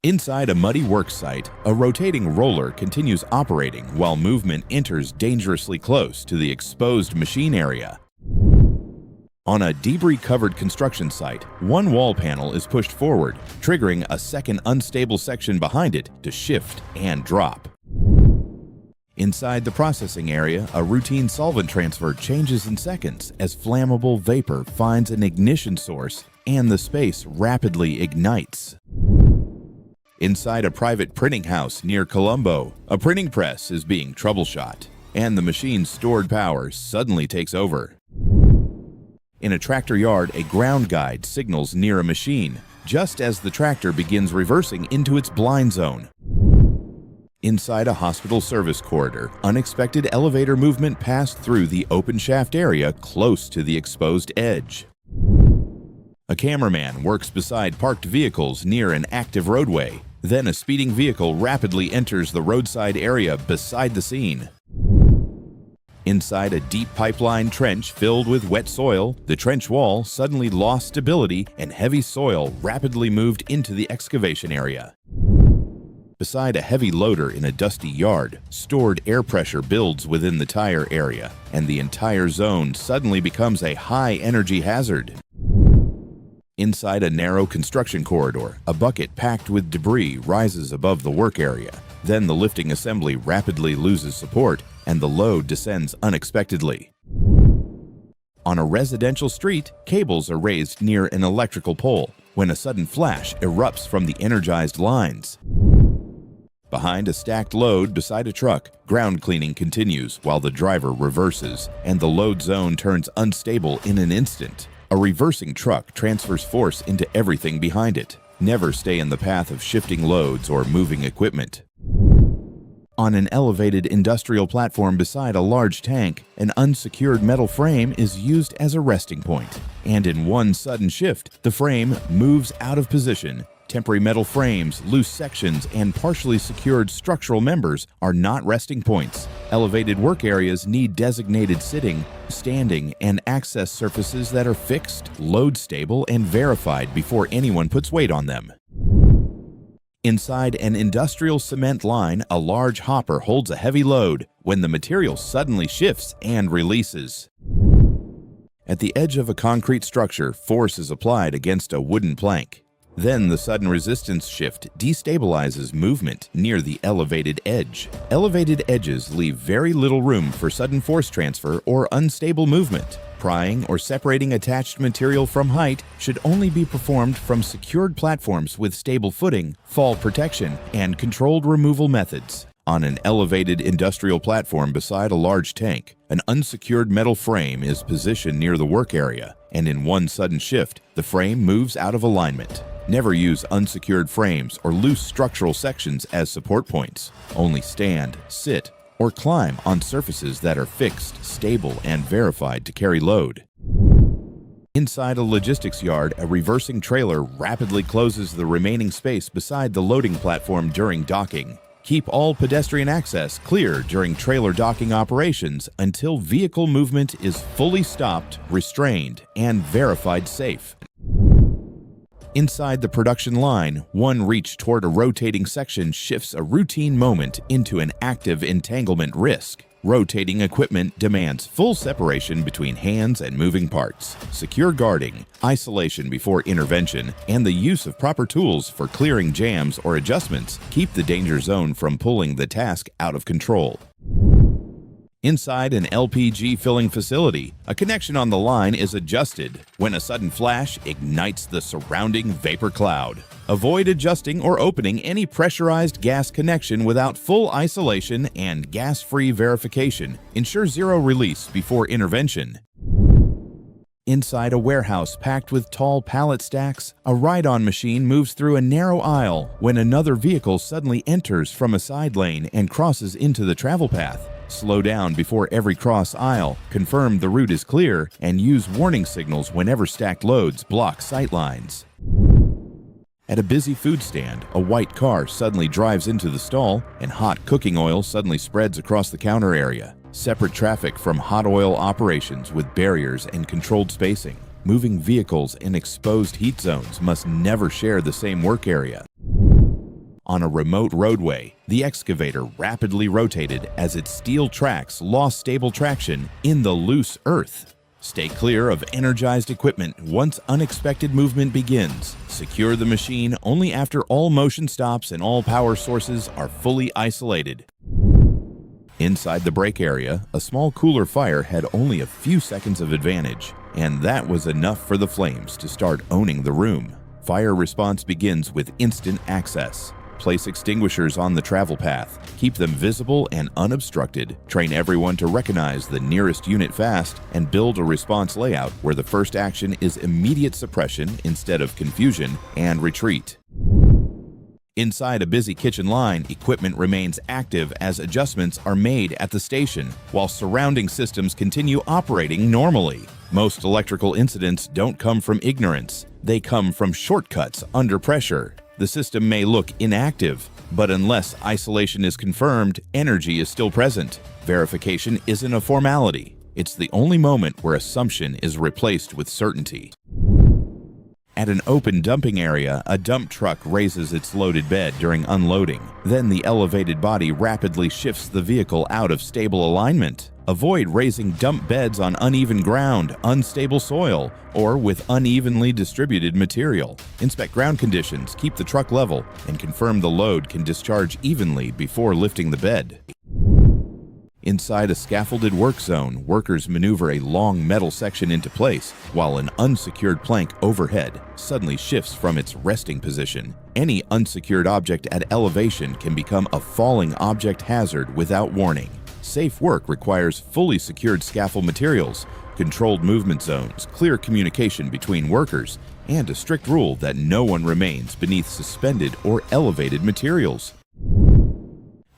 Inside a muddy work site, a rotating roller continues operating while movement enters dangerously close to the exposed machine area. On a debris-covered construction site, one wall panel is pushed forward, triggering a second unstable section behind it to shift and drop. Inside the processing area, a routine solvent transfer changes in seconds as flammable vapor finds an ignition source and the space rapidly ignites. Inside a private printing house near Colombo, a printing press is being troubleshot, and the machine's stored power suddenly takes over. In a tractor yard, a ground guide signals near a machine, just as the tractor begins reversing into its blind zone. Inside a hospital service corridor, unexpected elevator movement passed through the open shaft area close to the exposed edge. A cameraman works beside parked vehicles near an active roadway. Then a speeding vehicle rapidly enters the roadside area beside the scene. Inside a deep pipeline trench filled with wet soil, the trench wall suddenly lost stability and heavy soil rapidly moved into the excavation area. Beside a heavy loader in a dusty yard, stored air pressure builds within the tire area, and the entire zone suddenly becomes a high-energy hazard. Inside a narrow construction corridor, a bucket packed with debris rises above the work area. Then the lifting assembly rapidly loses support, and the load descends unexpectedly. On a residential street, cables are raised near an electrical pole when a sudden flash erupts from the energized lines. Behind a stacked load beside a truck, ground cleaning continues while the driver reverses, and the load zone turns unstable in an instant. A reversing truck transfers force into everything behind it. Never stay in the path of shifting loads or moving equipment. On an elevated industrial platform beside a large tank, an unsecured metal frame is used as a resting point, and in one sudden shift, the frame moves out of position. Temporary metal frames, loose sections, and partially secured structural members are not resting points. Elevated work areas need designated sitting, standing, and access surfaces that are fixed, load stable, and verified before anyone puts weight on them. Inside an industrial cement line, a large hopper holds a heavy load when the material suddenly shifts and releases. At the edge of a concrete structure, force is applied against a wooden plank. Then the sudden resistance shift destabilizes movement near the elevated edge. Elevated edges leave very little room for sudden force transfer or unstable movement. Prying or separating attached material from height should only be performed from secured platforms with stable footing, fall protection, and controlled removal methods. On an elevated industrial platform beside a large tank, an unsecured metal frame is positioned near the work area, and in one sudden shift, the frame moves out of alignment. Never use unsecured frames or loose structural sections as support points. Only stand, sit, or climb on surfaces that are fixed, stable, and verified to carry load. Inside a logistics yard, a reversing trailer rapidly closes the remaining space beside the loading platform during docking. Keep all pedestrian access clear during trailer docking operations until vehicle movement is fully stopped, restrained, and verified safe. Inside the production line, one reach toward a rotating section shifts a routine moment into an active entanglement risk. Rotating equipment demands full separation between hands and moving parts, secure guarding, isolation before intervention, and the use of proper tools for clearing jams or adjustments keep the danger zone from pulling the task out of control. Inside an LPG filling facility, a connection on the line is adjusted when a sudden flash ignites the surrounding vapor cloud. Avoid adjusting or opening any pressurized gas connection without full isolation and gas-free verification. Ensure zero release before intervention. Inside a warehouse packed with tall pallet stacks, a ride-on machine moves through a narrow aisle when another vehicle suddenly enters from a side lane and crosses into the travel path. Slow down before every cross aisle, confirm the route is clear, and use warning signals whenever stacked loads block sightlines. At a busy food stand, a white car suddenly drives into the stall, and hot cooking oil suddenly spreads across the counter area. Separate traffic from hot oil operations with barriers and controlled spacing. Moving vehicles in exposed heat zones must never share the same work area. On a remote roadway, the excavator rapidly rotated as its steel tracks lost stable traction in the loose earth. Stay clear of energized equipment once unexpected movement begins. Secure the machine only after all motion stops and all power sources are fully isolated. Inside the brake area, a small cooler fire had only a few seconds of advantage, and that was enough for the flames to start owning the room. Fire response begins with instant access. Place extinguishers on the travel path. Keep them visible and unobstructed. Train everyone to recognize the nearest unit fast and build a response layout where the first action is immediate suppression instead of confusion and retreat. Inside a busy kitchen line, equipment remains active as adjustments are made at the station, while surrounding systems continue operating normally. Most electrical incidents don't come from ignorance. They come from shortcuts under pressure. The system may look inactive, but unless isolation is confirmed, energy is still present. Verification isn't a formality. It's the only moment where assumption is replaced with certainty. At an open dumping area, a dump truck raises its loaded bed during unloading. Then the elevated body rapidly shifts the vehicle out of stable alignment. Avoid raising dump beds on uneven ground, unstable soil, or with unevenly distributed material. Inspect ground conditions, keep the truck level, and confirm the load can discharge evenly before lifting the bed. Inside a scaffolded work zone, workers maneuver a long metal section into place, while an unsecured plank overhead suddenly shifts from its resting position. Any unsecured object at elevation can become a falling object hazard without warning. Safe work requires fully secured scaffold materials, controlled movement zones, clear communication between workers, and a strict rule that no one remains beneath suspended or elevated materials.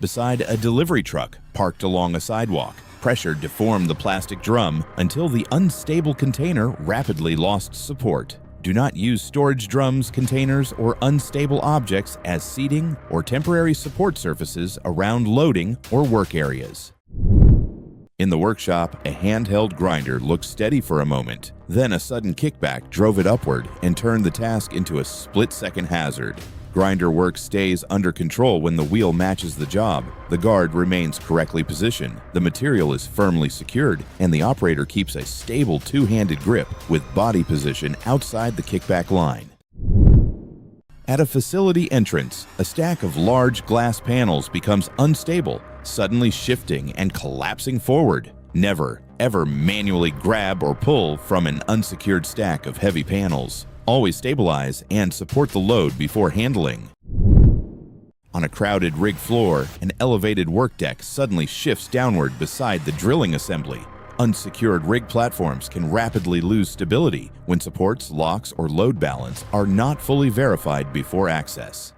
Beside a delivery truck parked along a sidewalk, pressure deformed the plastic drum until the unstable container rapidly lost support. Do not use storage drums, containers, or unstable objects as seating or temporary support surfaces around loading or work areas. In the workshop, a handheld grinder looked steady for a moment. Then a sudden kickback drove it upward and turned the task into a split-second hazard. Grinder work stays under control when the wheel matches the job. The guard remains correctly positioned, the material is firmly secured, and the operator keeps a stable two-handed grip with body position outside the kickback line. At a facility entrance, a stack of large glass panels becomes unstable, suddenly shifting and collapsing forward. Never, ever manually grab or pull from an unsecured stack of heavy panels. Always stabilize and support the load before handling. On a crowded rig floor, an elevated work deck suddenly shifts downward beside the drilling assembly. Unsecured rig platforms can rapidly lose stability when supports, locks, or load balance are not fully verified before access.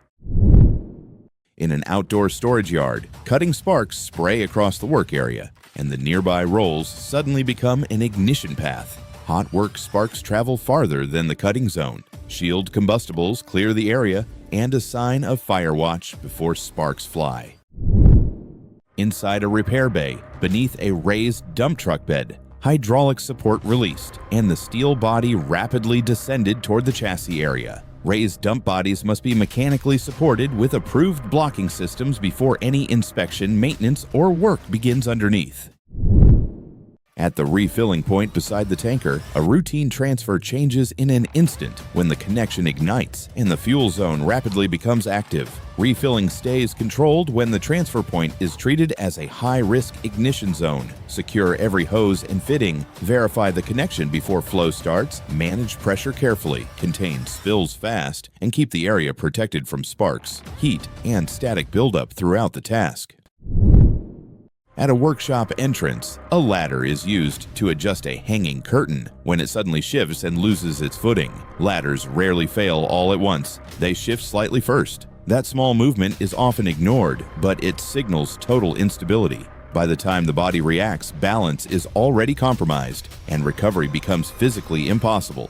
In an outdoor storage yard, cutting sparks spray across the work area, and the nearby rolls suddenly become an ignition path. Hot work sparks travel farther than the cutting zone. Shield combustibles clear the area and a sign of fire watch before sparks fly. Inside a repair bay, beneath a raised dump truck bed, hydraulic support released, and the steel body rapidly descended toward the chassis area. Raised dump bodies must be mechanically supported with approved blocking systems before any inspection, maintenance, or work begins underneath. At the refilling point beside the tanker, a routine transfer changes in an instant when the connection ignites and the fuel zone rapidly becomes active. Refilling stays controlled when the transfer point is treated as a high-risk ignition zone. Secure every hose and fitting, verify the connection before flow starts, manage pressure carefully, contain spills fast, and keep the area protected from sparks, heat, and static buildup throughout the task. At a workshop entrance, a ladder is used to adjust a hanging curtain when it suddenly shifts and loses its footing. Ladders rarely fail all at once. They shift slightly first. That small movement is often ignored, but it signals total instability. By the time the body reacts, balance is already compromised, and recovery becomes physically impossible.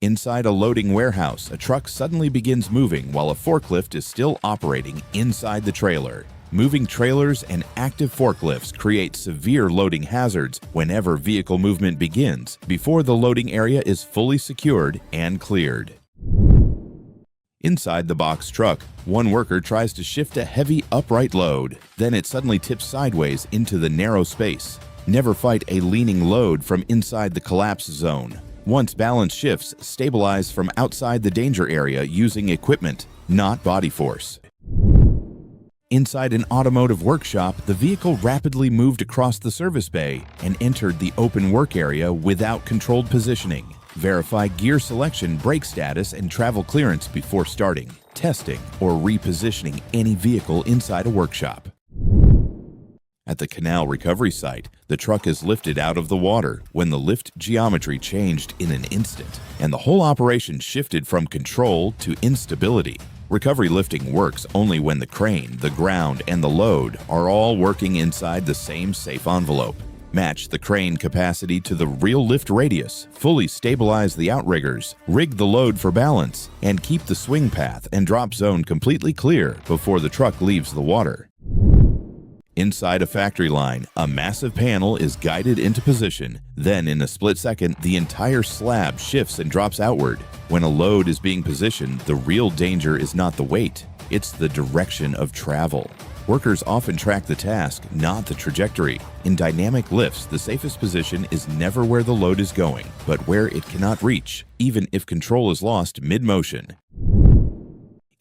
Inside a loading warehouse, a truck suddenly begins moving while a forklift is still operating inside the trailer. Moving trailers and active forklifts create severe loading hazards whenever vehicle movement begins before the loading area is fully secured and cleared. Inside the box truck, one worker tries to shift a heavy upright load. Then it suddenly tips sideways into the narrow space. Never fight a leaning load from inside the collapse zone. Once balance shifts, stabilize from outside the danger area using equipment, not body force. Inside an automotive workshop, the vehicle rapidly moved across the service bay and entered the open work area without controlled positioning. Verify gear selection, brake status, and travel clearance before starting, testing, or repositioning any vehicle inside a workshop. At the canal recovery site, the truck is lifted out of the water when the lift geometry changed in an instant, and the whole operation shifted from control to instability. Recovery lifting works only when the crane, the ground, and the load are all working inside the same safe envelope. Match the crane capacity to the real lift radius, fully stabilize the outriggers, rig the load for balance, and keep the swing path and drop zone completely clear before the truck leaves the water. Inside a factory line, a massive panel is guided into position. Then, in a split second, the entire slab shifts and drops outward. When a load is being positioned, the real danger is not the weight, it's the direction of travel. Workers often track the task, not the trajectory. In dynamic lifts, the safest position is never where the load is going, but where it cannot reach, even if control is lost mid-motion.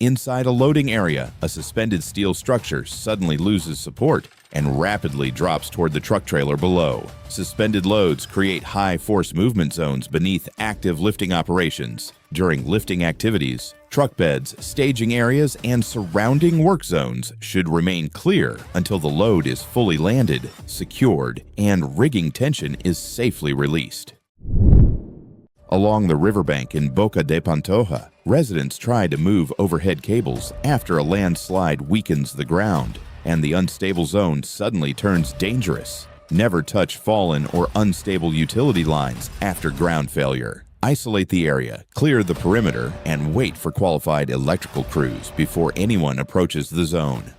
Inside a loading area, a suspended steel structure suddenly loses support and rapidly drops toward the truck trailer below. Suspended loads create high force movement zones beneath active lifting operations. During lifting activities, truck beds, staging areas, and surrounding work zones should remain clear until the load is fully landed, secured, and rigging tension is safely released. Along the riverbank in Boca de Pantoja, residents try to move overhead cables after a landslide weakens the ground, and the unstable zone suddenly turns dangerous. Never touch fallen or unstable utility lines after ground failure. Isolate the area, clear the perimeter, and wait for qualified electrical crews before anyone approaches the zone.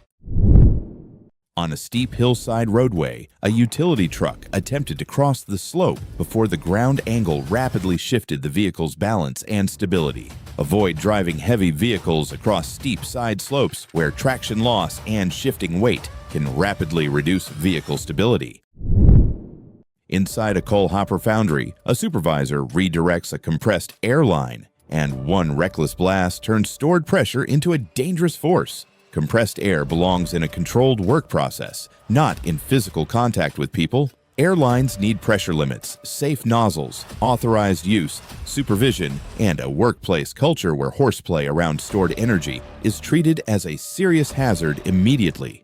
On a steep hillside roadway, a utility truck attempted to cross the slope before the ground angle rapidly shifted the vehicle's balance and stability. Avoid driving heavy vehicles across steep side slopes where traction loss and shifting weight can rapidly reduce vehicle stability. Inside a coal hopper foundry, a supervisor redirects a compressed air line, and one reckless blast turns stored pressure into a dangerous force. Compressed air belongs in a controlled work process, not in physical contact with people. Airlines need pressure limits, safe nozzles, authorized use, supervision, and a workplace culture where horseplay around stored energy is treated as a serious hazard immediately.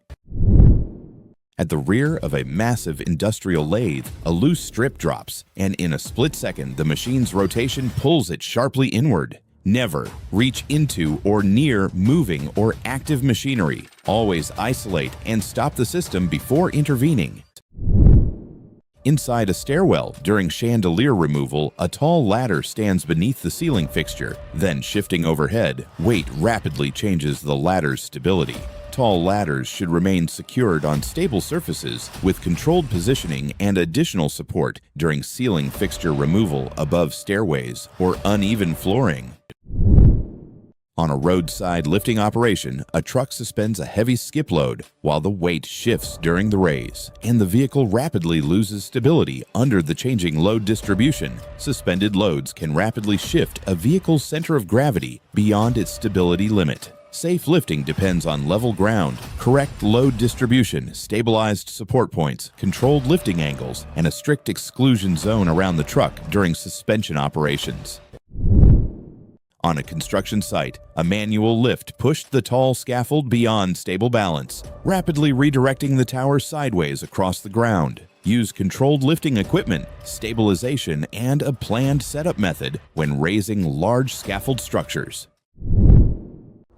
At the rear of a massive industrial lathe, a loose strip drops, and in a split second, the machine's rotation pulls it sharply inward. Never reach into or near moving or active machinery. Always isolate and stop the system before intervening. Inside a stairwell, during chandelier removal, a tall ladder stands beneath the ceiling fixture. Then, shifting overhead, weight rapidly changes the ladder's stability. Tall ladders should remain secured on stable surfaces with controlled positioning and additional support during ceiling fixture removal above stairways or uneven flooring. On a roadside lifting operation, a truck suspends a heavy skip load while the weight shifts during the raise, and the vehicle rapidly loses stability under the changing load distribution. Suspended loads can rapidly shift a vehicle's center of gravity beyond its stability limit. Safe lifting depends on level ground, correct load distribution, stabilized support points, controlled lifting angles, and a strict exclusion zone around the truck during suspension operations. On a construction site, a manual lift pushed the tall scaffold beyond stable balance, rapidly redirecting the tower sideways across the ground. Use controlled lifting equipment, stabilization, and a planned setup method when raising large scaffold structures.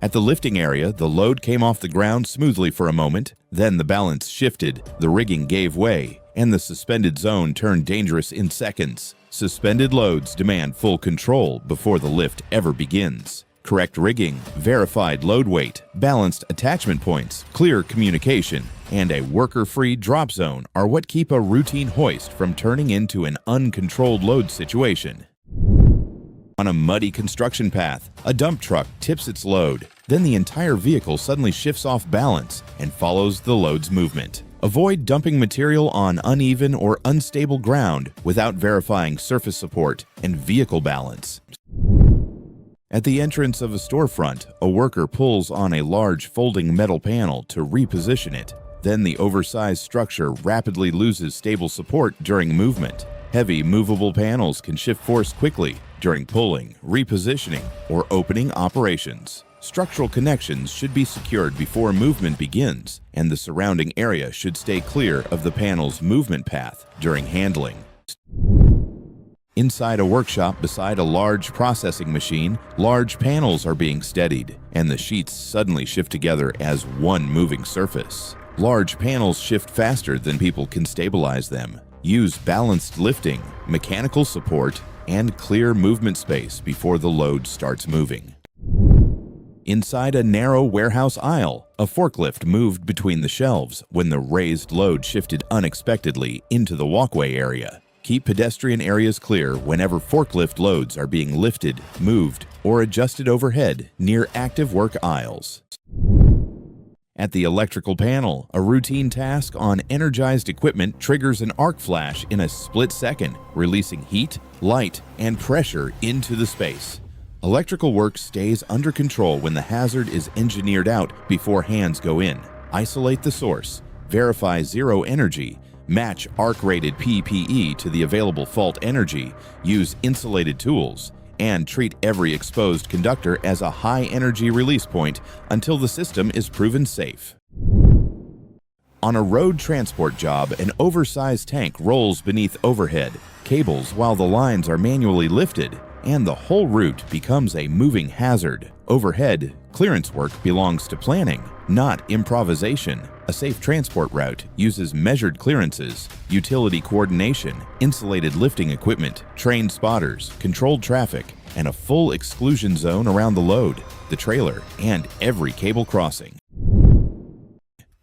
At the lifting area, the load came off the ground smoothly for a moment, then the balance shifted, the rigging gave way, and the suspended zone turned dangerous in seconds. Suspended loads demand full control before the lift ever begins. Correct rigging, verified load weight, balanced attachment points, clear communication, and a worker-free drop zone are what keep a routine hoist from turning into an uncontrolled load situation. On a muddy construction path, a dump truck tips its load. Then the entire vehicle suddenly shifts off balance and follows the load's movement. Avoid dumping material on uneven or unstable ground without verifying surface support and vehicle balance. At the entrance of a storefront, a worker pulls on a large folding metal panel to reposition it. Then the oversized structure rapidly loses stable support during movement. Heavy, movable panels can shift force quickly during pulling, repositioning, or opening operations. Structural connections should be secured before movement begins, and the surrounding area should stay clear of the panel's movement path during handling. Inside a workshop beside a large processing machine, large panels are being steadied, and the sheets suddenly shift together as one moving surface. Large panels shift faster than people can stabilize them. Use balanced lifting, mechanical support, and clear movement space before the load starts moving. Inside a narrow warehouse aisle, a forklift moved between the shelves when the raised load shifted unexpectedly into the walkway area. Keep pedestrian areas clear whenever forklift loads are being lifted, moved, or adjusted overhead near active work aisles. At the electrical panel, a routine task on energized equipment triggers an arc flash in a split second, releasing heat, light, and pressure into the space. Electrical work stays under control when the hazard is engineered out before hands go in. Isolate the source, verify zero energy, match arc-rated PPE to the available fault energy, use insulated tools, and treat every exposed conductor as a high-energy release point until the system is proven safe. On a road transport job, an oversized tank rolls beneath overhead cables while the lines are manually lifted, and the whole route becomes a moving hazard. Overhead, clearance work belongs to planning, not improvisation. A safe transport route uses measured clearances, utility coordination, insulated lifting equipment, trained spotters, controlled traffic, and a full exclusion zone around the load, the trailer, and every cable crossing.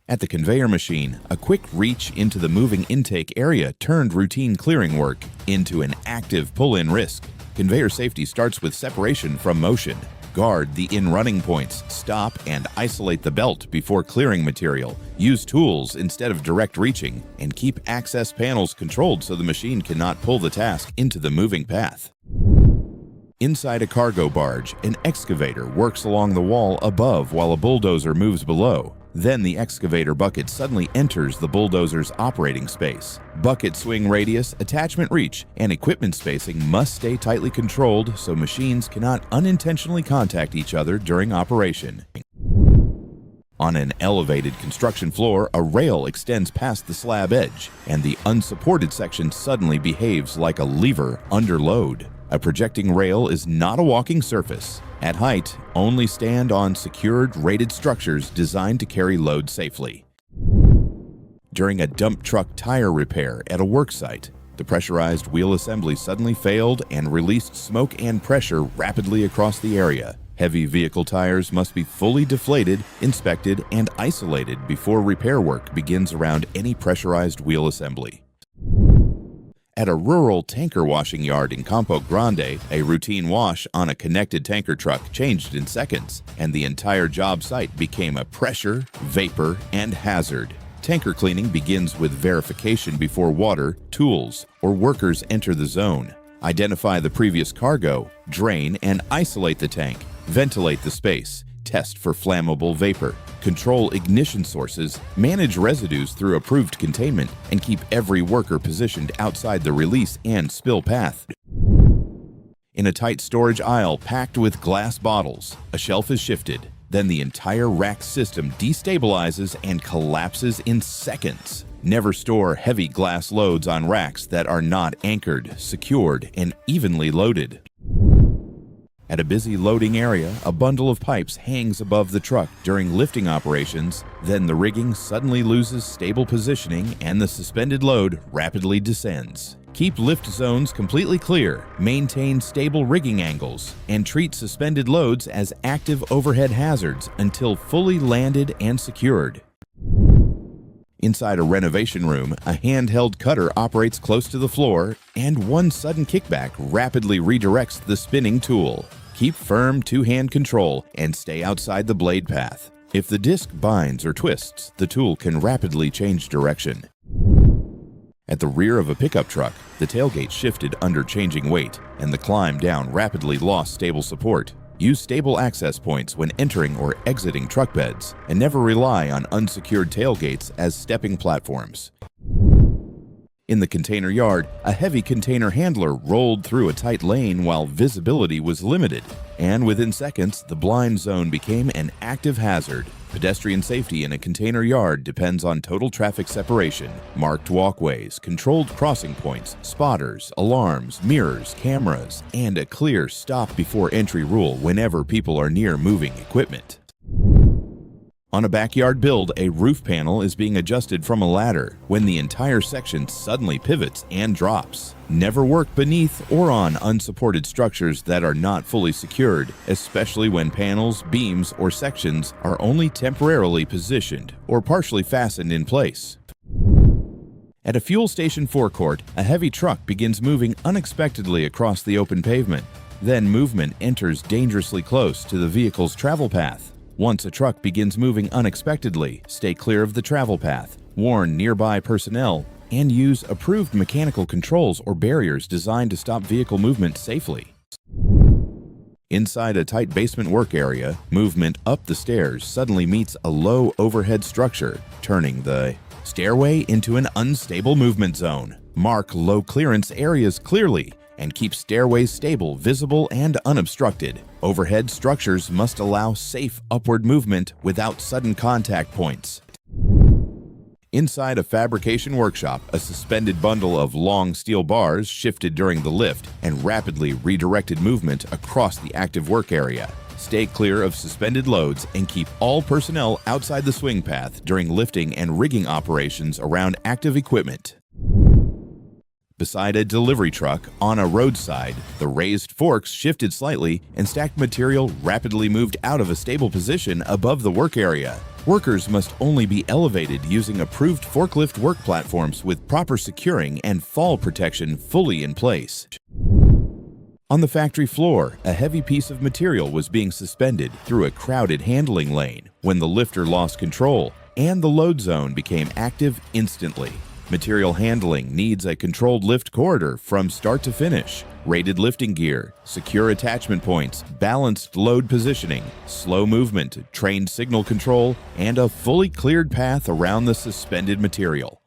At the conveyor machine, a quick reach into the moving intake area turned routine clearing work into an active pull-in risk. Conveyor safety starts with separation from motion. Guard the in-running points, stop and isolate the belt before clearing material, use tools instead of direct reaching, and keep access panels controlled so the machine cannot pull the task into the moving path. Inside a cargo barge, an excavator works along the wall above while a bulldozer moves below. Then the excavator bucket suddenly enters the bulldozer's operating space. Bucket swing radius, attachment reach, and equipment spacing must stay tightly controlled so machines cannot unintentionally contact each other during operation. On an elevated construction floor, a rail extends past the slab edge, and the unsupported section suddenly behaves like a lever under load. A projecting rail is not a walking surface. At height, only stand on secured, rated structures designed to carry load safely. During a dump truck tire repair at a work site, the pressurized wheel assembly suddenly failed and released smoke and pressure rapidly across the area. Heavy vehicle tires must be fully deflated, inspected, and isolated before repair work begins around any pressurized wheel assembly. At a rural tanker washing yard in Campo Grande, a routine wash on a connected tanker truck changed in seconds, and the entire job site became a pressure, vapor, and hazard. Tanker cleaning begins with verification before water, tools, or workers enter the zone. Identify the previous cargo, drain and isolate the tank, ventilate the space, test for flammable vapor, control ignition sources, manage residues through approved containment, and keep every worker positioned outside the release and spill path. In a tight storage aisle packed with glass bottles, a shelf is shifted. Then the entire rack system destabilizes and collapses in seconds. Never store heavy glass loads on racks that are not anchored, secured, and evenly loaded. At a busy loading area, a bundle of pipes hangs above the truck during lifting operations. Then the rigging suddenly loses stable positioning and the suspended load rapidly descends. Keep lift zones completely clear, maintain stable rigging angles, and treat suspended loads as active overhead hazards until fully landed and secured. Inside a renovation room, a handheld cutter operates close to the floor, and one sudden kickback rapidly redirects the spinning tool. Keep firm two-hand control and stay outside the blade path. If the disc binds or twists, the tool can rapidly change direction. At the rear of a pickup truck, the tailgate shifted under changing weight, and the climb down rapidly lost stable support. Use stable access points when entering or exiting truck beds, and never rely on unsecured tailgates as stepping platforms. In the container yard, a heavy container handler rolled through a tight lane while visibility was limited, and within seconds, the blind zone became an active hazard. Pedestrian safety in a container yard depends on total traffic separation, marked walkways, controlled crossing points, spotters, alarms, mirrors, cameras, and a clear stop before entry rule whenever people are near moving equipment. On a backyard build, a roof panel is being adjusted from a ladder when the entire section suddenly pivots and drops. Never work beneath or on unsupported structures that are not fully secured, especially when panels, beams, or sections are only temporarily positioned or partially fastened in place. At a fuel station forecourt, a heavy truck begins moving unexpectedly across the open pavement. Then movement enters dangerously close to the vehicle's travel path. Once a truck begins moving unexpectedly, stay clear of the travel path, warn nearby personnel, and use approved mechanical controls or barriers designed to stop vehicle movement safely. Inside a tight basement work area, movement up the stairs suddenly meets a low overhead structure, turning the stairway into an unstable movement zone. Mark low clearance areas clearly and keep stairways stable, visible, and unobstructed. Overhead structures must allow safe upward movement without sudden contact points. Inside a fabrication workshop, a suspended bundle of long steel bars shifted during the lift and rapidly redirected movement across the active work area. Stay clear of suspended loads and keep all personnel outside the swing path during lifting and rigging operations around active equipment. Beside a delivery truck on a roadside, the raised forks shifted slightly and stacked material rapidly moved out of a stable position above the work area. Workers must only be elevated using approved forklift work platforms with proper securing and fall protection fully in place. On the factory floor, a heavy piece of material was being suspended through a crowded handling lane when the lifter lost control, and the load zone became active instantly. Material handling needs a controlled lift corridor from start to finish, rated lifting gear, secure attachment points, balanced load positioning, slow movement, trained signal control, and a fully cleared path around the suspended material.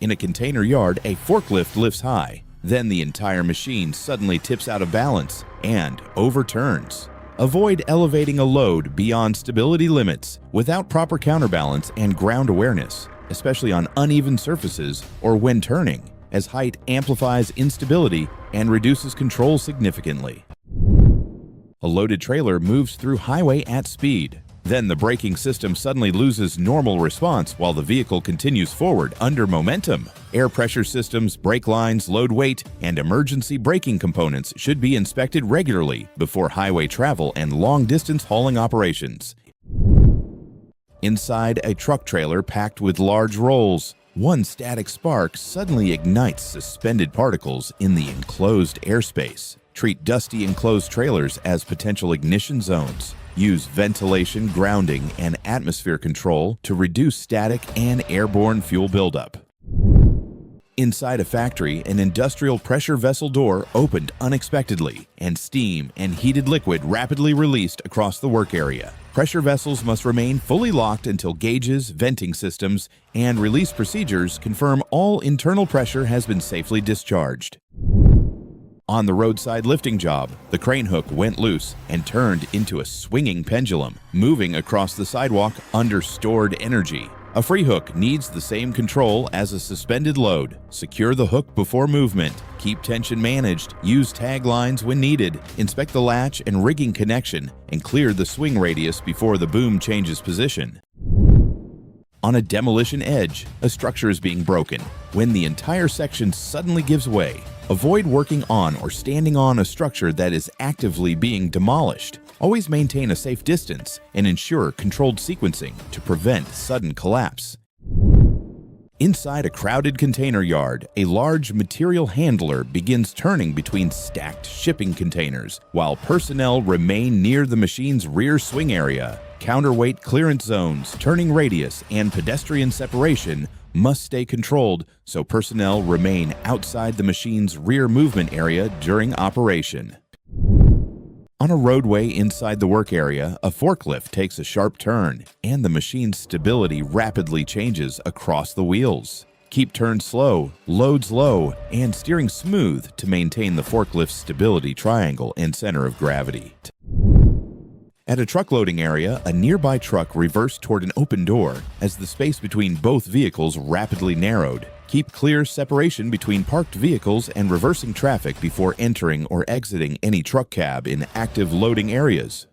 In a container yard, a forklift lifts high. Then the entire machine suddenly tips out of balance and overturns. Avoid elevating a load beyond stability limits without proper counterbalance and ground awareness, especially on uneven surfaces or when turning, as height amplifies instability and reduces control significantly. A loaded trailer moves through highway at speed. Then the braking system suddenly loses normal response while the vehicle continues forward under momentum. Air pressure systems, brake lines, load weight, and emergency braking components should be inspected regularly before highway travel and long-distance hauling operations. Inside a truck trailer packed with large rolls, one static spark suddenly ignites suspended particles in the enclosed airspace. Treat dusty enclosed trailers as potential ignition zones. Use ventilation, grounding, and atmosphere control to reduce static and airborne fuel buildup. Inside a factory, an industrial pressure vessel door opened unexpectedly, and steam and heated liquid rapidly released across the work area. Pressure vessels must remain fully locked until gauges, venting systems, and release procedures confirm all internal pressure has been safely discharged. On the roadside lifting job, the crane hook went loose and turned into a swinging pendulum, moving across the sidewalk under stored energy. A free hook needs the same control as a suspended load. Secure the hook before movement. Keep tension managed. Use tag lines when needed. Inspect the latch and rigging connection, and clear the swing radius before the boom changes position. On a demolition edge, a structure is being broken. When the entire section suddenly gives way, avoid working on or standing on a structure that is actively being demolished. Always maintain a safe distance and ensure controlled sequencing to prevent sudden collapse. Inside a crowded container yard, a large material handler begins turning between stacked shipping containers, while personnel remain near the machine's rear swing area. Counterweight clearance zones, turning radius, and pedestrian separation must stay controlled so personnel remain outside the machine's rear movement area during operation. On a roadway inside the work area, a forklift takes a sharp turn, and the machine's stability rapidly changes across the wheels. Keep turns slow, loads low, and steering smooth to maintain the forklift's stability triangle and center of gravity. At a truck loading area, a nearby truck reversed toward an open door as the space between both vehicles rapidly narrowed. Keep clear separation between parked vehicles and reversing traffic before entering or exiting any truck cab in active loading areas.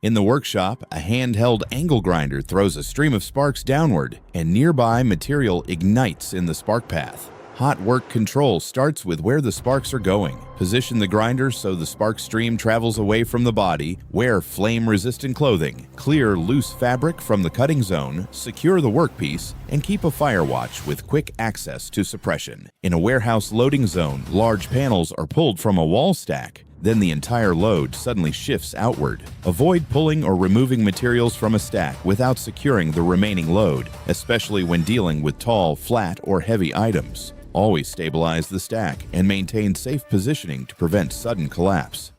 In the workshop, a handheld angle grinder throws a stream of sparks downward, and nearby material ignites in the spark path. Hot work control starts with where the sparks are going. Position the grinder so the spark stream travels away from the body. Wear flame-resistant clothing. Clear loose fabric from the cutting zone. Secure the workpiece, and keep a fire watch with quick access to suppression. In a warehouse loading zone, large panels are pulled from a wall stack. Then the entire load suddenly shifts outward. Avoid pulling or removing materials from a stack without securing the remaining load, especially when dealing with tall, flat, or heavy items. Always stabilize the stack and maintain safe positioning to prevent sudden collapse.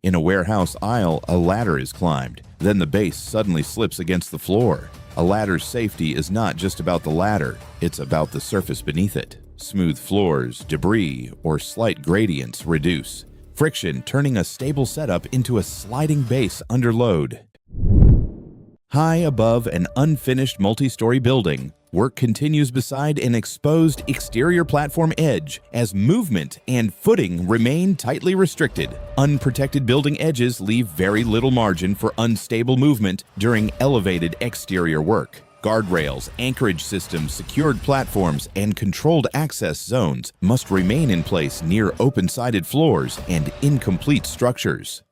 In a warehouse aisle, a ladder is climbed. Then the base suddenly slips against the floor. A ladder's safety is not just about the ladder, it's about the surface beneath it. Smooth floors, debris, or slight gradients reduce friction, turning a stable setup into a sliding base under load. High above an unfinished multi-story building, work continues beside an exposed exterior platform edge as movement and footing remain tightly restricted. Unprotected building edges leave very little margin for unstable movement during elevated exterior work. Guardrails, anchorage systems, secured platforms, and controlled access zones must remain in place near open-sided floors and incomplete structures.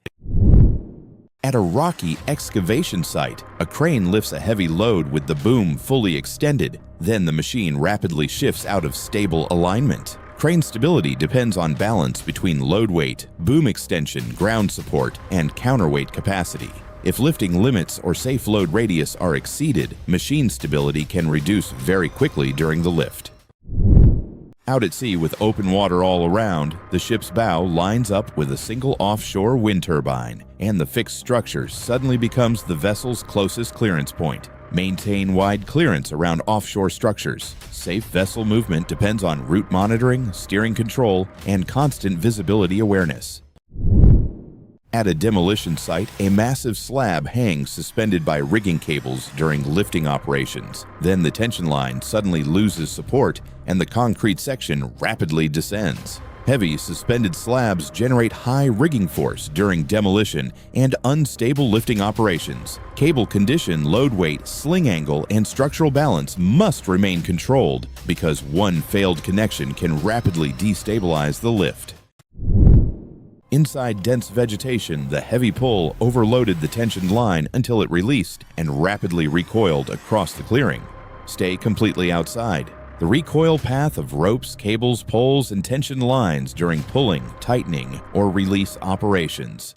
At a rocky excavation site, a crane lifts a heavy load with the boom fully extended. Then the machine rapidly shifts out of stable alignment. Crane stability depends on balance between load weight, boom extension, ground support, and counterweight capacity. If lifting limits or safe load radius are exceeded, machine stability can reduce very quickly during the lift. Out at sea with open water all around, the ship's bow lines up with a single offshore wind turbine, and the fixed structure suddenly becomes the vessel's closest clearance point. Maintain wide clearance around offshore structures. Safe vessel movement depends on route monitoring, steering control, and constant visibility awareness. At a demolition site, a massive slab hangs suspended by rigging cables during lifting operations. Then the tension line suddenly loses support and the concrete section rapidly descends. Heavy suspended slabs generate high rigging force during demolition and unstable lifting operations. Cable condition, load weight, sling angle, and structural balance must remain controlled because one failed connection can rapidly destabilize the lift. Inside dense vegetation, the heavy pull overloaded the tensioned line until it released and rapidly recoiled across the clearing. Stay completely outside. The recoil path of ropes, cables, poles, and tension lines during pulling, tightening, or release operations.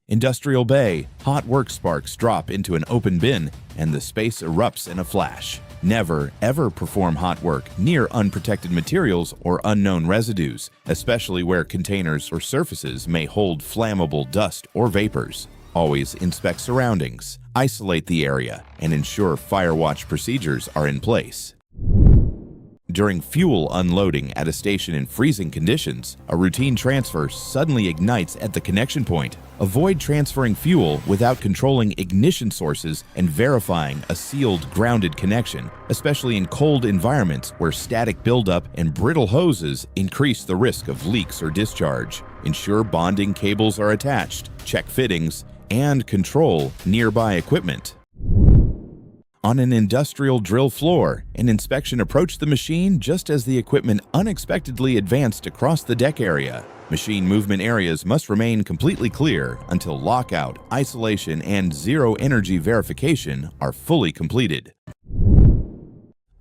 Industrial bay, hot work sparks drop into an open bin and the space erupts in a flash. Never, ever perform hot work near unprotected materials or unknown residues, especially where containers or surfaces may hold flammable dust or vapors. Always inspect surroundings, isolate the area, and ensure fire watch procedures are in place. During fuel unloading at a station in freezing conditions, a routine transfer suddenly ignites at the connection point. Avoid transferring fuel without controlling ignition sources and verifying a sealed, grounded connection, especially in cold environments where static buildup and brittle hoses increase the risk of leaks or discharge. Ensure bonding cables are attached, check fittings, and control nearby equipment. On an industrial drill floor, an inspection approached the machine just as the equipment unexpectedly advanced across the deck area. Machine movement areas must remain completely clear until lockout, isolation, and zero-energy verification are fully completed.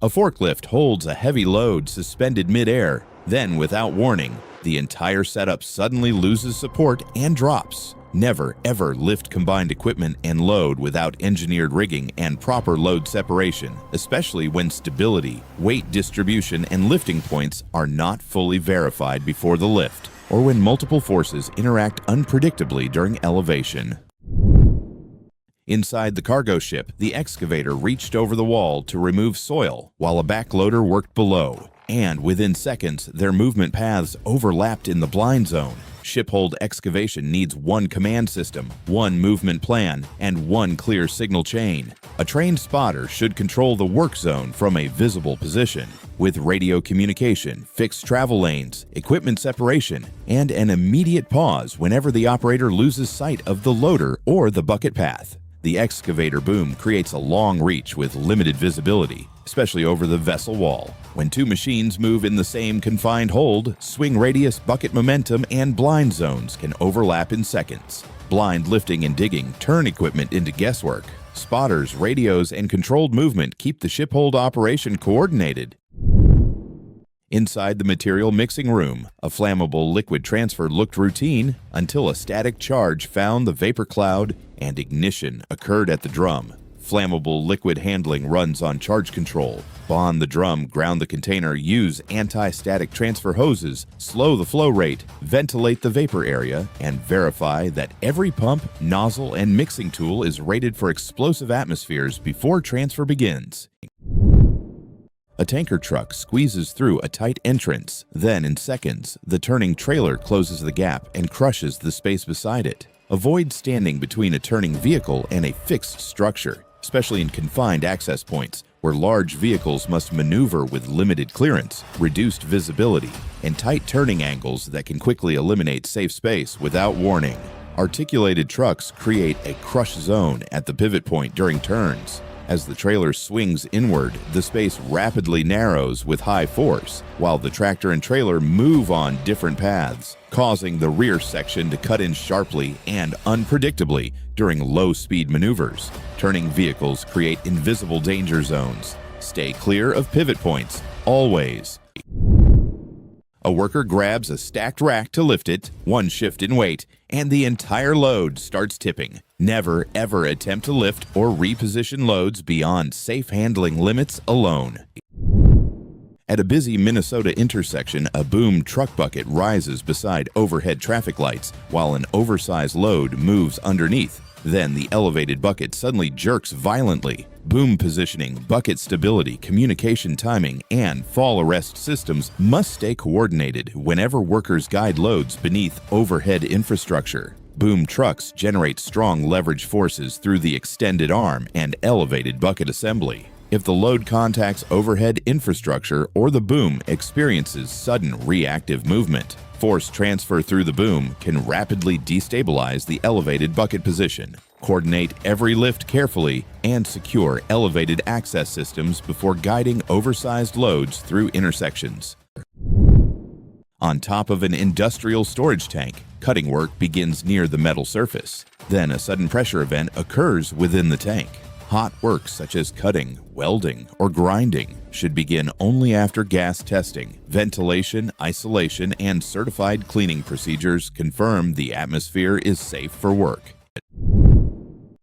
A forklift holds a heavy load suspended midair. Then, without warning, the entire setup suddenly loses support and drops. Never, ever lift combined equipment and load without engineered rigging and proper load separation, especially when stability, weight distribution, and lifting points are not fully verified before the lift, or when multiple forces interact unpredictably during elevation. Inside the cargo ship, the excavator reached over the wall to remove soil while a backloader worked below, and within seconds, their movement paths overlapped in the blind zone. Shiphold excavation needs one command system, one movement plan, and one clear signal chain. A trained spotter should control the work zone from a visible position, with radio communication, fixed travel lanes, equipment separation, and an immediate pause whenever the operator loses sight of the loader or the bucket path. The excavator boom creates a long reach with limited visibility, especially over the vessel wall. When two machines move in the same confined hold, swing radius, bucket momentum, and blind zones can overlap in seconds. Blind lifting and digging turn equipment into guesswork. Spotters, radios, and controlled movement keep the shiphold operation coordinated. Inside the material mixing room, a flammable liquid transfer looked routine until a static charge found the vapor cloud and ignition occurred at the drum. Flammable liquid handling runs on charge control. Bond the drum, ground the container, use anti-static transfer hoses, slow the flow rate, ventilate the vapor area, and verify that every pump, nozzle, and mixing tool is rated for explosive atmospheres before transfer begins. A tanker truck squeezes through a tight entrance. Then, in seconds, the turning trailer closes the gap and crushes the space beside it. Avoid standing between a turning vehicle and a fixed structure, especially in confined access points, where large vehicles must maneuver with limited clearance, reduced visibility, and tight turning angles that can quickly eliminate safe space without warning. Articulated trucks create a crush zone at the pivot point during turns. As the trailer swings inward, the space rapidly narrows with high force, while the tractor and trailer move on different paths, causing the rear section to cut in sharply and unpredictably during low-speed maneuvers. Turning vehicles create invisible danger zones. Stay clear of pivot points, always. A worker grabs a stacked rack to lift it, one shift in weight, and the entire load starts tipping. Never, ever attempt to lift or reposition loads beyond safe handling limits alone. At a busy Minnesota intersection, a boom truck bucket rises beside overhead traffic lights while an oversized load moves underneath. Then the elevated bucket suddenly jerks violently. Boom positioning, bucket stability, communication timing, and fall arrest systems must stay coordinated whenever workers guide loads beneath overhead infrastructure. Boom trucks generate strong leverage forces through the extended arm and elevated bucket assembly. If the load contacts overhead infrastructure or the boom experiences sudden reactive movement, force transfer through the boom can rapidly destabilize the elevated bucket position. Coordinate every lift carefully and secure elevated access systems before guiding oversized loads through intersections. On top of an industrial storage tank, cutting work begins near the metal surface. Then a sudden pressure event occurs within the tank. Hot work such as cutting, welding, or grinding should begin only after gas testing. Ventilation, isolation, and certified cleaning procedures confirm the atmosphere is safe for work.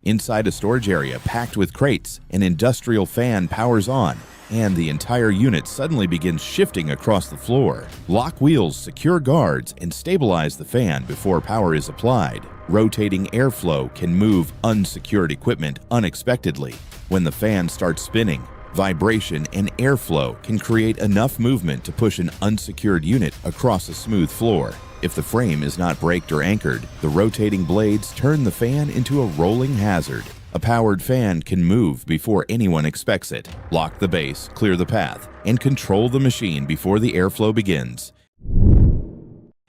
Inside a storage area packed with crates, an industrial fan powers on, and the entire unit suddenly begins shifting across the floor. Lock wheels, secure guards, and stabilize the fan before power is applied. Rotating airflow can move unsecured equipment unexpectedly. When the fan starts spinning, vibration and airflow can create enough movement to push an unsecured unit across a smooth floor. If the frame is not braked or anchored, the rotating blades turn the fan into a rolling hazard. A powered fan can move before anyone expects it. Lock the base, clear the path, and control the machine before the airflow begins.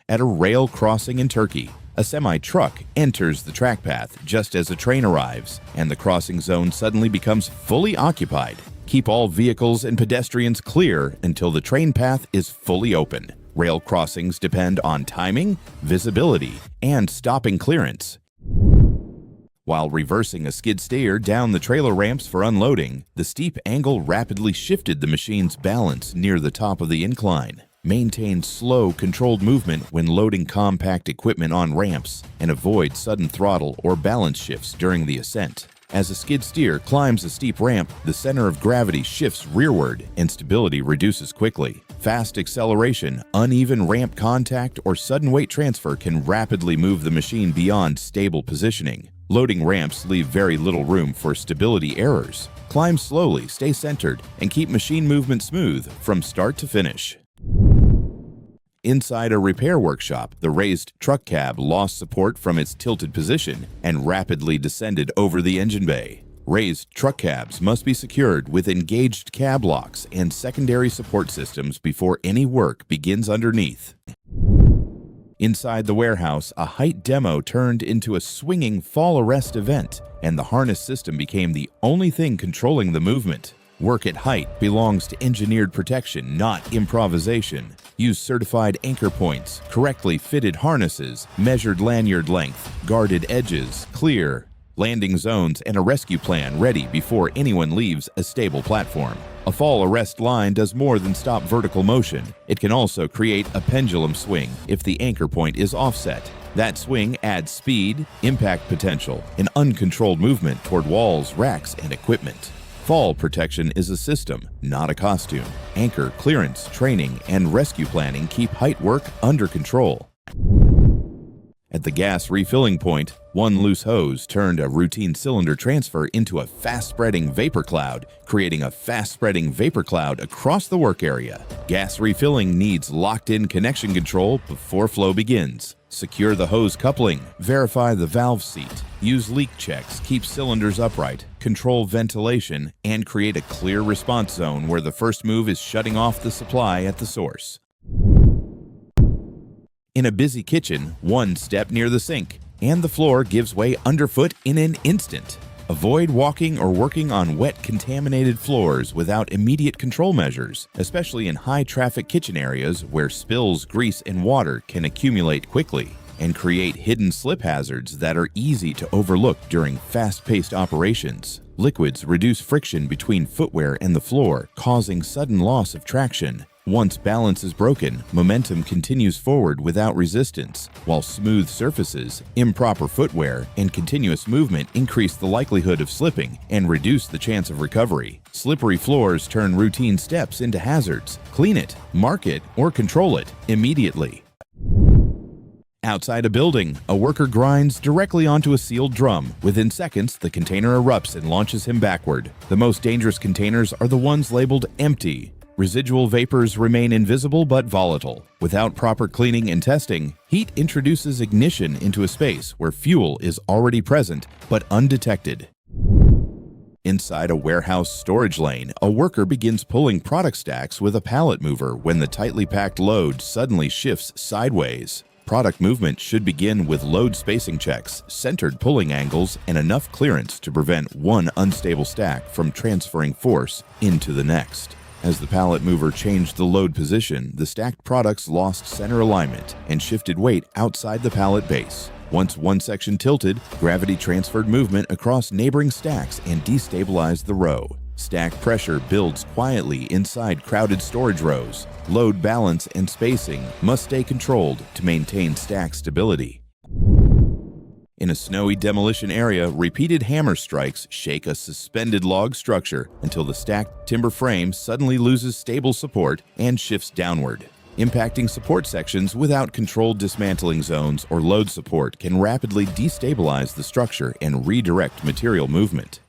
At a rail crossing in Turkey, a semi-truck enters the track path just as a train arrives, and the crossing zone suddenly becomes fully occupied. Keep all vehicles and pedestrians clear until the train path is fully open. Rail crossings depend on timing, visibility, and stopping clearance. While reversing a skid steer down the trailer ramps for unloading, the steep angle rapidly shifted the machine's balance near the top of the incline. Maintain slow, controlled movement when loading compact equipment on ramps, and avoid sudden throttle or balance shifts during the ascent. As a skid steer climbs a steep ramp, the center of gravity shifts rearward and stability reduces quickly. Fast acceleration, uneven ramp contact, or sudden weight transfer can rapidly move the machine beyond stable positioning. Loading ramps leave very little room for stability errors. Climb slowly, stay centered, and keep machine movement smooth from start to finish. Inside a repair workshop, the raised truck cab lost support from its tilted position and rapidly descended over the engine bay. Raised truck cabs must be secured with engaged cab locks and secondary support systems before any work begins underneath. Inside the warehouse, a height demo turned into a swinging fall arrest event, and the harness system became the only thing controlling the movement. Work at height belongs to engineered protection, not improvisation. Use certified anchor points, correctly fitted harnesses, measured lanyard length, guarded edges, clear landing zones, and a rescue plan ready before anyone leaves a stable platform. A fall arrest line does more than stop vertical motion. It can also create a pendulum swing if the anchor point is offset. That swing adds speed, impact potential, and uncontrolled movement toward walls, racks, and equipment. Fall protection is a system, not a costume. Anchor, clearance, training, and rescue planning keep height work under control. At the gas refilling point, one loose hose turned a routine cylinder transfer into a fast-spreading vapor cloud, creating a fast-spreading vapor cloud across the work area. Gas refilling needs locked-in connection control before flow begins. Secure the hose coupling, verify the valve seat, use leak checks, keep cylinders upright, control ventilation, and create a clear response zone where the first move is shutting off the supply at the source. In a busy kitchen, one step near the sink, and the floor gives way underfoot in an instant. Avoid walking or working on wet, contaminated floors without immediate control measures, especially in high-traffic kitchen areas where spills, grease, and water can accumulate quickly and create hidden slip hazards that are easy to overlook during fast-paced operations. Liquids reduce friction between footwear and the floor, causing sudden loss of traction. Once balance is broken, momentum continues forward without resistance, while smooth surfaces, improper footwear, and continuous movement increase the likelihood of slipping and reduce the chance of recovery. Slippery floors turn routine steps into hazards. Clean it, mark it, or control it immediately. Outside a building, a worker grinds directly onto a sealed drum. Within seconds, the container erupts and launches him backward. The most dangerous containers are the ones labeled empty. Residual vapors remain invisible but volatile. Without proper cleaning and testing, heat introduces ignition into a space where fuel is already present but undetected. Inside a warehouse storage lane, a worker begins pulling product stacks with a pallet mover when the tightly packed load suddenly shifts sideways. Product movement should begin with load spacing checks, centered pulling angles, and enough clearance to prevent one unstable stack from transferring force into the next. As the pallet mover changed the load position, the stacked products lost center alignment and shifted weight outside the pallet base. Once one section tilted, gravity transferred movement across neighboring stacks and destabilized the row. Stack pressure builds quietly inside crowded storage rows. Load balance and spacing must stay controlled to maintain stack stability. In a snowy demolition area, repeated hammer strikes shake a suspended log structure until the stacked timber frame suddenly loses stable support and shifts downward. Impacting support sections without controlled dismantling zones or load support can rapidly destabilize the structure and redirect material movement.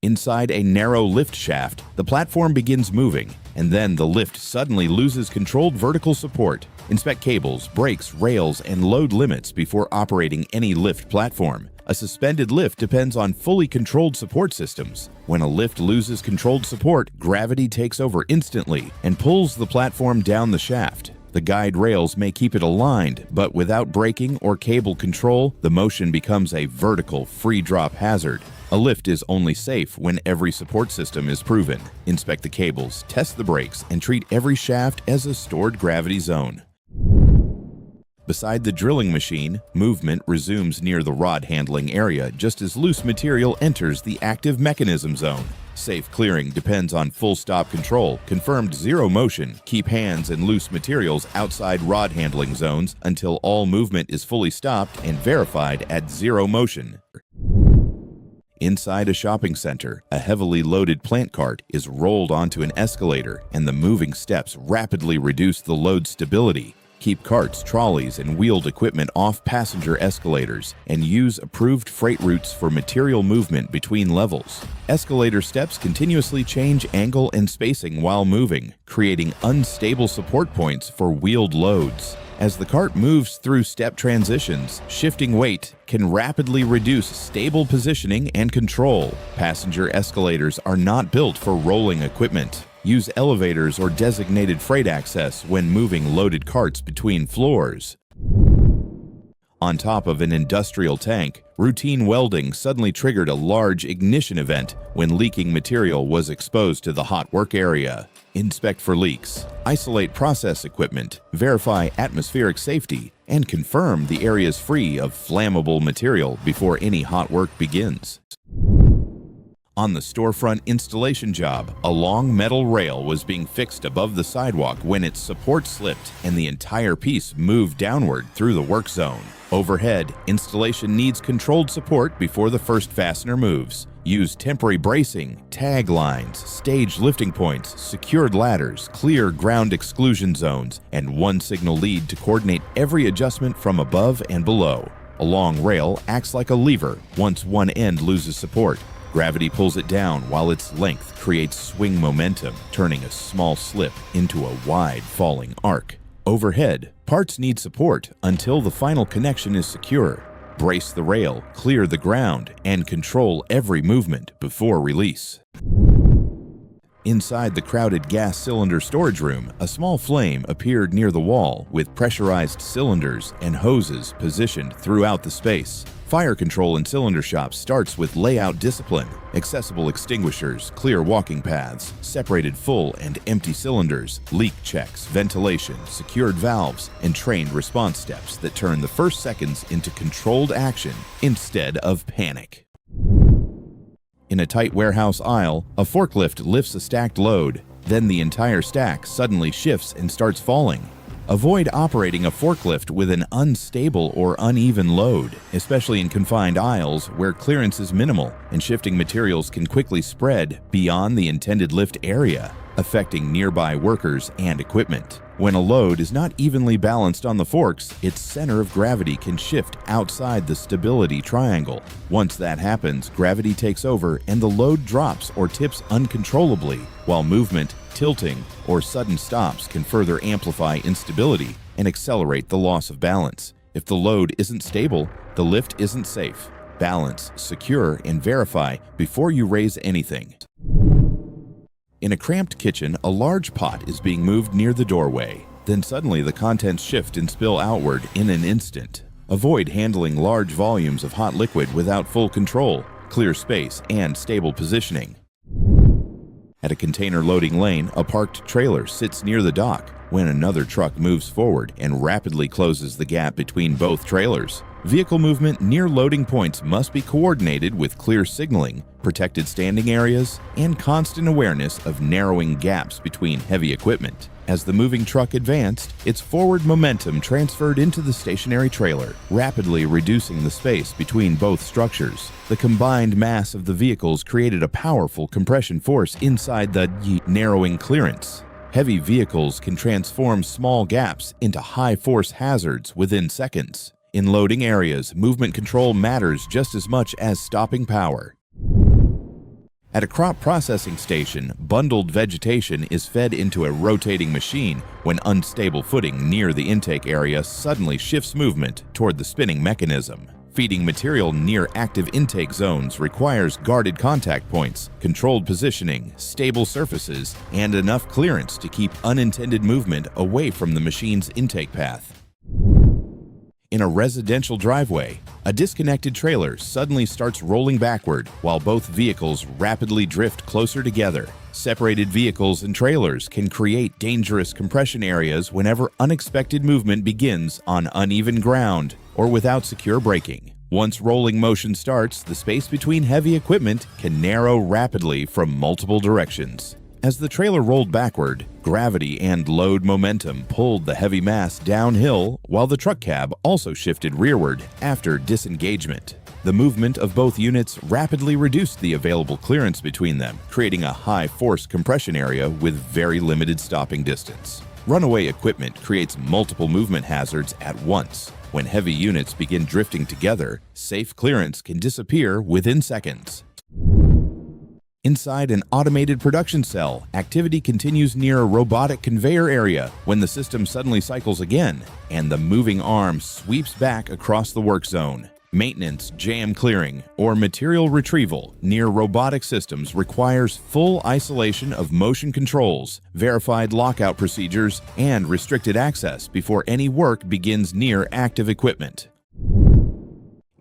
Inside a narrow lift shaft, the platform begins moving, and then the lift suddenly loses controlled vertical support. Inspect cables, brakes, rails, and load limits before operating any lift platform. A suspended lift depends on fully controlled support systems. When a lift loses controlled support, gravity takes over instantly and pulls the platform down the shaft. The guide rails may keep it aligned, but without braking or cable control, the motion becomes a vertical, free-drop hazard. A lift is only safe when every support system is proven. Inspect the cables, test the brakes, and treat every shaft as a stored gravity zone. Beside the drilling machine, movement resumes near the rod handling area just as loose material enters the active mechanism zone. Safe clearing depends on full stop control, confirmed zero motion. Keep hands and loose materials outside rod handling zones until all movement is fully stopped and verified at zero motion. Inside a shopping center, a heavily loaded plant cart is rolled onto an escalator, and the moving steps rapidly reduce the load stability. Keep carts, trolleys, and wheeled equipment off passenger escalators, and use approved freight routes for material movement between levels. Escalator steps continuously change angle and spacing while moving, creating unstable support points for wheeled loads. As the cart moves through step transitions, shifting weight can rapidly reduce stable positioning and control. Passenger escalators are not built for rolling equipment. Use elevators or designated freight access when moving loaded carts between floors. On top of an industrial tank, routine welding suddenly triggered a large ignition event when leaking material was exposed to the hot work area. Inspect for leaks, isolate process equipment, verify atmospheric safety, and confirm the area is free of flammable material before any hot work begins. On the storefront installation job, a long metal rail was being fixed above the sidewalk when its support slipped and the entire piece moved downward through the work zone. Overhead, installation needs controlled support before the first fastener moves. Use temporary bracing, tag lines, stage lifting points, secured ladders, clear ground exclusion zones, and one signal lead to coordinate every adjustment from above and below. A long rail acts like a lever once one end loses support. Gravity pulls it down while its length creates swing momentum, turning a small slip into a wide falling arc. Overhead, parts need support until the final connection is secure. Brace the rail, clear the ground, and control every movement before release. Inside the crowded gas cylinder storage room, a small flame appeared near the wall with pressurized cylinders and hoses positioned throughout the space. Fire control in cylinder shops starts with layout discipline, accessible extinguishers, clear walking paths, separated full and empty cylinders, leak checks, ventilation, secured valves, and trained response steps that turn the first seconds into controlled action instead of panic. In a tight warehouse aisle, a forklift lifts a stacked load. Then the entire stack suddenly shifts and starts falling. Avoid operating a forklift with an unstable or uneven load, especially in confined aisles where clearance is minimal and shifting materials can quickly spread beyond the intended lift area, affecting nearby workers and equipment. When a load is not evenly balanced on the forks, its center of gravity can shift outside the stability triangle. Once that happens, gravity takes over and the load drops or tips uncontrollably, while movement, tilting, or sudden stops can further amplify instability and accelerate the loss of balance. If the load isn't stable, the lift isn't safe. Balance, secure, and verify before you raise anything. In a cramped kitchen, a large pot is being moved near the doorway. Then suddenly the contents shift and spill outward in an instant. Avoid handling large volumes of hot liquid without full control, clear space, and stable positioning. At a container loading lane, a parked trailer sits near the dock when another truck moves forward and rapidly closes the gap between both trailers. Vehicle movement near loading points must be coordinated with clear signaling, protected standing areas, and constant awareness of narrowing gaps between heavy equipment. As the moving truck advanced, its forward momentum transferred into the stationary trailer, rapidly reducing the space between both structures. The combined mass of the vehicles created a powerful compression force inside the narrowing clearance. Heavy vehicles can transform small gaps into high-force hazards within seconds. In loading areas, movement control matters just as much as stopping power. At a crop processing station, bundled vegetation is fed into a rotating machine when unstable footing near the intake area suddenly shifts movement toward the spinning mechanism. Feeding material near active intake zones requires guarded contact points, controlled positioning, stable surfaces, and enough clearance to keep unintended movement away from the machine's intake path. In a residential driveway, a disconnected trailer suddenly starts rolling backward while both vehicles rapidly drift closer together. Separated vehicles and trailers can create dangerous compression areas whenever unexpected movement begins on uneven ground or without secure braking. Once rolling motion starts, the space between heavy equipment can narrow rapidly from multiple directions. As the trailer rolled backward, gravity and load momentum pulled the heavy mass downhill while the truck cab also shifted rearward after disengagement. The movement of both units rapidly reduced the available clearance between them, creating a high-force compression area with very limited stopping distance. Runaway equipment creates multiple movement hazards at once. When heavy units begin drifting together, safe clearance can disappear within seconds. Inside an automated production cell, activity continues near a robotic conveyor area when the system suddenly cycles again, and the moving arm sweeps back across the work zone. Maintenance, jam clearing, or material retrieval near robotic systems requires full isolation of motion controls, verified lockout procedures, and restricted access before any work begins near active equipment.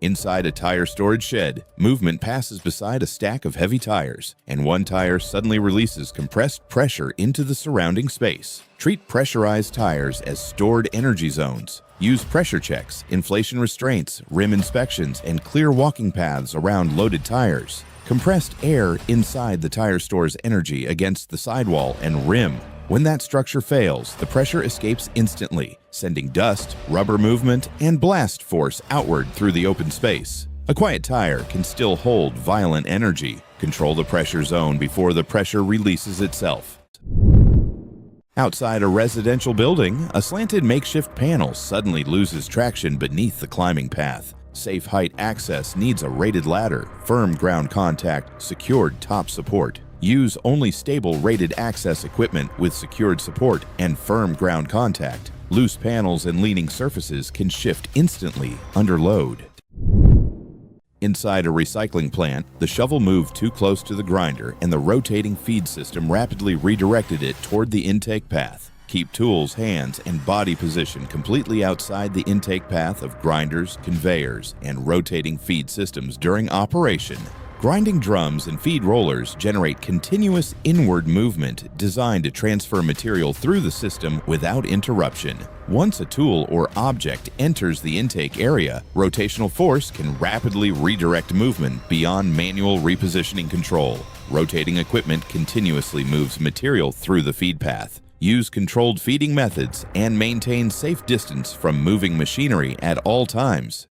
Inside a tire storage shed, movement passes beside a stack of heavy tires, and one tire suddenly releases compressed pressure into the surrounding space. Treat pressurized tires as stored energy zones. Use pressure checks, inflation restraints, rim inspections, and clear walking paths around loaded tires. Compressed air inside the tire stores energy against the sidewall and rim. When that structure fails, the pressure escapes instantly, sending dust, rubber movement, and blast force outward through the open space. A quiet tire can still hold violent energy. Control the pressure zone before the pressure releases itself. Outside a residential building, a slanted makeshift panel suddenly loses traction beneath the climbing path. Safe height access needs a rated ladder, firm ground contact, secured top support. Use only stable rated access equipment with secured support and firm ground contact. Loose panels and leaning surfaces can shift instantly under load. Inside a recycling plant, the shovel moved too close to the grinder and the rotating feed system rapidly redirected it toward the intake path. Keep tools, hands, and body position completely outside the intake path of grinders, conveyors, and rotating feed systems during operation. Grinding drums and feed rollers generate continuous inward movement designed to transfer material through the system without interruption. Once a tool or object enters the intake area, rotational force can rapidly redirect movement beyond manual repositioning control. Rotating equipment continuously moves material through the feed path. Use controlled feeding methods and maintain safe distance from moving machinery at all times.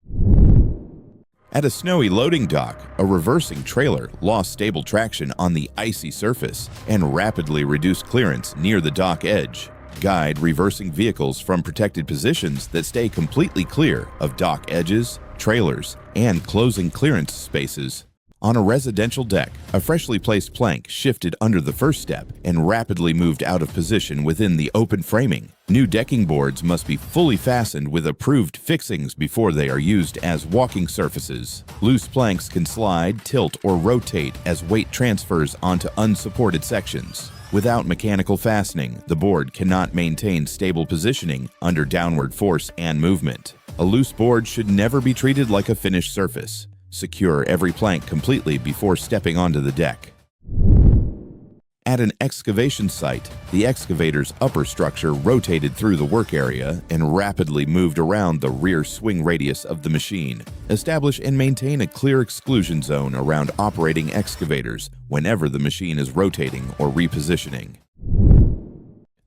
At a snowy loading dock, a reversing trailer lost stable traction on the icy surface and rapidly reduced clearance near the dock edge. Guide reversing vehicles from protected positions that stay completely clear of dock edges, trailers, and closing clearance spaces. On a residential deck, a freshly placed plank shifted under the first step and rapidly moved out of position within the open framing. New decking boards must be fully fastened with approved fixings before they are used as walking surfaces. Loose planks can slide, tilt, or rotate as weight transfers onto unsupported sections. Without mechanical fastening, the board cannot maintain stable positioning under downward force and movement. A loose board should never be treated like a finished surface. Secure every plank completely before stepping onto the deck. At an excavation site, the excavator's upper structure rotated through the work area and rapidly moved around the rear swing radius of the machine. Establish and maintain a clear exclusion zone around operating excavators whenever the machine is rotating or repositioning.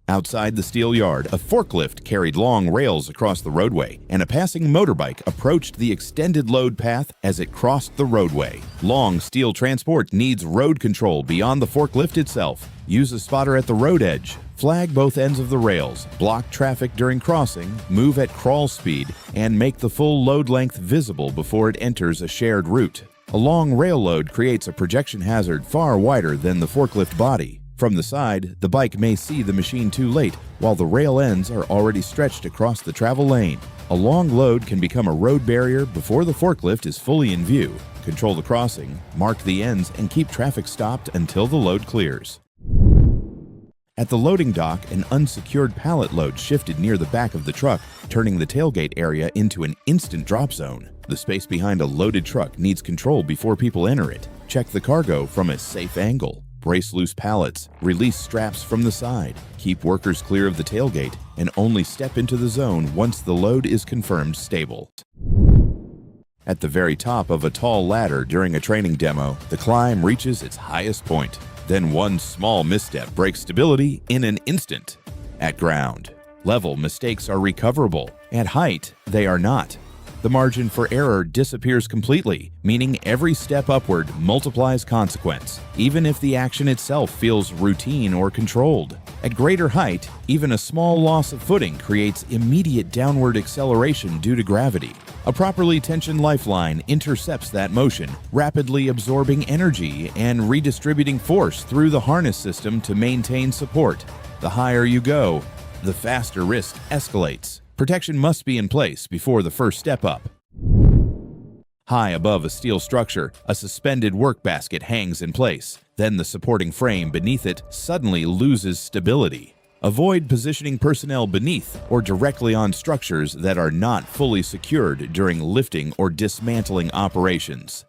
Outside the steel yard, a forklift carried long rails across the roadway, and a passing motorbike approached the extended load path as it crossed the roadway. Long steel transport needs road control beyond the forklift itself. Use a spotter at the road edge. Flag both ends of the rails, block traffic during crossing, move at crawl speed, and make the full load length visible before it enters a shared route. A long rail load creates a projection hazard far wider than the forklift body. From the side, the bike may see the machine too late, while the rail ends are already stretched across the travel lane. A long load can become a road barrier before the forklift is fully in view. Control the crossing, mark the ends, and keep traffic stopped until the load clears. At the loading dock, an unsecured pallet load shifted near the back of the truck, turning the tailgate area into an instant drop zone. The space behind a loaded truck needs control before people enter it. Check the cargo from a safe angle. brace loose pallets, release straps from the side, keep workers clear of the tailgate, and only step into the zone once the load is confirmed stable. At the very top of a tall ladder during a training demo, the climb reaches its highest point. Then one small misstep breaks stability in an instant. At ground level, mistakes are recoverable. At height, they are not. The margin for error disappears completely, meaning every step upward multiplies consequence, even if the action itself feels routine or controlled. At greater height, even a small loss of footing creates immediate downward acceleration due to gravity. A properly tensioned lifeline intercepts that motion, rapidly absorbing energy and redistributing force through the harness system to maintain support. The higher you go, the faster risk escalates. Protection must be in place before the first step up. High above a steel structure, a suspended work basket hangs in place. Then the supporting frame beneath it suddenly loses stability. Avoid positioning personnel beneath or directly on structures that are not fully secured during lifting or dismantling operations.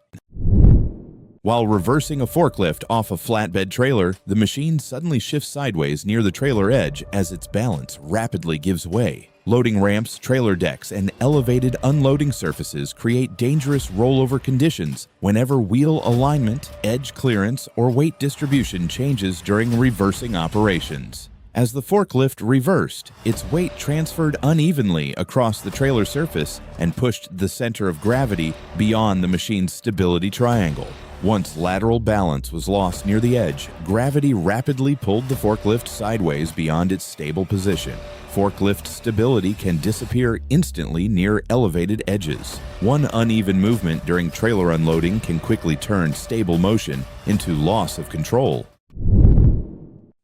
While reversing a forklift off a flatbed trailer, the machine suddenly shifts sideways near the trailer edge as its balance rapidly gives way. Loading ramps, trailer decks, and elevated unloading surfaces create dangerous rollover conditions whenever wheel alignment, edge clearance, or weight distribution changes during reversing operations. As the forklift reversed, its weight transferred unevenly across the trailer surface and pushed the center of gravity beyond the machine's stability triangle. Once lateral balance was lost near the edge, gravity rapidly pulled the forklift sideways beyond its stable position. Forklift stability can disappear instantly near elevated edges. One uneven movement during trailer unloading can quickly turn stable motion into loss of control.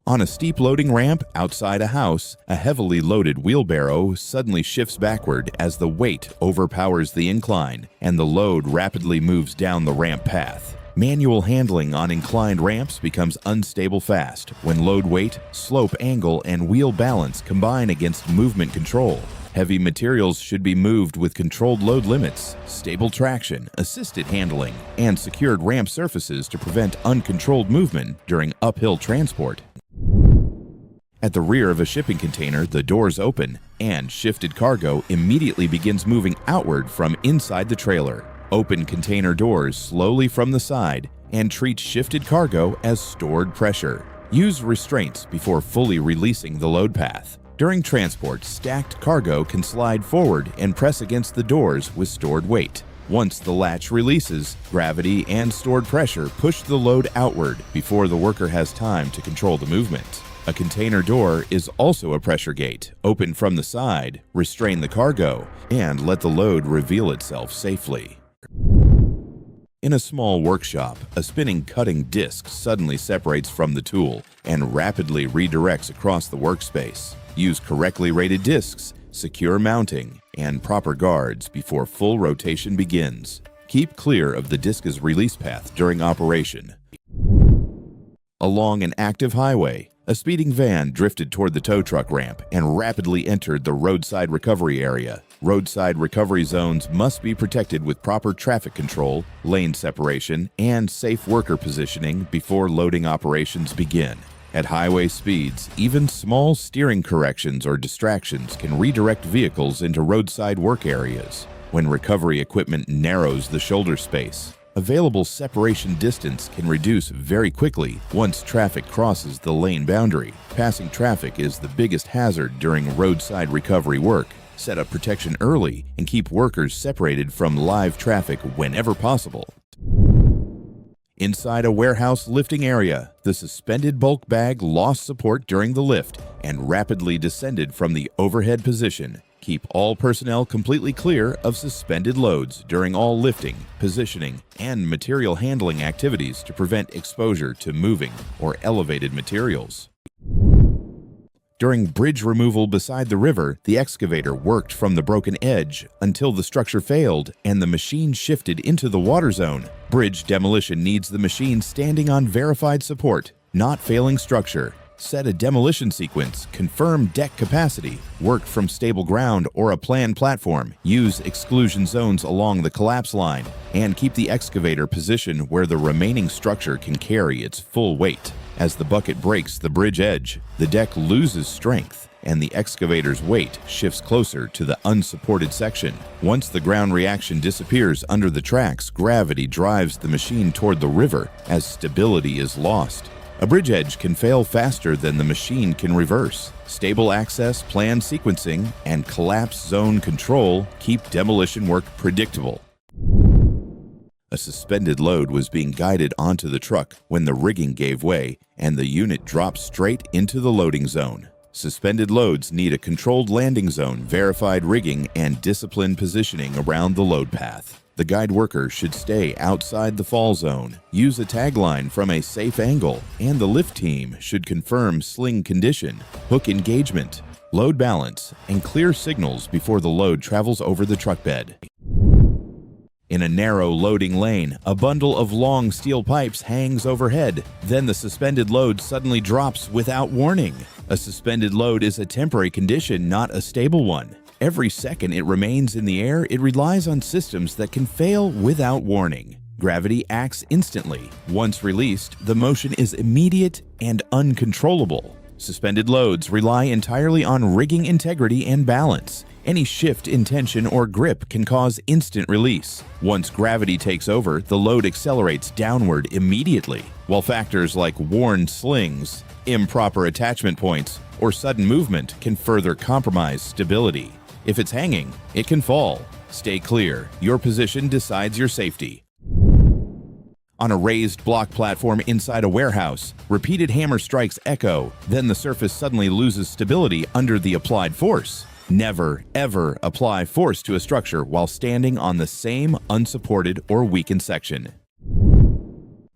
On a steep loading ramp outside a house, a heavily loaded wheelbarrow suddenly shifts backward as the weight overpowers the incline and the load rapidly moves down the ramp path. Manual handling on inclined ramps becomes unstable fast when load weight, slope angle, and wheel balance combine against movement control. Heavy materials should be moved with controlled load limits, stable traction, assisted handling, and secured ramp surfaces to prevent uncontrolled movement during uphill transport. At the rear of a shipping container, the doors open, and shifted cargo immediately begins moving outward from inside the trailer. Open container doors slowly from the side and treat shifted cargo as stored pressure. Use restraints before fully releasing the load path. During transport, stacked cargo can slide forward and press against the doors with stored weight. Once the latch releases, gravity and stored pressure push the load outward before the worker has time to control the movement. A container door is also a pressure gate. Open from the side, restrain the cargo, and let the load reveal itself safely. In a small workshop, a spinning cutting disc suddenly separates from the tool and rapidly redirects across the workspace. Use correctly rated discs, secure mounting, and proper guards before full rotation begins. Keep clear of the disc's release path during operation. Along an active highway, a speeding van drifted toward the tow truck ramp and rapidly entered the roadside recovery area. Roadside recovery zones must be protected with proper traffic control, lane separation, and safe worker positioning before loading operations begin. At highway speeds, even small steering corrections or distractions can redirect vehicles into roadside work areas. When recovery equipment narrows the shoulder space, available separation distance can reduce very quickly once traffic crosses the lane boundary. Passing traffic is the biggest hazard during roadside recovery work. Set up protection early and keep workers separated from live traffic whenever possible. Inside a warehouse lifting area, the suspended bulk bag lost support during the lift and rapidly descended from the overhead position. Keep all personnel completely clear of suspended loads during all lifting, positioning, and material handling activities to prevent exposure to moving or elevated materials. During bridge removal beside the river, the excavator worked from the broken edge until the structure failed and the machine shifted into the water zone. Bridge demolition needs the machine standing on verified support, not failing structure. Set a demolition sequence, confirm deck capacity, work from stable ground or a planned platform, use exclusion zones along the collapse line, and keep the excavator positioned where the remaining structure can carry its full weight. As the bucket breaks the bridge edge, the deck loses strength, and the excavator's weight shifts closer to the unsupported section. Once the ground reaction disappears under the tracks, gravity drives the machine toward the river as stability is lost. A bridge edge can fail faster than the machine can reverse. Stable access, planned sequencing, and collapse zone control keep demolition work predictable. A suspended load was being guided onto the truck when the rigging gave way and the unit dropped straight into the loading zone. Suspended loads need a controlled landing zone, verified rigging, and disciplined positioning around the load path. The guide worker should stay outside the fall zone, use a tagline from a safe angle, and the lift team should confirm sling condition, hook engagement, load balance, and clear signals before the load travels over the truck bed. In a narrow loading lane, a bundle of long steel pipes hangs overhead. Then the suspended load suddenly drops without warning. A suspended load is a temporary condition, not a stable one. Every second it remains in the air, it relies on systems that can fail without warning. Gravity acts instantly. Once released, the motion is immediate and uncontrollable. Suspended loads rely entirely on rigging integrity and balance. Any shift in tension or grip can cause instant release. Once gravity takes over, the load accelerates downward immediately, while factors like worn slings, improper attachment points, or sudden movement can further compromise stability. If it's hanging, it can fall. Stay clear. Your position decides your safety. On a raised block platform inside a warehouse, repeated hammer strikes echo, then the surface suddenly loses stability under the applied force. Never, ever apply force to a structure while standing on the same unsupported or weakened section.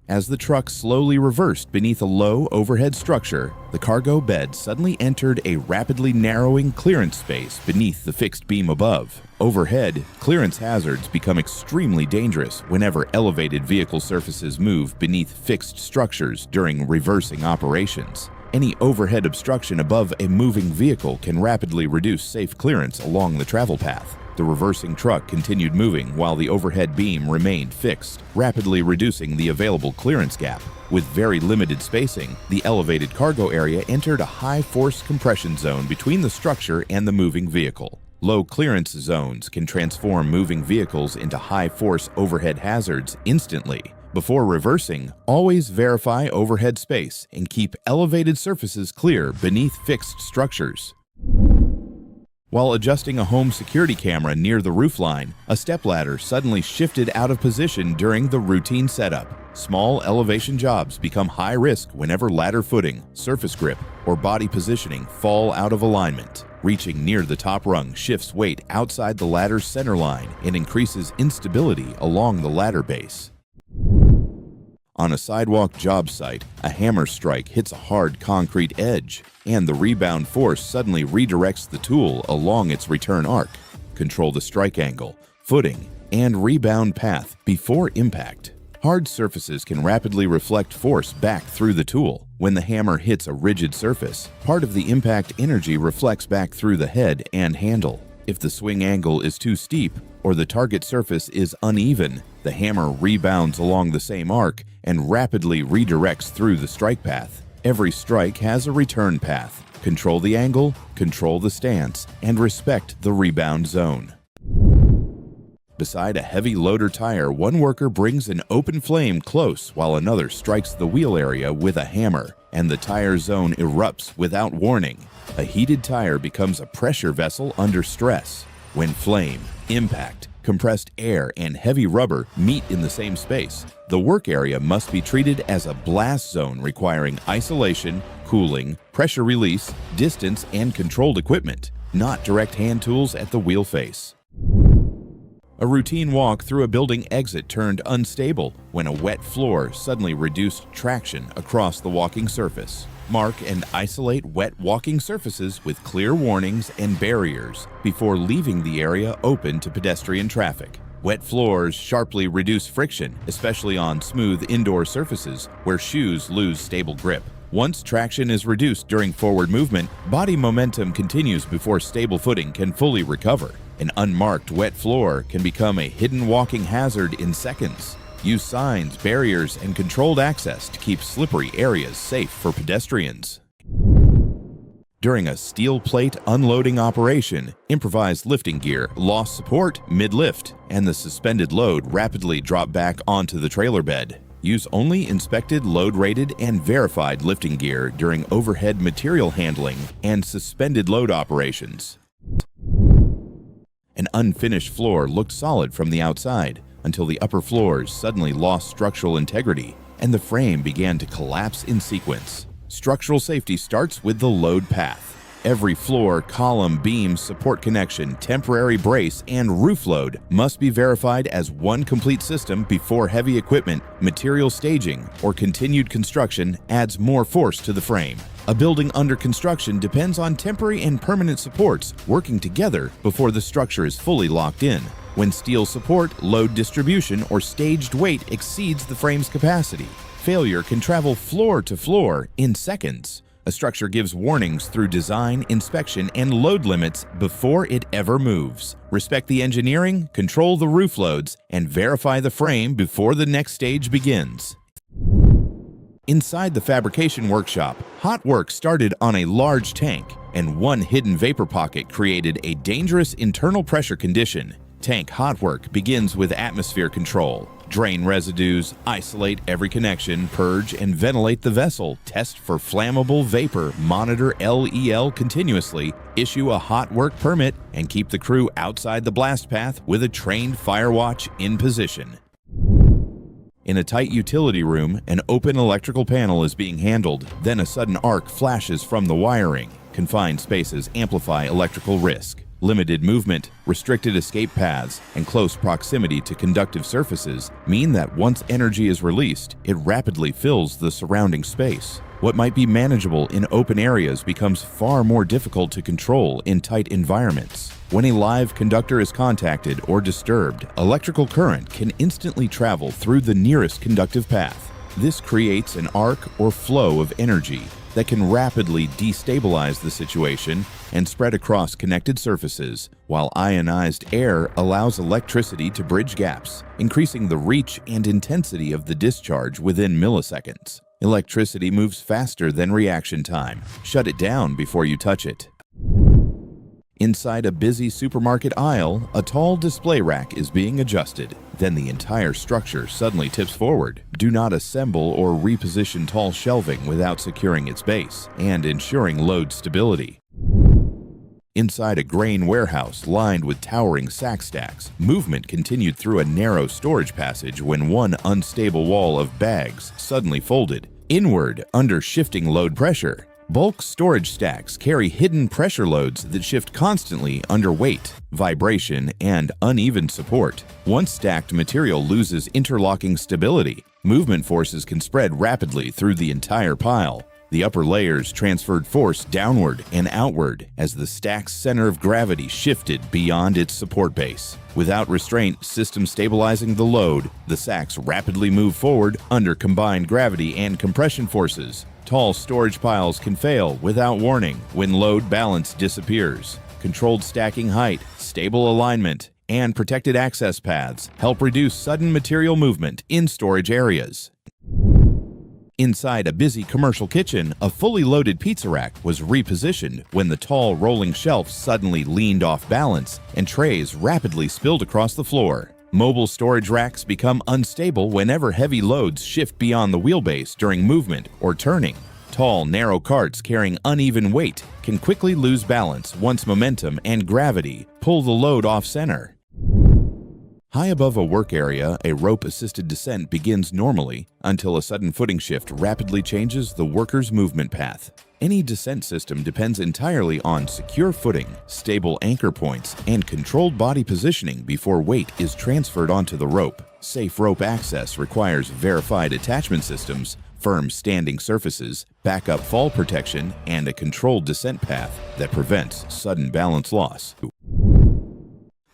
As the truck slowly reversed beneath a low overhead structure, the cargo bed suddenly entered a rapidly narrowing clearance space beneath the fixed beam above. Overhead, clearance hazards become extremely dangerous whenever elevated vehicle surfaces move beneath fixed structures during reversing operations. Any overhead obstruction above a moving vehicle can rapidly reduce safe clearance along the travel path. The reversing truck continued moving while the overhead beam remained fixed, rapidly reducing the available clearance gap. With very limited spacing, the elevated cargo area entered a high-force compression zone between the structure and the moving vehicle. Low clearance zones can transform moving vehicles into high-force overhead hazards instantly. Before reversing, always verify overhead space and keep elevated surfaces clear beneath fixed structures. While adjusting a home security camera near the roofline, a stepladder suddenly shifted out of position during the routine setup. Small elevation jobs become high risk whenever ladder footing, surface grip, or body positioning fall out of alignment. Reaching near the top rung shifts weight outside the ladder's center line and increases instability along the ladder base. On a sidewalk job site, a hammer strike hits a hard concrete edge, and the rebound force suddenly redirects the tool along its return arc. Control the strike angle, footing, and rebound path before impact. Hard surfaces can rapidly reflect force back through the tool. When the hammer hits a rigid surface, part of the impact energy reflects back through the head and handle. If the swing angle is too steep or the target surface is uneven, the hammer rebounds along the same arc and rapidly redirects through the strike path. Every strike has a return path. Control the angle, control the stance, and respect the rebound zone. Beside a heavy loader tire, one worker brings an open flame close while another strikes the wheel area with a hammer, and the tire zone erupts without warning. A heated tire becomes a pressure vessel under stress. When flame, impact, compressed air, and heavy rubber meet in the same space, the work area must be treated as a blast zone requiring isolation, cooling, pressure release, distance, and controlled equipment, not direct hand tools at the wheel face. A routine walk through a building exit turned unstable when a wet floor suddenly reduced traction across the walking surface. Mark and isolate wet walking surfaces with clear warnings and barriers before leaving the area open to pedestrian traffic. Wet floors sharply reduce friction, especially on smooth indoor surfaces where shoes lose stable grip. Once traction is reduced during forward movement, body momentum continues before stable footing can fully recover. An unmarked wet floor can become a hidden walking hazard in seconds. Use signs, barriers, and controlled access to keep slippery areas safe for pedestrians. During a steel plate unloading operation, improvised lifting gear lost support mid-lift, and the suspended load rapidly dropped back onto the trailer bed. Use only inspected, load-rated, and verified lifting gear during overhead material handling and suspended load operations. An unfinished floor looked solid from the outside until the upper floors suddenly lost structural integrity and the frame began to collapse in sequence. Structural safety starts with the load path. Every floor, column, beam, support connection, temporary brace, and roof load must be verified as one complete system before heavy equipment, material staging, or continued construction adds more force to the frame. A building under construction depends on temporary and permanent supports working together before the structure is fully locked in. When steel support, load distribution, or staged weight exceeds the frame's capacity, failure can travel floor to floor in seconds. A structure gives warnings through design, inspection, and load limits before it ever moves. Respect the engineering, control the roof loads, and verify the frame before the next stage begins. Inside the fabrication workshop, hot work started on a large tank, and one hidden vapor pocket created a dangerous internal pressure condition. Tank hot work begins with atmosphere control. Drain residues, isolate every connection, purge and ventilate the vessel, test for flammable vapor, monitor LEL continuously, issue a hot work permit, and keep the crew outside the blast path with a trained fire watch in position. In a tight utility room, an open electrical panel is being handled, then a sudden arc flashes from the wiring. Confined spaces amplify electrical risk. Limited movement, restricted escape paths, and close proximity to conductive surfaces mean that once energy is released, it rapidly fills the surrounding space. What might be manageable in open areas becomes far more difficult to control in tight environments. When a live conductor is contacted or disturbed, electrical current can instantly travel through the nearest conductive path. This creates an arc or flow of energy that can rapidly destabilize the situation and spread across connected surfaces, while ionized air allows electricity to bridge gaps, increasing the reach and intensity of the discharge within milliseconds. Electricity moves faster than reaction time. Shut it down before you touch it. Inside a busy supermarket aisle, a tall display rack is being adjusted. Then the entire structure suddenly tips forward. Do not assemble or reposition tall shelving without securing its base and ensuring load stability. Inside a grain warehouse lined with towering sack stacks, movement continued through a narrow storage passage when one unstable wall of bags suddenly folded inward under shifting load pressure. Bulk storage stacks carry hidden pressure loads that shift constantly under weight, vibration, and uneven support. Once stacked material loses interlocking stability, movement forces can spread rapidly through the entire pile. The upper layers transferred force downward and outward as the stack's center of gravity shifted beyond its support base. Without restraint system stabilizing the load, the sacks rapidly move forward under combined gravity and compression forces. Tall storage piles can fail without warning when load balance disappears. Controlled stacking height, stable alignment, and protected access paths help reduce sudden material movement in storage areas. Inside a busy commercial kitchen, a fully loaded pizza rack was repositioned when the tall rolling shelf suddenly leaned off balance and trays rapidly spilled across the floor. Mobile storage racks become unstable whenever heavy loads shift beyond the wheelbase during movement or turning. Tall, narrow carts carrying uneven weight can quickly lose balance once momentum and gravity pull the load off center. High above a work area, a rope-assisted descent begins normally until a sudden footing shift rapidly changes the worker's movement path. Any descent system depends entirely on secure footing, stable anchor points, and controlled body positioning before weight is transferred onto the rope. Safe rope access requires verified attachment systems, firm standing surfaces, backup fall protection, and a controlled descent path that prevents sudden balance loss.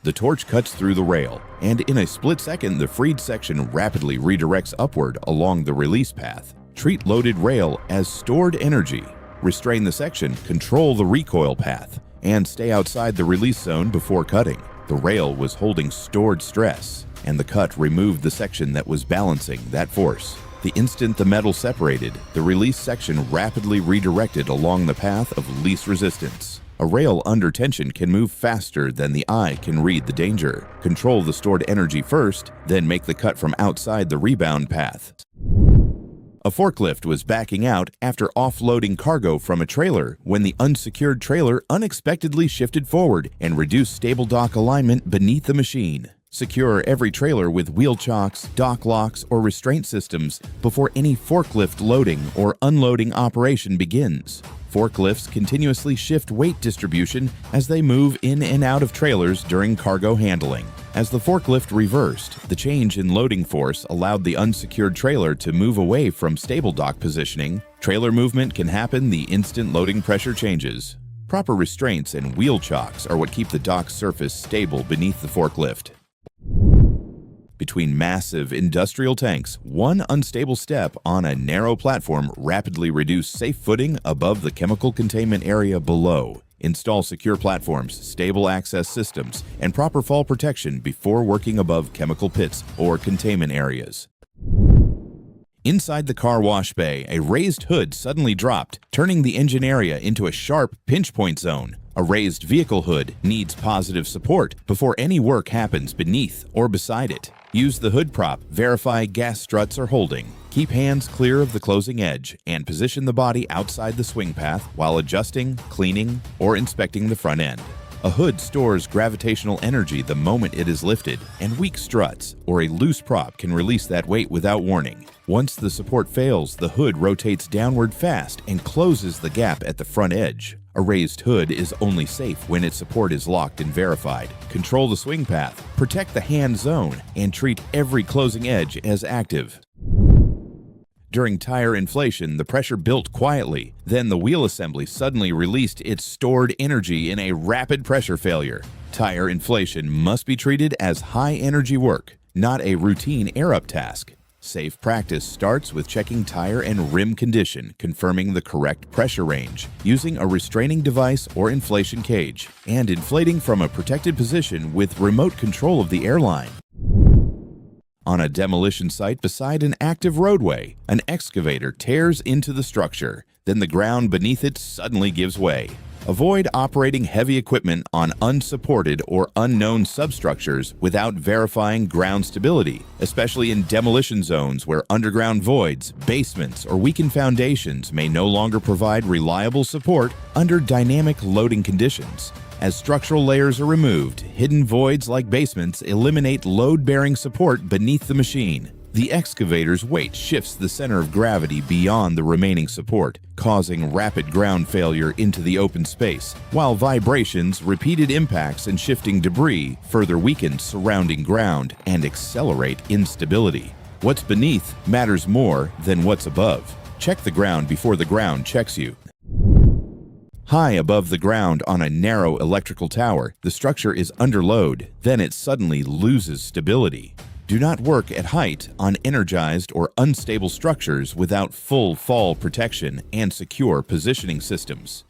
The torch cuts through the rail, and in a split second, the freed section rapidly redirects upward along the release path. Treat loaded rail as stored energy. Restrain the section, control the recoil path, and stay outside the release zone before cutting. The rail was holding stored stress, and the cut removed the section that was balancing that force. The instant the metal separated, the release section rapidly redirected along the path of least resistance. A rail under tension can move faster than the eye can read the danger, control the stored energy first, then make the cut from outside the rebound path. A forklift was backing out after offloading cargo from a trailer when the unsecured trailer unexpectedly shifted forward and reduced stable dock alignment beneath the machine. Secure every trailer with wheel chocks, dock locks, or restraint systems before any forklift loading or unloading operation begins. Forklifts continuously shift weight distribution as they move in and out of trailers during cargo handling. As the forklift reversed, the change in loading force allowed the unsecured trailer to move away from stable dock positioning. Trailer movement can happen the instant loading pressure changes. Proper restraints and wheel chocks are what keep the dock surface stable beneath the forklift. Between massive industrial tanks, one unstable step on a narrow platform rapidly reduced safe footing above the chemical containment area below. Install secure platforms, stable access systems, and proper fall protection before working above chemical pits or containment areas. Inside the car wash bay, a raised hood suddenly dropped, turning the engine area into a sharp pinch point zone. A raised vehicle hood needs positive support before any work happens beneath or beside it. Use the hood prop, verify gas struts are holding. Keep hands clear of the closing edge and position the body outside the swing path while adjusting, cleaning, or inspecting the front end. A hood stores gravitational energy the moment it is lifted, and weak struts or a loose prop can release that weight without warning. Once the support fails, the hood rotates downward fast and closes the gap at the front edge. A raised hood is only safe when its support is locked and verified. Control the swing path, protect the hand zone, and treat every closing edge as active. During tire inflation, the pressure built quietly. Then the wheel assembly suddenly released its stored energy in a rapid pressure failure. Tire inflation must be treated as high-energy work, not a routine air-up task. Safe practice starts with checking tire and rim condition, confirming the correct pressure range, using a restraining device or inflation cage, and inflating from a protected position with remote control of the airline. On a demolition site beside an active roadway, an excavator tears into the structure. Then the ground beneath it suddenly gives way. Avoid operating heavy equipment on unsupported or unknown substructures without verifying ground stability, especially in demolition zones where underground voids, basements, or weakened foundations may no longer provide reliable support under dynamic loading conditions. As structural layers are removed, hidden voids like basements eliminate load-bearing support beneath the machine. The excavator's weight shifts the center of gravity beyond the remaining support, causing rapid ground failure into the open space, while vibrations, repeated impacts, and shifting debris further weaken surrounding ground and accelerate instability. What's beneath matters more than what's above. Check the ground before the ground checks you. High above the ground on a narrow electrical tower, the structure is under load, then it suddenly loses stability. Do not work at height on energized or unstable structures without full fall protection and secure positioning systems.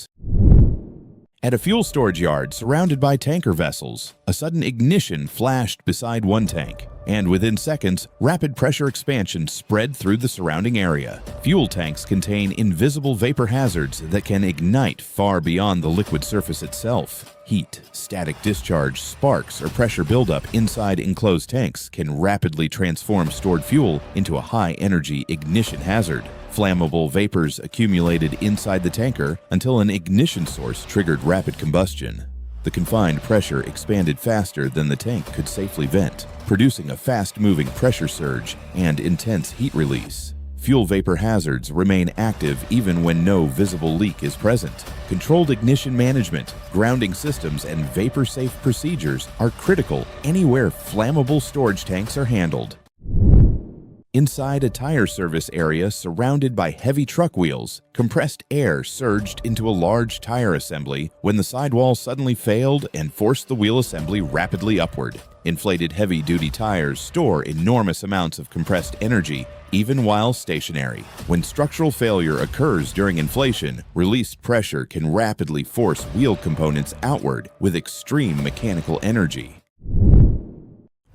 At a fuel storage yard surrounded by tanker vessels, a sudden ignition flashed beside one tank, and within seconds, rapid pressure expansion spread through the surrounding area. Fuel tanks contain invisible vapor hazards that can ignite far beyond the liquid surface itself. Heat, static discharge, sparks, or pressure buildup inside enclosed tanks can rapidly transform stored fuel into a high-energy ignition hazard. Flammable vapors accumulated inside the tanker until an ignition source triggered rapid combustion. The confined pressure expanded faster than the tank could safely vent, producing a fast-moving pressure surge and intense heat release. Fuel vapor hazards remain active even when no visible leak is present. Controlled ignition management, grounding systems, and vapor-safe procedures are critical anywhere flammable storage tanks are handled. Inside a tire service area surrounded by heavy truck wheels, compressed air surged into a large tire assembly when the sidewall suddenly failed and forced the wheel assembly rapidly upward. Inflated heavy-duty tires store enormous amounts of compressed energy even while stationary. When structural failure occurs during inflation, released pressure can rapidly force wheel components outward with extreme mechanical energy.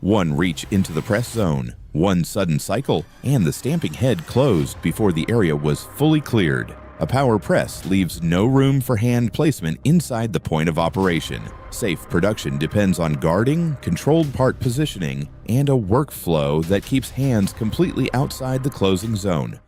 One reach into the press zone, one sudden cycle, and the stamping head closed before the area was fully cleared. A power press leaves no room for hand placement inside the point of operation. Safe production depends on guarding, controlled part positioning, and a workflow that keeps hands completely outside the closing zone.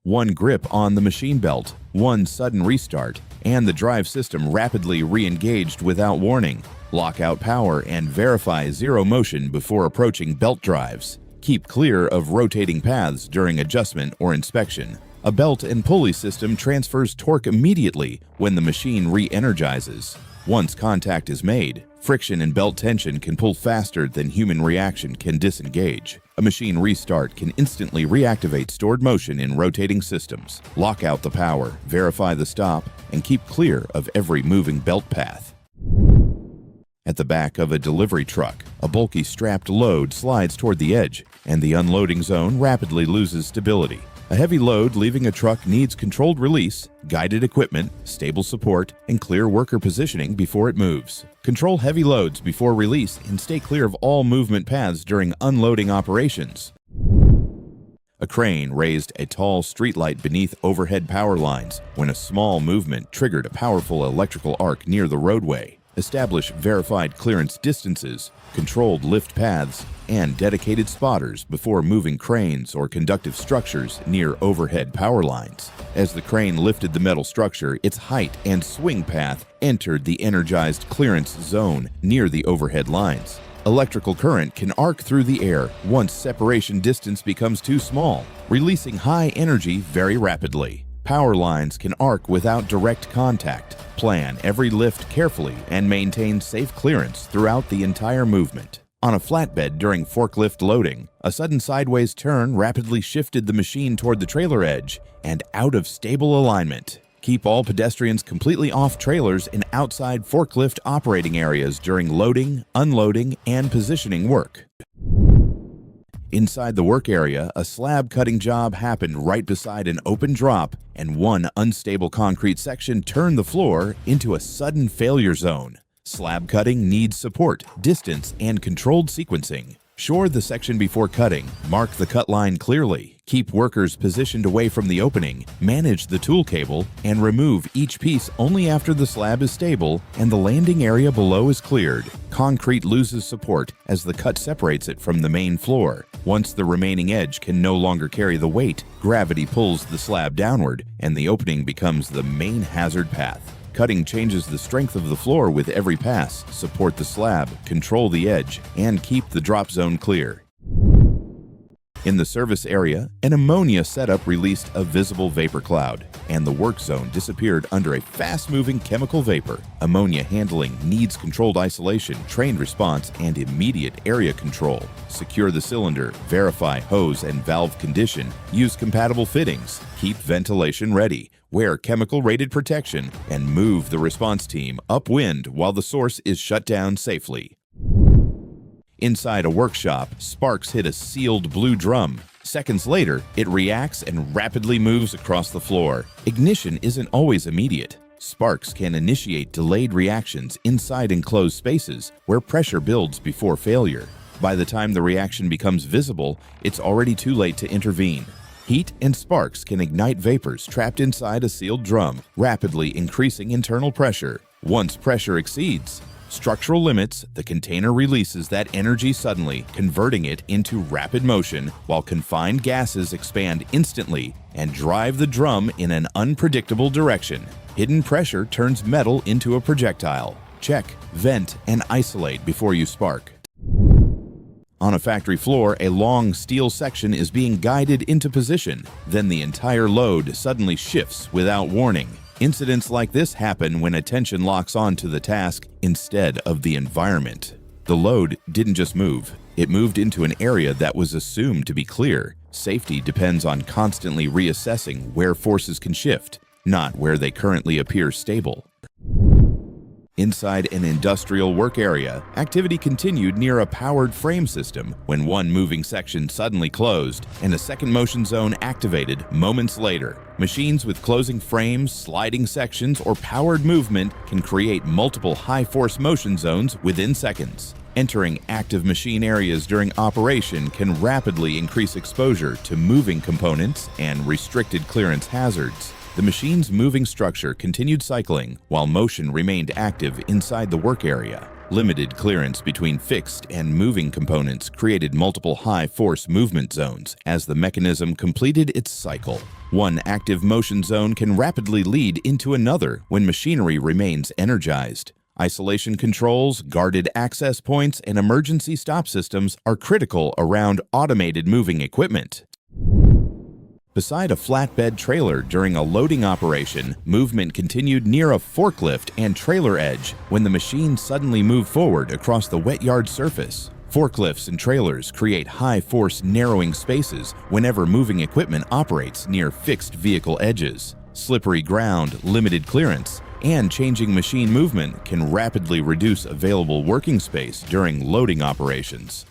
One grip on the machine belt, one sudden restart, and the drive system rapidly re-engaged without warning. Lock out power and verify zero motion before approaching belt drives. Keep clear of rotating paths during adjustment or inspection. A belt and pulley system transfers torque immediately when the machine re-energizes. Once contact is made, friction and belt tension can pull faster than human reaction can disengage. A machine restart can instantly reactivate stored motion in rotating systems. Lock out the power, verify the stop, and keep clear of every moving belt path. At the back of a delivery truck, a bulky strapped load slides toward the edge, and the unloading zone rapidly loses stability. A heavy load leaving a truck needs controlled release, guided equipment, stable support, and clear worker positioning before it moves. Control heavy loads before release and stay clear of all movement paths during unloading operations. A crane raised a tall streetlight beneath overhead power lines when a small movement triggered a powerful electrical arc near the roadway. Establish verified clearance distances, controlled lift paths, and dedicated spotters before moving cranes or conductive structures near overhead power lines. As the crane lifted the metal structure, its height and swing path entered the energized clearance zone near the overhead lines. Electrical current can arc through the air once separation distance becomes too small, releasing high energy very rapidly. Power lines can arc without direct contact. Plan every lift carefully and maintain safe clearance throughout the entire movement. On a flatbed during forklift loading, a sudden sideways turn rapidly shifted the machine toward the trailer edge and out of stable alignment. Keep all pedestrians completely off trailers in outside forklift operating areas during loading, unloading, and positioning work. Inside the work area, a slab cutting job happened right beside an open drop, and one unstable concrete section turned the floor into a sudden failure zone. Slab cutting needs support, distance, and controlled sequencing. Shore the section before cutting, mark the cut line clearly, keep workers positioned away from the opening, manage the tool cable, and remove each piece only after the slab is stable and the landing area below is cleared. Concrete loses support as the cut separates it from the main floor. Once the remaining edge can no longer carry the weight, gravity pulls the slab downward and the opening becomes the main hazard path. Cutting changes the strength of the floor with every pass, support the slab, control the edge, and keep the drop zone clear. In the service area, an ammonia setup released a visible vapor cloud, and the work zone disappeared under a fast-moving chemical vapor. Ammonia handling needs controlled isolation, trained response, and immediate area control. Secure the cylinder, verify hose and valve condition, use compatible fittings, keep ventilation ready, wear chemical-rated protection, and move the response team upwind while the source is shut down safely. Inside a workshop, sparks hit a sealed blue drum. Seconds later, it reacts and rapidly moves across the floor. Ignition isn't always immediate. Sparks can initiate delayed reactions inside enclosed spaces where pressure builds before failure. By the time the reaction becomes visible, it's already too late to intervene. Heat and sparks can ignite vapors trapped inside a sealed drum, rapidly increasing internal pressure. Once pressure exceeds structural limits, the container releases that energy suddenly, converting it into rapid motion, while confined gases expand instantly and drive the drum in an unpredictable direction. Hidden pressure turns metal into a projectile. Check, vent, and isolate before you spark. On a factory floor, a long steel section is being guided into position. Then the entire load suddenly shifts without warning. Incidents like this happen when attention locks on to the task instead of the environment. The load didn't just move, it moved into an area that was assumed to be clear. Safety depends on constantly reassessing where forces can shift, not where they currently appear stable. Inside an industrial work area, activity continued near a powered frame system when one moving section suddenly closed and a second motion zone activated moments later. Machines with closing frames, sliding sections, or powered movement can create multiple high-force motion zones within seconds. Entering active machine areas during operation can rapidly increase exposure to moving components and restricted clearance hazards. The machine's moving structure continued cycling while motion remained active inside the work area. Limited clearance between fixed and moving components created multiple high-force movement zones as the mechanism completed its cycle. One active motion zone can rapidly lead into another when machinery remains energized. Isolation controls, guarded access points, and emergency stop systems are critical around automated moving equipment. Beside a flatbed trailer during a loading operation, movement continued near a forklift and trailer edge when the machine suddenly moved forward across the wet yard surface. Forklifts and trailers create high-force narrowing spaces whenever moving equipment operates near fixed vehicle edges. Slippery ground, limited clearance, and changing machine movement can rapidly reduce available working space during loading operations.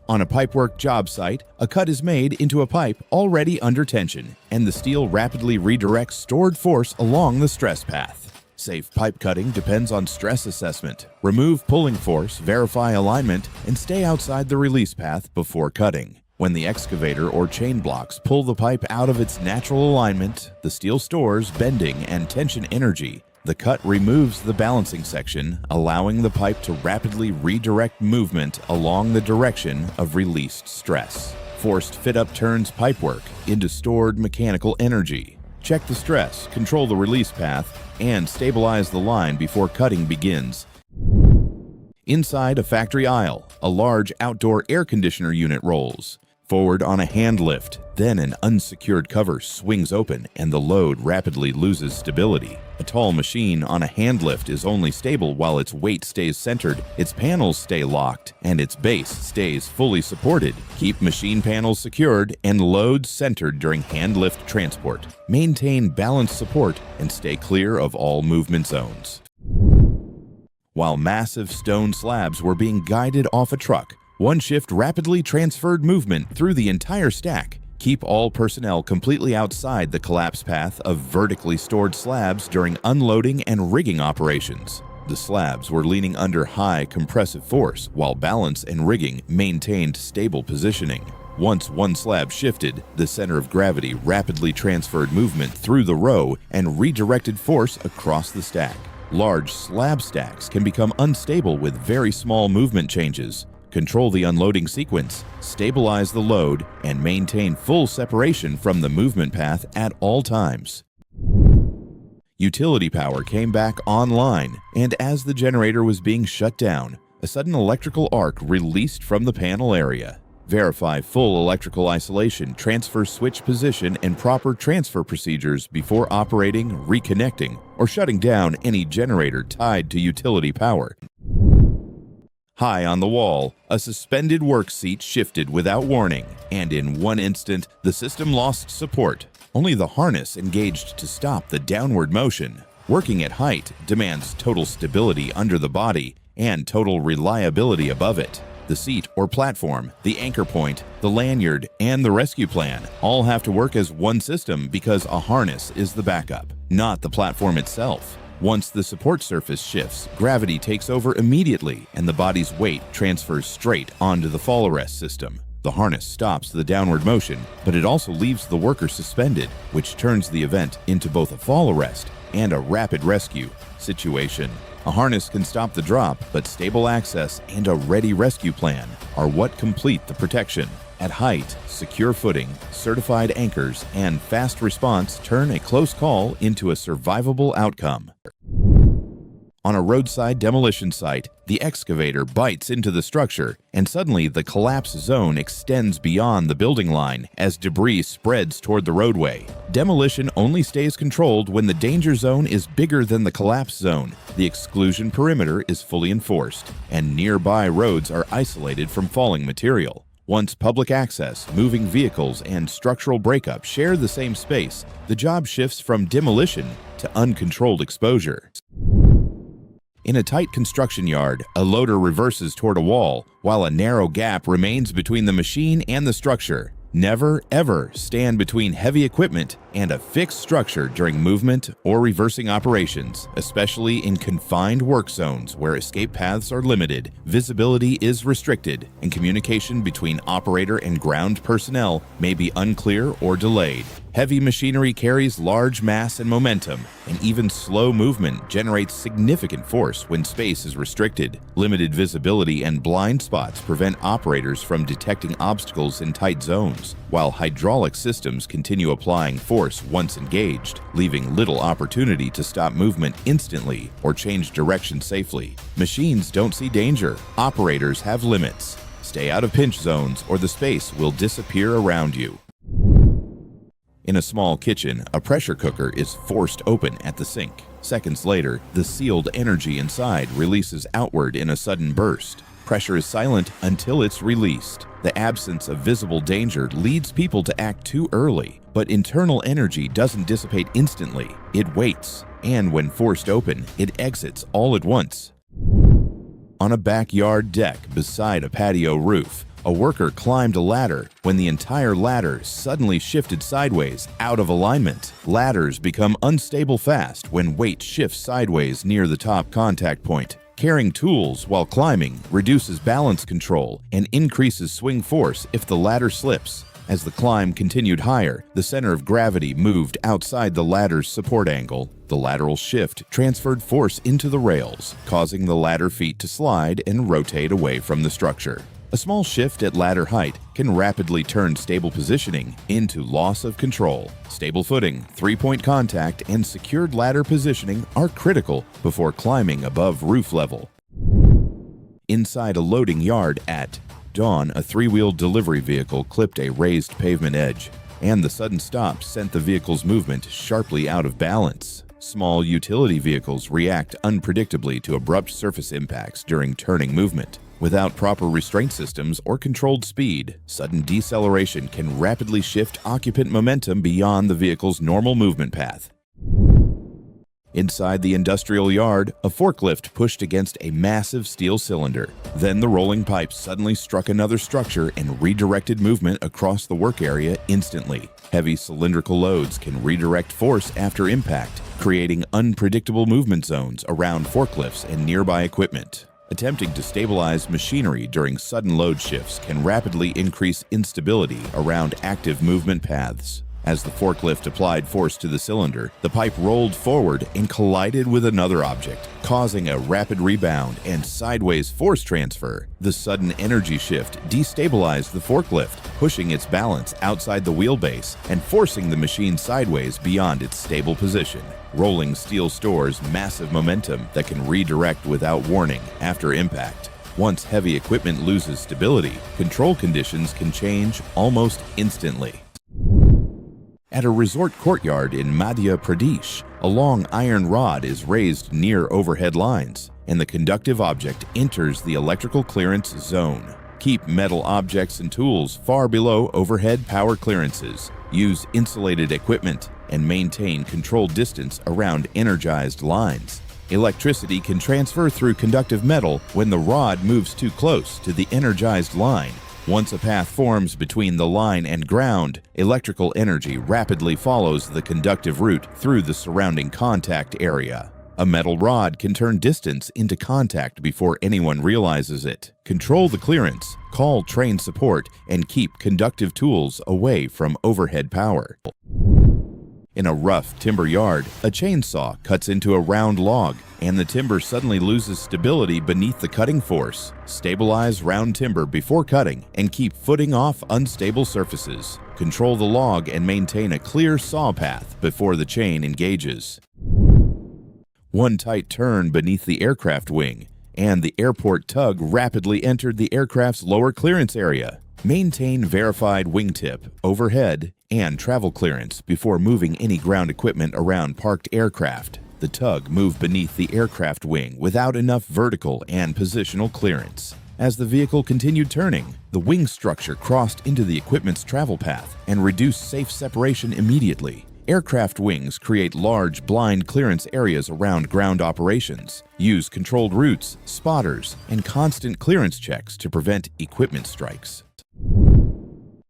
On a pipework job site, a cut is made into a pipe already under tension, and the steel rapidly redirects stored force along the stress path. Safe pipe cutting depends on stress assessment. Remove pulling force, verify alignment, and stay outside the release path before cutting. When the excavator or chain blocks pull the pipe out of its natural alignment, the steel stores bending and tension energy. The cut removes the balancing section, allowing the pipe to rapidly redirect movement along the direction of released stress. Forced fit-up turns pipework into stored mechanical energy. Check the stress, control the release path, and stabilize the line before cutting begins. Inside a factory aisle, a large outdoor air conditioner unit rolls. Forward on a hand lift, then an unsecured cover swings open and the load rapidly loses stability. A tall machine on a hand lift is only stable while its weight stays centered, its panels stay locked, and its base stays fully supported. Keep machine panels secured and loads centered during hand lift transport. Maintain balanced support and stay clear of all movement zones. While massive stone slabs were being guided off a truck, one shift rapidly transferred movement through the entire stack. Keep all personnel completely outside the collapse path of vertically stored slabs during unloading and rigging operations. The slabs were leaning under high compressive force while balance and rigging maintained stable positioning. Once one slab shifted, the center of gravity rapidly transferred movement through the row and redirected force across the stack. Large slab stacks can become unstable with very small movement changes. Control the unloading sequence, stabilize the load, and maintain full separation from the movement path at all times. Utility power came back online, and as the generator was being shut down, a sudden electrical arc released from the panel area. Verify full electrical isolation, transfer switch position, and proper transfer procedures before operating, reconnecting, or shutting down any generator tied to utility power. High on the wall, a suspended work seat shifted without warning, and in one instant, the system lost support. Only the harness engaged to stop the downward motion. Working at height demands total stability under the body and total reliability above it. The seat or platform, the anchor point, the lanyard, and the rescue plan all have to work as one system because a harness is the backup, not the platform itself. Once the support surface shifts, gravity takes over immediately and the body's weight transfers straight onto the fall arrest system. The harness stops the downward motion, but it also leaves the worker suspended, which turns the event into both a fall arrest and a rapid rescue situation. A harness can stop the drop, but stable access and a ready rescue plan are what complete the protection. At height, secure footing, certified anchors, and fast response turn a close call into a survivable outcome. On a roadside demolition site, the excavator bites into the structure, and suddenly the collapse zone extends beyond the building line as debris spreads toward the roadway. Demolition only stays controlled when the danger zone is bigger than the collapse zone, the exclusion perimeter is fully enforced, and nearby roads are isolated from falling material. Once public access, moving vehicles, and structural breakup share the same space, the job shifts from demolition to uncontrolled exposure. In a tight construction yard, a loader reverses toward a wall, while a narrow gap remains between the machine and the structure. Never, ever stand between heavy equipment and a fixed structure during movement or reversing operations, especially in confined work zones where escape paths are limited, visibility is restricted, and communication between operator and ground personnel may be unclear or delayed. Heavy machinery carries large mass and momentum, and even slow movement generates significant force when space is restricted. Limited visibility and blind spots prevent operators from detecting obstacles in tight zones, while hydraulic systems continue applying force once engaged, leaving little opportunity to stop movement instantly or change direction safely. Machines don't see danger. Operators have limits. Stay out of pinch zones or the space will disappear around you. In a small kitchen, a pressure cooker is forced open at the sink. Seconds later, the sealed energy inside releases outward in a sudden burst. Pressure is silent until it's released. The absence of visible danger leads people to act too early, but internal energy doesn't dissipate instantly. It waits, and when forced open, it exits all at once. On a backyard deck beside a patio roof, a worker climbed a ladder when the entire ladder suddenly shifted sideways out of alignment. Ladders become unstable fast when weight shifts sideways near the top contact point. Carrying tools while climbing reduces balance control and increases swing force if the ladder slips. As the climb continued higher, the center of gravity moved outside the ladder's support angle. The lateral shift transferred force into the rails, causing the ladder feet to slide and rotate away from the structure. A small shift at ladder height can rapidly turn stable positioning into loss of control. Stable footing, three-point contact, and secured ladder positioning are critical before climbing above roof level. Inside a loading yard at dawn, a three-wheel delivery vehicle clipped a raised pavement edge, and the sudden stop sent the vehicle's movement sharply out of balance. Small utility vehicles react unpredictably to abrupt surface impacts during turning movement. Without proper restraint systems or controlled speed, sudden deceleration can rapidly shift occupant momentum beyond the vehicle's normal movement path. Inside the industrial yard, a forklift pushed against a massive steel cylinder. Then the rolling pipe suddenly struck another structure and redirected movement across the work area instantly. Heavy cylindrical loads can redirect force after impact, creating unpredictable movement zones around forklifts and nearby equipment. Attempting to stabilize machinery during sudden load shifts can rapidly increase instability around active movement paths. As the forklift applied force to the cylinder, the pipe rolled forward and collided with another object, causing a rapid rebound and sideways force transfer. The sudden energy shift destabilized the forklift, pushing its balance outside the wheelbase and forcing the machine sideways beyond its stable position. Rolling steel stores massive momentum that can redirect without warning after impact. Once heavy equipment loses stability, control conditions can change almost instantly. At a resort courtyard in Madhya Pradesh, a long iron rod is raised near overhead lines, and the conductive object enters the electrical clearance zone. Keep metal objects and tools far below overhead power clearances. Use insulated equipment and maintain controlled distance around energized lines. Electricity can transfer through conductive metal when the rod moves too close to the energized line. Once a path forms between the line and ground, electrical energy rapidly follows the conductive route through the surrounding contact area. A metal rod can turn distance into contact before anyone realizes it. Control the clearance, call train support, and keep conductive tools away from overhead power. In a rough timber yard, a chainsaw cuts into a round log, and the timber suddenly loses stability beneath the cutting force. Stabilize round timber before cutting and keep footing off unstable surfaces. Control the log and maintain a clear saw path before the chain engages. One tight turn beneath the aircraft wing, and the airport tug rapidly entered the aircraft's lower clearance area. Maintain verified wingtip, overhead, and travel clearance before moving any ground equipment around parked aircraft. The tug moved beneath the aircraft wing without enough vertical and positional clearance. As the vehicle continued turning, the wing structure crossed into the equipment's travel path and reduced safe separation immediately. Aircraft wings create large blind clearance areas around ground operations. Use controlled routes, spotters, and constant clearance checks to prevent equipment strikes.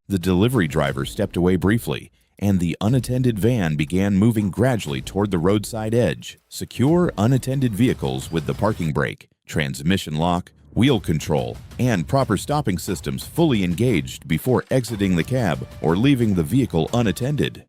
The delivery driver stepped away briefly, and the unattended van began moving gradually toward the roadside edge. Secure unattended vehicles with the parking brake, transmission lock, wheel control, and proper stopping systems fully engaged before exiting the cab or leaving the vehicle unattended.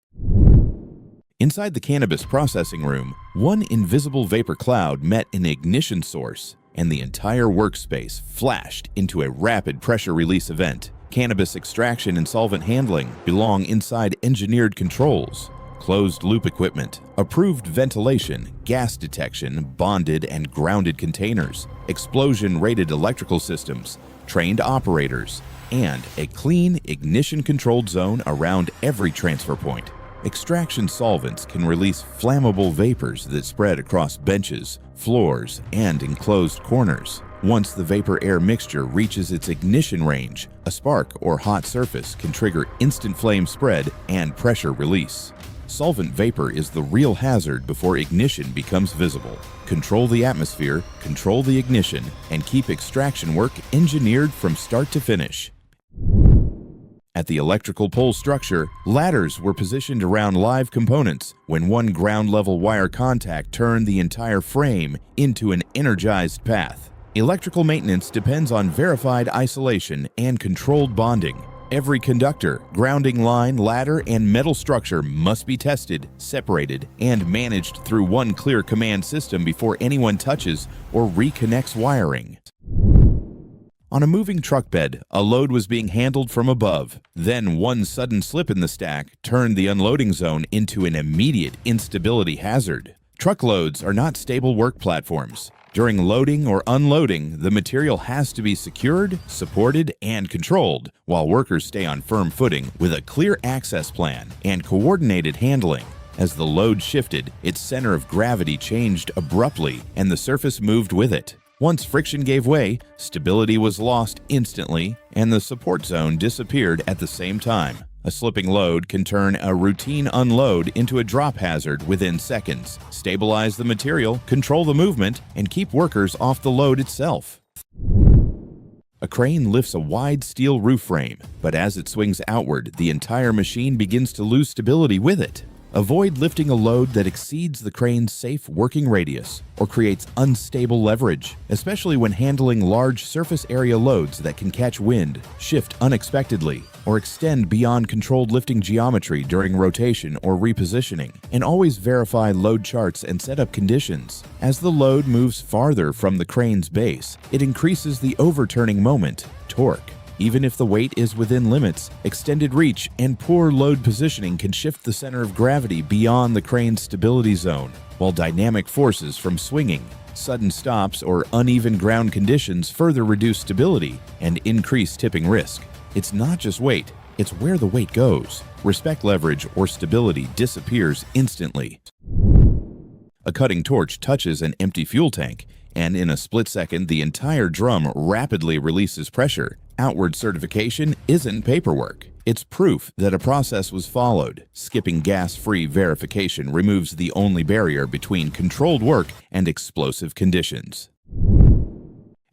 Inside the cannabis processing room, one invisible vapor cloud met an ignition source, and the entire workspace flashed into a rapid pressure release event. Cannabis extraction and solvent handling belong inside engineered controls. Closed-loop equipment, approved ventilation, gas detection, bonded and grounded containers, explosion-rated electrical systems, trained operators, and a clean, ignition-controlled zone around every transfer point. Extraction solvents can release flammable vapors that spread across benches, floors, and enclosed corners. Once the vapor-air mixture reaches its ignition range, a spark or hot surface can trigger instant flame spread and pressure release. Solvent vapor is the real hazard before ignition becomes visible. Control the atmosphere, control the ignition, and keep extraction work engineered from start to finish. At the electrical pole structure, ladders were positioned around live components when one ground-level wire contact turned the entire frame into an energized path. Electrical maintenance depends on verified isolation and controlled bonding. Every conductor, grounding line, ladder, and metal structure must be tested, separated, and managed through one clear command system before anyone touches or reconnects wiring. On a moving truck bed, a load was being handled from above. Then one sudden slip in the stack turned the unloading zone into an immediate instability hazard. Truckloads are not stable work platforms. During loading or unloading, the material has to be secured, supported, and controlled, while workers stay on firm footing with a clear access plan and coordinated handling. As the load shifted, its center of gravity changed abruptly, and the surface moved with it. Once friction gave way, stability was lost instantly, and the support zone disappeared at the same time. A slipping load can turn a routine unload into a drop hazard within seconds, stabilize the material, control the movement, and keep workers off the load itself. A crane lifts a wide steel roof frame, but as it swings outward, the entire machine begins to lose stability with it. Avoid lifting a load that exceeds the crane's safe working radius or creates unstable leverage, especially when handling large surface area loads that can catch wind, shift unexpectedly, or extend beyond controlled lifting geometry during rotation or repositioning. And always verify load charts and setup conditions. As the load moves farther from the crane's base, it increases the overturning moment, torque. Even if the weight is within limits, extended reach and poor load positioning can shift the center of gravity beyond the crane's stability zone, while dynamic forces from swinging, sudden stops, or uneven ground conditions further reduce stability and increase tipping risk. It's not just weight, it's where the weight goes. Respect leverage or stability disappears instantly. A cutting torch touches an empty fuel tank, and in a split second, the entire drum rapidly releases pressure. Outward certification isn't paperwork. It's proof that a process was followed. Skipping gas-free verification removes the only barrier between controlled work and explosive conditions.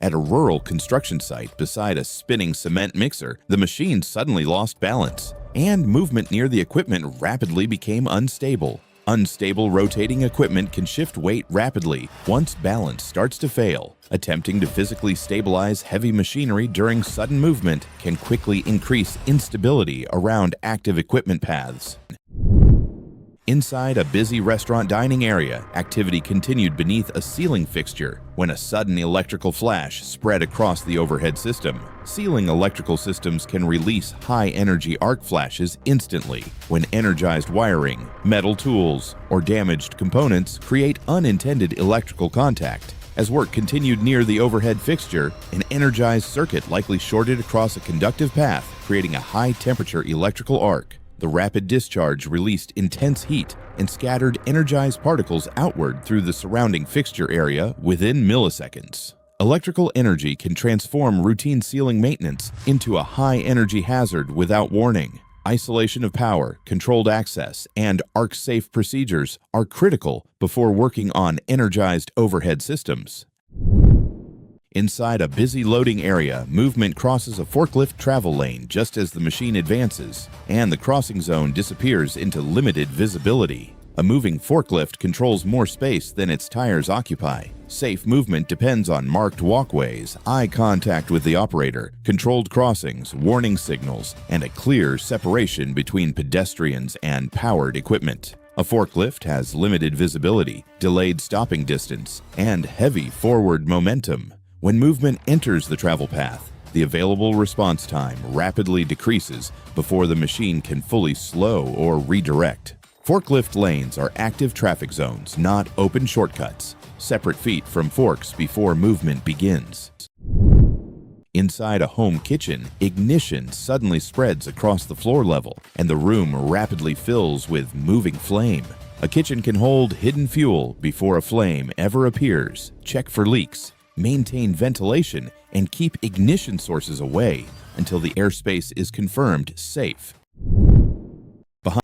At a rural construction site beside a spinning cement mixer, the machine suddenly lost balance, and movement near the equipment rapidly became unstable. Unstable rotating equipment can shift weight rapidly once balance starts to fail. Attempting to physically stabilize heavy machinery during sudden movement can quickly increase instability around active equipment paths. Inside a busy restaurant dining area, activity continued beneath a ceiling fixture when a sudden electrical flash spread across the overhead system. Ceiling electrical systems can release high-energy arc flashes instantly when energized wiring, metal tools, or damaged components create unintended electrical contact. As work continued near the overhead fixture, an energized circuit likely shorted across a conductive path, creating a high-temperature electrical arc. The rapid discharge released intense heat and scattered energized particles outward through the surrounding fixture area within milliseconds. Electrical energy can transform routine ceiling maintenance into a high-energy hazard without warning. Isolation of power, controlled access, and arc-safe procedures are critical before working on energized overhead systems. Inside a busy loading area, movement crosses a forklift travel lane just as the machine advances, and the crossing zone disappears into limited visibility. A moving forklift controls more space than its tires occupy. Safe movement depends on marked walkways, eye contact with the operator, controlled crossings, warning signals, and a clear separation between pedestrians and powered equipment. A forklift has limited visibility, delayed stopping distance, and heavy forward momentum. When movement enters the travel path, the available response time rapidly decreases before the machine can fully slow or redirect. Forklift lanes are active traffic zones, not open shortcuts, separate feet from forks before movement begins. Inside a home kitchen, ignition suddenly spreads across the floor level, and the room rapidly fills with moving flame. A kitchen can hold hidden fuel before a flame ever appears. Check for leaks, maintain ventilation, and keep ignition sources away until the airspace is confirmed safe.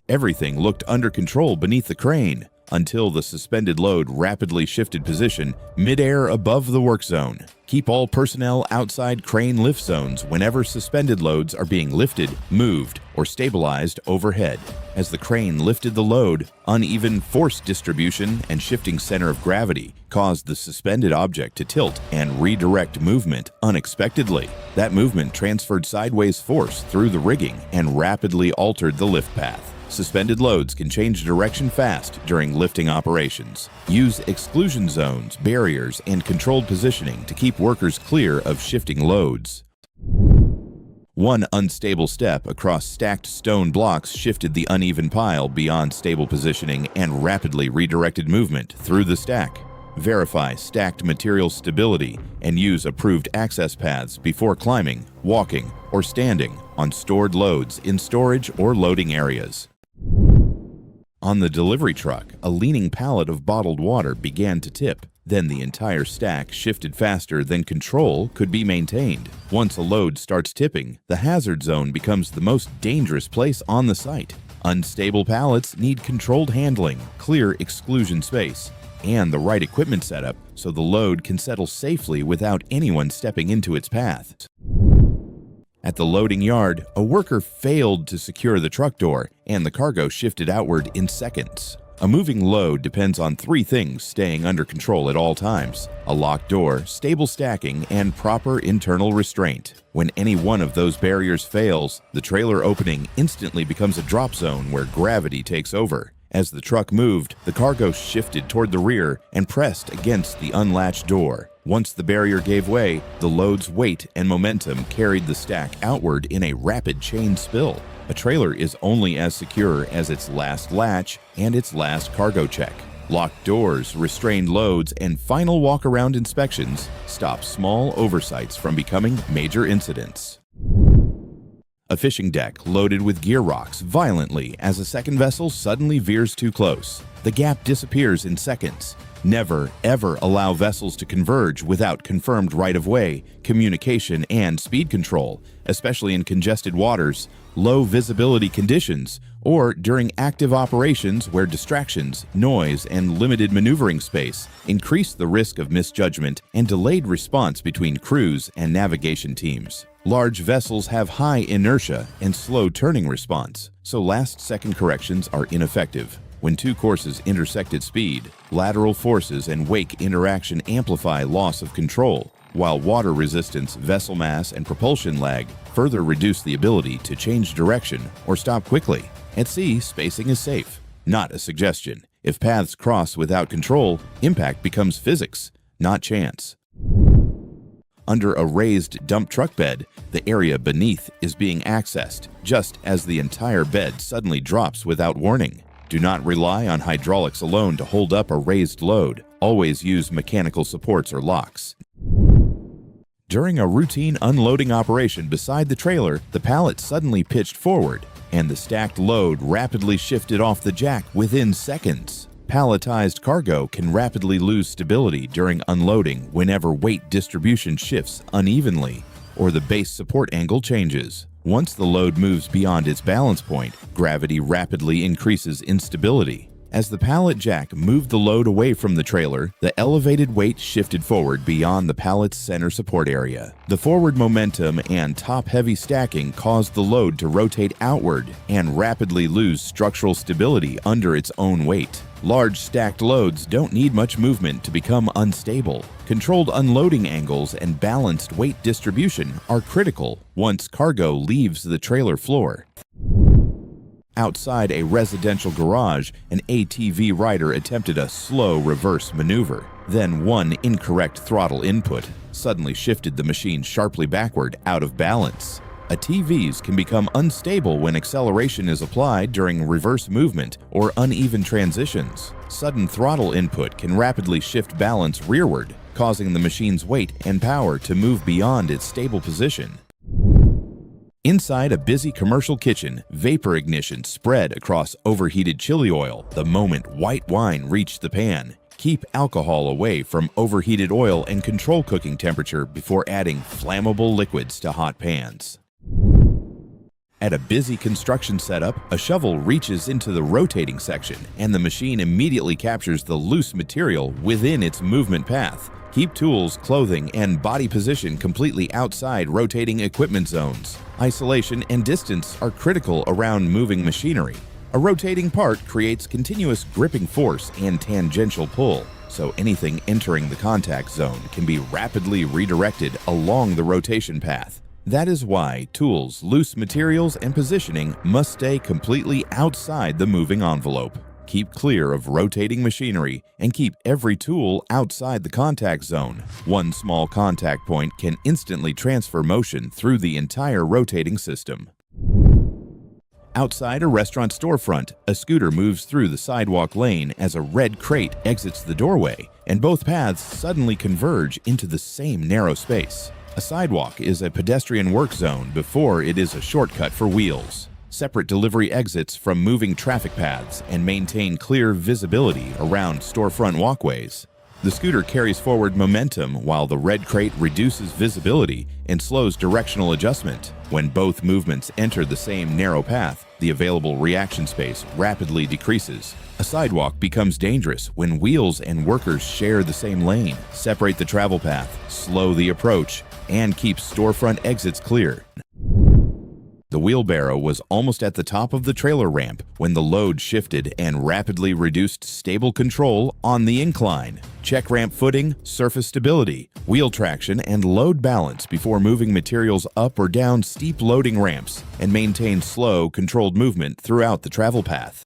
Everything looked under control beneath the crane until the suspended load rapidly shifted position mid-air above the work zone. Keep all personnel outside crane lift zones whenever suspended loads are being lifted, moved, or stabilized overhead. As the crane lifted the load, uneven force distribution and shifting center of gravity caused the suspended object to tilt and redirect movement unexpectedly. That movement transferred sideways force through the rigging and rapidly altered the lift path. Suspended loads can change direction fast during lifting operations. Use exclusion zones, barriers, and controlled positioning to keep workers clear of shifting loads. One unstable step across stacked stone blocks shifted the uneven pile beyond stable positioning and rapidly redirected movement through the stack. Verify stacked material stability and use approved access paths before climbing, walking, or standing on stored loads in storage or loading areas. On the delivery truck, a leaning pallet of bottled water began to tip. Then the entire stack shifted faster than control could be maintained. Once a load starts tipping, the hazard zone becomes the most dangerous place on the site. Unstable pallets need controlled handling, clear exclusion space, and the right equipment setup so the load can settle safely without anyone stepping into its path. At the loading yard, a worker failed to secure the truck door, and the cargo shifted outward in seconds. A moving load depends on three things staying under control at all times: a locked door, stable stacking, and proper internal restraint. When any one of those barriers fails, the trailer opening instantly becomes a drop zone where gravity takes over. As the truck moved, the cargo shifted toward the rear and pressed against the unlatched door. Once the barrier gave way, the load's weight and momentum carried the stack outward in a rapid chain spill. A trailer is only as secure as its last latch and its last cargo check. Locked doors, restrained loads, and final walk-around inspections stop small oversights from becoming major incidents. A fishing deck loaded with gear rocks violently as a second vessel suddenly veers too close. The gap disappears in seconds. Never, ever allow vessels to converge without confirmed right-of-way, communication, and speed control, especially in congested waters, low visibility conditions, or during active operations where distractions, noise, and limited maneuvering space increase the risk of misjudgment and delayed response between crews and navigation teams. Large vessels have high inertia and slow turning response, so last-second corrections are ineffective. When two courses intersect at speed, lateral forces and wake interaction amplify loss of control, while water resistance, vessel mass, and propulsion lag further reduce the ability to change direction or stop quickly. At sea, spacing is safe, not a suggestion. If paths cross without control, impact becomes physics, not chance. Under a raised dump truck bed, the area beneath is being accessed, just as the entire bed suddenly drops without warning. Do not rely on hydraulics alone to hold up a raised load. Always use mechanical supports or locks. During a routine unloading operation beside the trailer, the pallet suddenly pitched forward, and the stacked load rapidly shifted off the jack within seconds. Palletized cargo can rapidly lose stability during unloading whenever weight distribution shifts unevenly or the base support angle changes. Once the load moves beyond its balance point, gravity rapidly increases instability. As the pallet jack moved the load away from the trailer, the elevated weight shifted forward beyond the pallet's center support area. The forward momentum and top-heavy stacking caused the load to rotate outward and rapidly lose structural stability under its own weight. Large stacked loads don't need much movement to become unstable. Controlled unloading angles and balanced weight distribution are critical once cargo leaves the trailer floor. Outside a residential garage, an ATV rider attempted a slow reverse maneuver. Then one incorrect throttle input suddenly shifted the machine sharply backward out of balance. ATVs can become unstable when acceleration is applied during reverse movement or uneven transitions. Sudden throttle input can rapidly shift balance rearward, causing the machine's weight and power to move beyond its stable position. Inside a busy commercial kitchen, vapor ignition spread across overheated chili oil the moment white wine reached the pan. Keep alcohol away from overheated oil and control cooking temperature before adding flammable liquids to hot pans. At a busy construction setup, a shovel reaches into the rotating section, and the machine immediately captures the loose material within its movement path. Keep tools, clothing, and body position completely outside rotating equipment zones. Isolation and distance are critical around moving machinery. A rotating part creates continuous gripping force and tangential pull, so anything entering the contact zone can be rapidly redirected along the rotation path. That is why tools, loose materials, and positioning must stay completely outside the moving envelope. Keep clear of rotating machinery and keep every tool outside the contact zone. One small contact point can instantly transfer motion through the entire rotating system. Outside a restaurant storefront, a scooter moves through the sidewalk lane as a red crate exits the doorway, and both paths suddenly converge into the same narrow space. A sidewalk is a pedestrian work zone before it is a shortcut for wheels. Separate delivery exits from moving traffic paths and maintain clear visibility around storefront walkways. The scooter carries forward momentum while the red crate reduces visibility and slows directional adjustment. When both movements enter the same narrow path, the available reaction space rapidly decreases. A sidewalk becomes dangerous when wheels and workers share the same lane. Separate the travel path, slow the approach, and keep storefront exits clear. The wheelbarrow was almost at the top of the trailer ramp when the load shifted and rapidly reduced stable control on the incline. Check ramp footing, surface stability, wheel traction, and load balance before moving materials up or down steep loading ramps, and maintain slow, controlled movement throughout the travel path.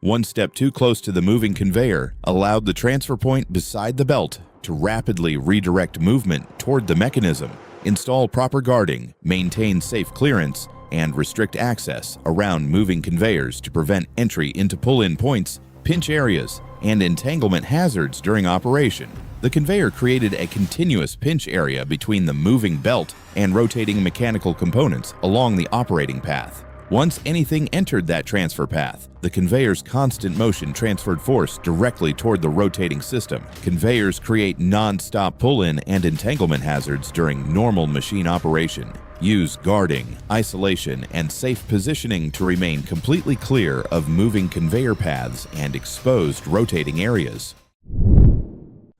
One step too close to the moving conveyor allowed the transfer point beside the belt to rapidly redirect movement toward the mechanism. Install proper guarding, maintain safe clearance, and restrict access around moving conveyors to prevent entry into pull-in points, pinch areas, and entanglement hazards during operation. The conveyor created a continuous pinch area between the moving belt and rotating mechanical components along the operating path. Once anything entered that transfer path, the conveyor's constant motion transferred force directly toward the rotating system. Conveyors create non-stop pull-in and entanglement hazards during normal machine operation. Use guarding, isolation, and safe positioning to remain completely clear of moving conveyor paths and exposed rotating areas.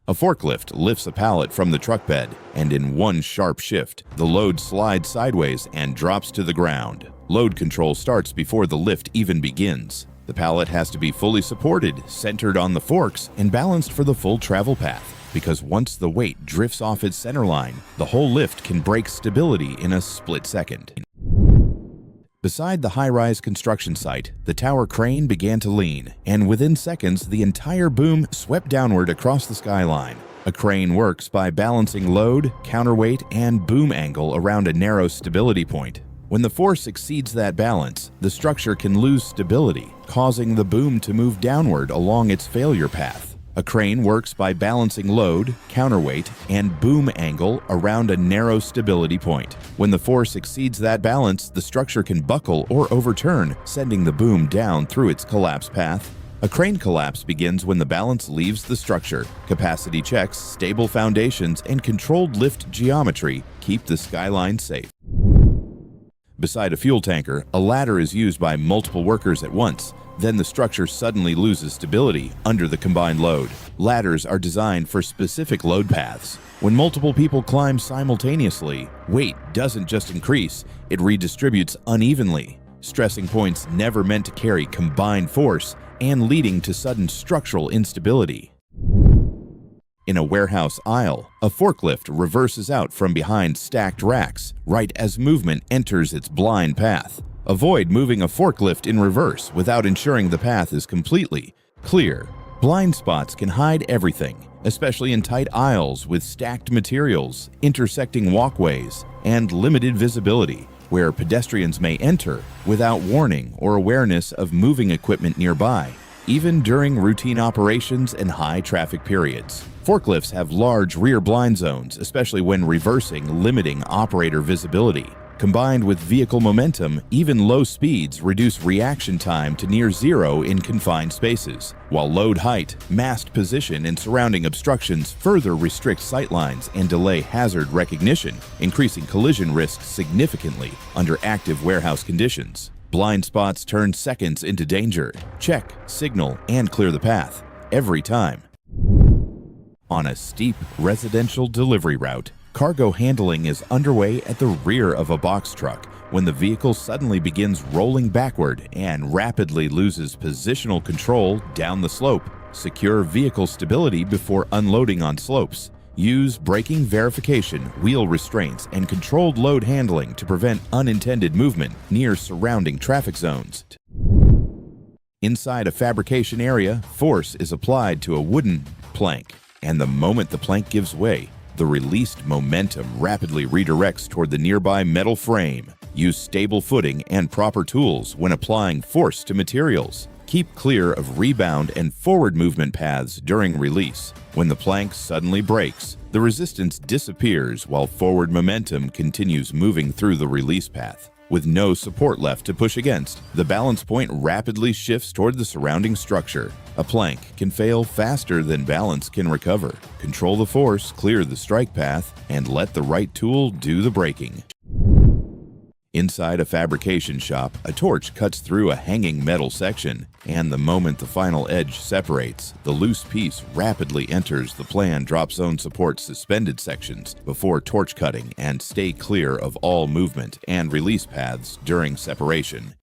A forklift lifts a pallet from the truck bed, and in one sharp shift, the load slides sideways and drops to the ground. Load control starts before the lift even begins. The pallet has to be fully supported, centered on the forks, and balanced for the full travel path, because once the weight drifts off its center line, the whole lift can break stability in a split second. Beside the high-rise construction site, the tower crane began to lean, and within seconds, the entire boom swept downward across the skyline. A crane works by balancing load, counterweight, and boom angle around a narrow stability point. When the force exceeds that balance, the structure can lose stability, causing the boom to move downward along its failure path. A crane works by balancing load, counterweight, and boom angle around a narrow stability point. When the force exceeds that balance, the structure can buckle or overturn, sending the boom down through its collapse path. A crane collapse begins when the balance leaves the structure. Capacity checks, stable foundations, and controlled lift geometry keep the skyline safe. Beside a fuel tanker, a ladder is used by multiple workers at once. Then the structure suddenly loses stability under the combined load. Ladders are designed for specific load paths. When multiple people climb simultaneously, weight doesn't just increase, it redistributes unevenly. Stressing points never meant to carry combined force and leading to sudden structural instability. In a warehouse aisle, a forklift reverses out from behind stacked racks right as movement enters its blind path. Avoid moving a forklift in reverse without ensuring the path is completely clear. Blind spots can hide everything, especially in tight aisles with stacked materials, intersecting walkways, and limited visibility, where pedestrians may enter without warning or awareness of moving equipment nearby, even during routine operations and high traffic periods. Forklifts have large rear blind zones, especially when reversing, limiting operator visibility. Combined with vehicle momentum, even low speeds reduce reaction time to near zero in confined spaces, while load height, mast position, and surrounding obstructions further restrict sightlines and delay hazard recognition, increasing collision risk significantly under active warehouse conditions. Blind spots turn seconds into danger. Check, signal, and clear the path every time. On a steep residential delivery route, cargo handling is underway at the rear of a box truck when the vehicle suddenly begins rolling backward and rapidly loses positional control down the slope. Secure vehicle stability before unloading on slopes. Use braking verification, wheel restraints, and controlled load handling to prevent unintended movement near surrounding traffic zones. Inside a fabrication area, force is applied to a wooden plank, and the moment the plank gives way, the released momentum rapidly redirects toward the nearby metal frame. Use stable footing and proper tools when applying force to materials. Keep clear of rebound and forward movement paths during release. When the plank suddenly breaks, the resistance disappears while forward momentum continues moving through the release path. With no support left to push against, the balance point rapidly shifts toward the surrounding structure. A plank can fail faster than balance can recover. Control the force, clear the strike path, and let the right tool do the braking. Inside a fabrication shop, a torch cuts through a hanging metal section, and the moment the final edge separates, the loose piece rapidly enters the planned drop zone support suspended sections before torch cutting, and stay clear of all movement and release paths during separation.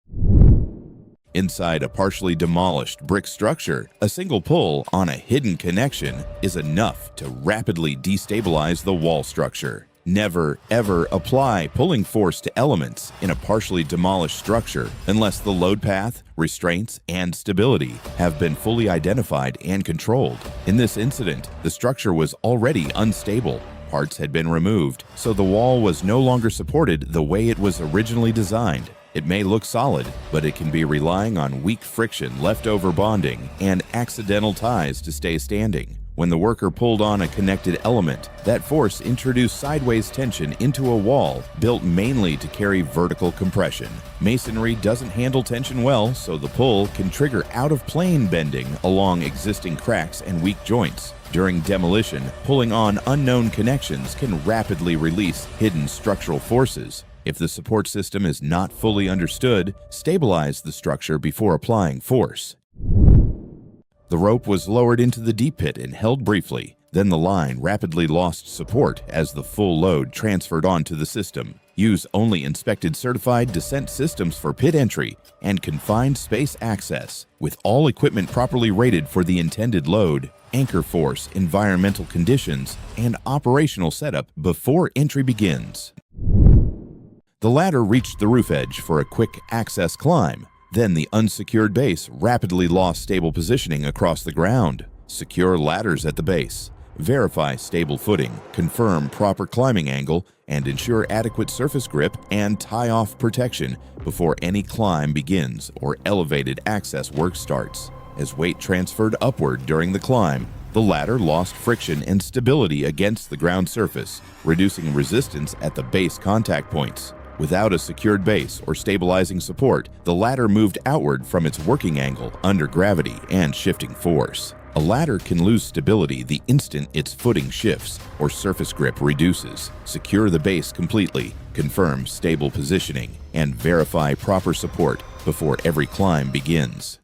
Inside a partially demolished brick structure, a single pull on a hidden connection is enough to rapidly destabilize the wall structure. Never, ever apply pulling force to elements in a partially demolished structure unless the load path, restraints, and stability have been fully identified and controlled. In this incident, the structure was already unstable. Parts had been removed, so the wall was no longer supported the way it was originally designed. It may look solid, but it can be relying on weak friction, leftover bonding, and accidental ties to stay standing. When the worker pulled on a connected element, that force introduced sideways tension into a wall built mainly to carry vertical compression. Masonry doesn't handle tension well, so the pull can trigger out-of-plane bending along existing cracks and weak joints. During demolition, pulling on unknown connections can rapidly release hidden structural forces. If the support system is not fully understood, stabilize the structure before applying force. The rope was lowered into the deep pit and held briefly. Then the line rapidly lost support as the full load transferred onto the system. Use only inspected certified descent systems for pit entry and confined space access, with all equipment properly rated for the intended load, anchor force, environmental conditions, and operational setup before entry begins. The ladder reached the roof edge for a quick access climb. Then the unsecured base rapidly lost stable positioning across the ground. Secure ladders at the base. Verify stable footing, confirm proper climbing angle, and ensure adequate surface grip and tie-off protection before any climb begins or elevated access work starts. As weight transferred upward during the climb, the ladder lost friction and stability against the ground surface, reducing resistance at the base contact points. Without a secured base or stabilizing support, the ladder moved outward from its working angle under gravity and shifting force. A ladder can lose stability the instant its footing shifts or surface grip reduces. Secure the base completely, confirm stable positioning, and verify proper support before every climb begins.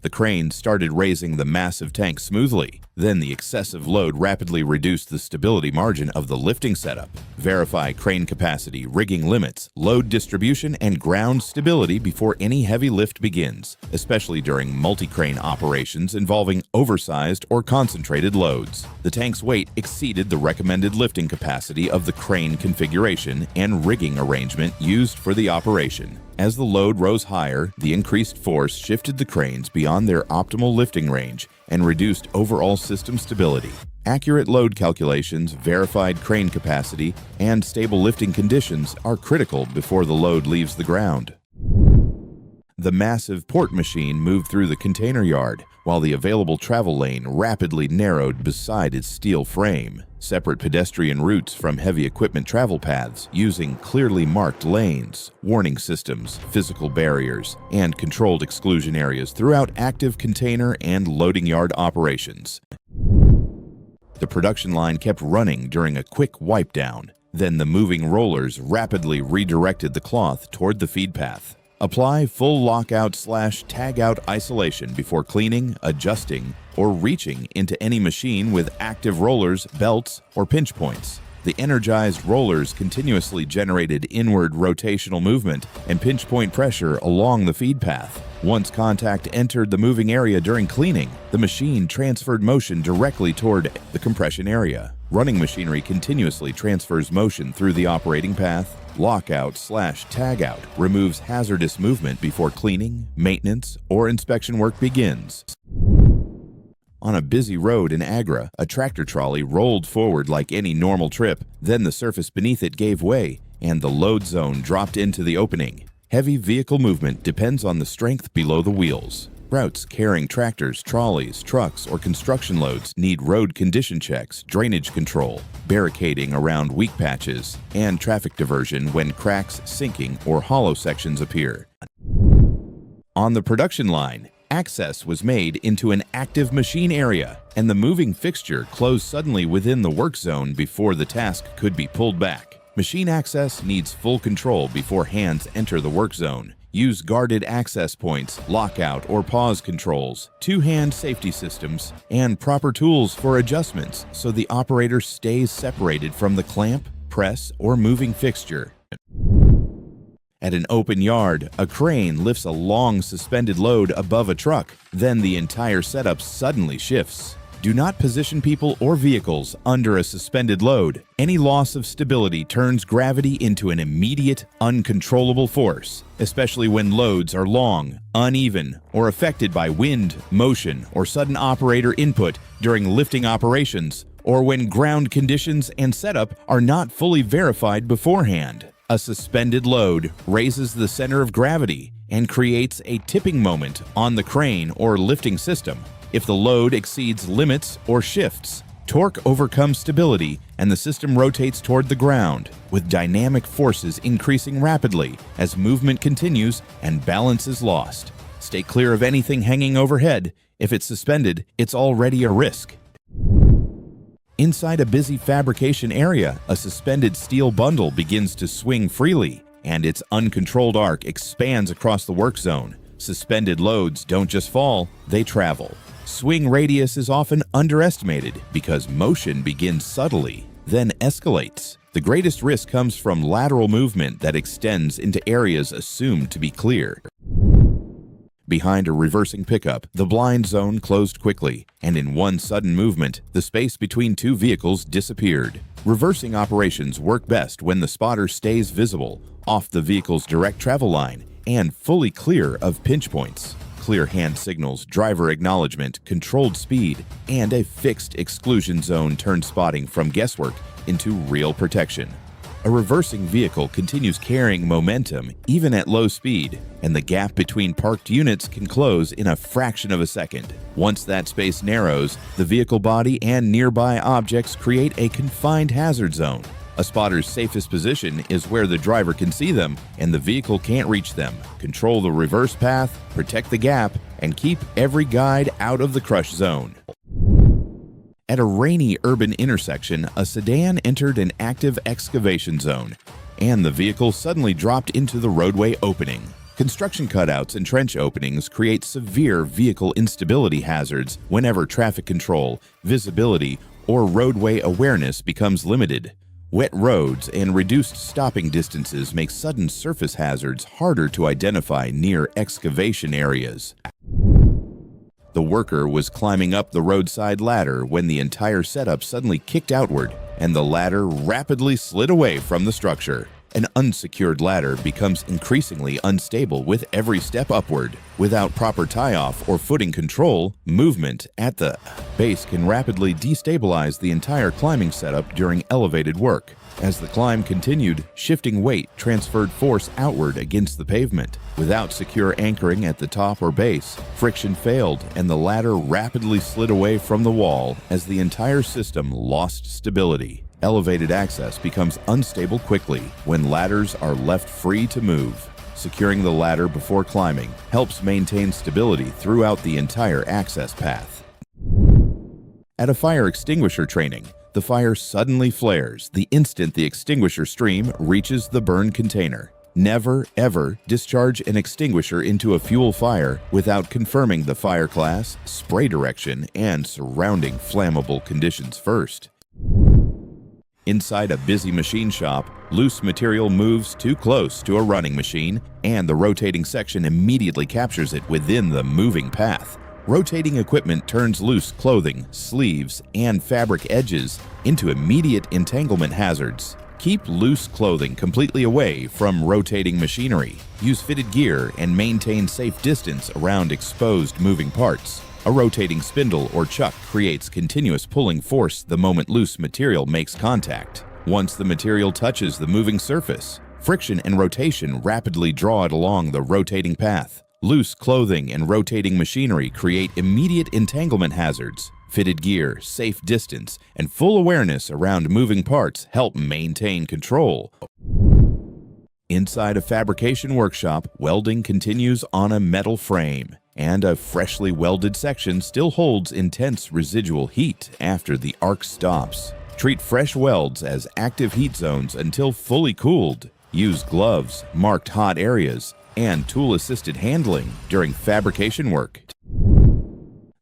The crane started raising the massive tank smoothly. Then the excessive load rapidly reduced the stability margin of the lifting setup. Verify crane capacity, rigging limits, load distribution, and ground stability before any heavy lift begins, especially during multi-crane operations involving oversized or concentrated loads. The tank's weight exceeded the recommended lifting capacity of the crane configuration and rigging arrangement used for the operation. As the load rose higher, the increased force shifted the cranes beyond their optimal lifting range and reduced overall system stability. Accurate load calculations, verified crane capacity, and stable lifting conditions are critical before the load leaves the ground. The massive port machine moved through the container yard, while the available travel lane rapidly narrowed beside its steel frame. Separate pedestrian routes from heavy equipment travel paths using clearly marked lanes, warning systems, physical barriers, and controlled exclusion areas throughout active container and loading yard operations. The production line kept running during a quick wipe down. Then the moving rollers rapidly redirected the cloth toward the feed path. Apply full lockout/tagout isolation before cleaning, adjusting, or reaching into any machine with active rollers, belts, or pinch points. The energized rollers continuously generated inward rotational movement and pinch point pressure along the feed path. Once contact entered the moving area during cleaning, the machine transferred motion directly toward the compression area. Running machinery continuously transfers motion through the operating path. Lockout/tagout removes hazardous movement before cleaning, maintenance, or inspection work begins. On a busy road in Agra, a tractor trolley rolled forward like any normal trip. Then the surface beneath it gave way, and the load zone dropped into the opening. Heavy vehicle movement depends on the strength below the wheels. Routes carrying tractors, trolleys, trucks, or construction loads need road condition checks, drainage control, barricading around weak patches, and traffic diversion when cracks, sinking, or hollow sections appear. On the production line, access was made into an active machine area, and the moving fixture closed suddenly within the work zone before the task could be pulled back. Machine access needs full control before hands enter the work zone. Use guarded access points, lockout or pause controls, two-hand safety systems, and proper tools for adjustments so the operator stays separated from the clamp, press, or moving fixture. At an open yard, a crane lifts a long suspended load above a truck. Then the entire setup suddenly shifts. Do not position people or vehicles under a suspended load. Any loss of stability turns gravity into an immediate, uncontrollable force, especially when loads are long, uneven, or affected by wind, motion, or sudden operator input during lifting operations, or when ground conditions and setup are not fully verified beforehand. A suspended load raises the center of gravity and creates a tipping moment on the crane or lifting system. If the load exceeds limits or shifts, torque overcomes stability and the system rotates toward the ground, with dynamic forces increasing rapidly as movement continues and balance is lost. Stay clear of anything hanging overhead. If it's suspended, it's already a risk. Inside a busy fabrication area, a suspended steel bundle begins to swing freely, and its uncontrolled arc expands across the work zone. Suspended loads don't just fall, they travel. Swing radius is often underestimated because motion begins subtly, then escalates. The greatest risk comes from lateral movement that extends into areas assumed to be clear. Behind a reversing pickup, the blind zone closed quickly, and in one sudden movement, the space between two vehicles disappeared. Reversing operations work best when the spotter stays visible, off the vehicle's direct travel line, and fully clear of pinch points. Clear hand signals, driver acknowledgement, controlled speed, and a fixed exclusion zone turn spotting from guesswork into real protection. A reversing vehicle continues carrying momentum even at low speed, and the gap between parked units can close in a fraction of a second. Once that space narrows, the vehicle body and nearby objects create a confined hazard zone. A spotter's safest position is where the driver can see them and the vehicle can't reach them. Control the reverse path, protect the gap, and keep every guide out of the crush zone. At a rainy urban intersection, a sedan entered an active excavation zone, and the vehicle suddenly dropped into the roadway opening. Construction cutouts and trench openings create severe vehicle instability hazards whenever traffic control, visibility, or roadway awareness becomes limited. Wet roads and reduced stopping distances make sudden surface hazards harder to identify near excavation areas. The worker was climbing up the roadside ladder when the entire setup suddenly kicked outward and the ladder rapidly slid away from the structure. An unsecured ladder becomes increasingly unstable with every step upward. Without proper tie-off or footing control, movement at the base can rapidly destabilize the entire climbing setup during elevated work. As the climb continued, shifting weight transferred force outward against the pavement. Without secure anchoring at the top or base, friction failed and the ladder rapidly slid away from the wall as the entire system lost stability. Elevated access becomes unstable quickly when ladders are left free to move. Securing the ladder before climbing helps maintain stability throughout the entire access path. At a fire extinguisher training, the fire suddenly flares the instant the extinguisher stream reaches the burn container. Never, ever discharge an extinguisher into a fuel fire without confirming the fire class, spray direction, and surrounding flammable conditions first. Inside a busy machine shop, loose material moves too close to a running machine, and the rotating section immediately captures it within the moving path. Rotating equipment turns loose clothing, sleeves, and fabric edges into immediate entanglement hazards. Keep loose clothing completely away from rotating machinery. Use fitted gear and maintain safe distance around exposed moving parts. A rotating spindle or chuck creates continuous pulling force the moment loose material makes contact. Once the material touches the moving surface, friction and rotation rapidly draw it along the rotating path. Loose clothing and rotating machinery create immediate entanglement hazards. Fitted gear, safe distance, and full awareness around moving parts help maintain control. Inside a fabrication workshop, welding continues on a metal frame, and a freshly welded section still holds intense residual heat after the arc stops. Treat fresh welds as active heat zones until fully cooled. Use gloves, marked hot areas, and tool-assisted handling during fabrication work.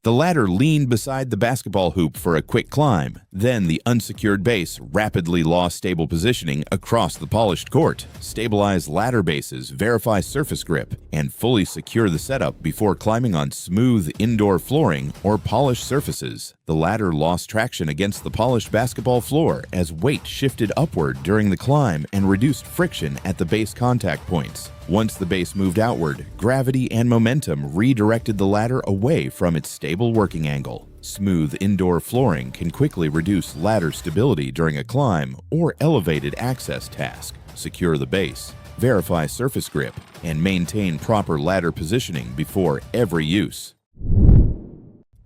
The ladder leaned beside the basketball hoop for a quick climb. Then the unsecured base rapidly lost stable positioning across the polished court. Stabilize ladder bases, verify surface grip, and fully secure the setup before climbing on smooth indoor flooring or polished surfaces. The ladder lost traction against the polished basketball floor as weight shifted upward during the climb and reduced friction at the base contact points. Once the base moved outward, gravity and momentum redirected the ladder away from its stable working angle. Smooth indoor flooring can quickly reduce ladder stability during a climb or elevated access task. Secure the base, verify surface grip, and maintain proper ladder positioning before every use.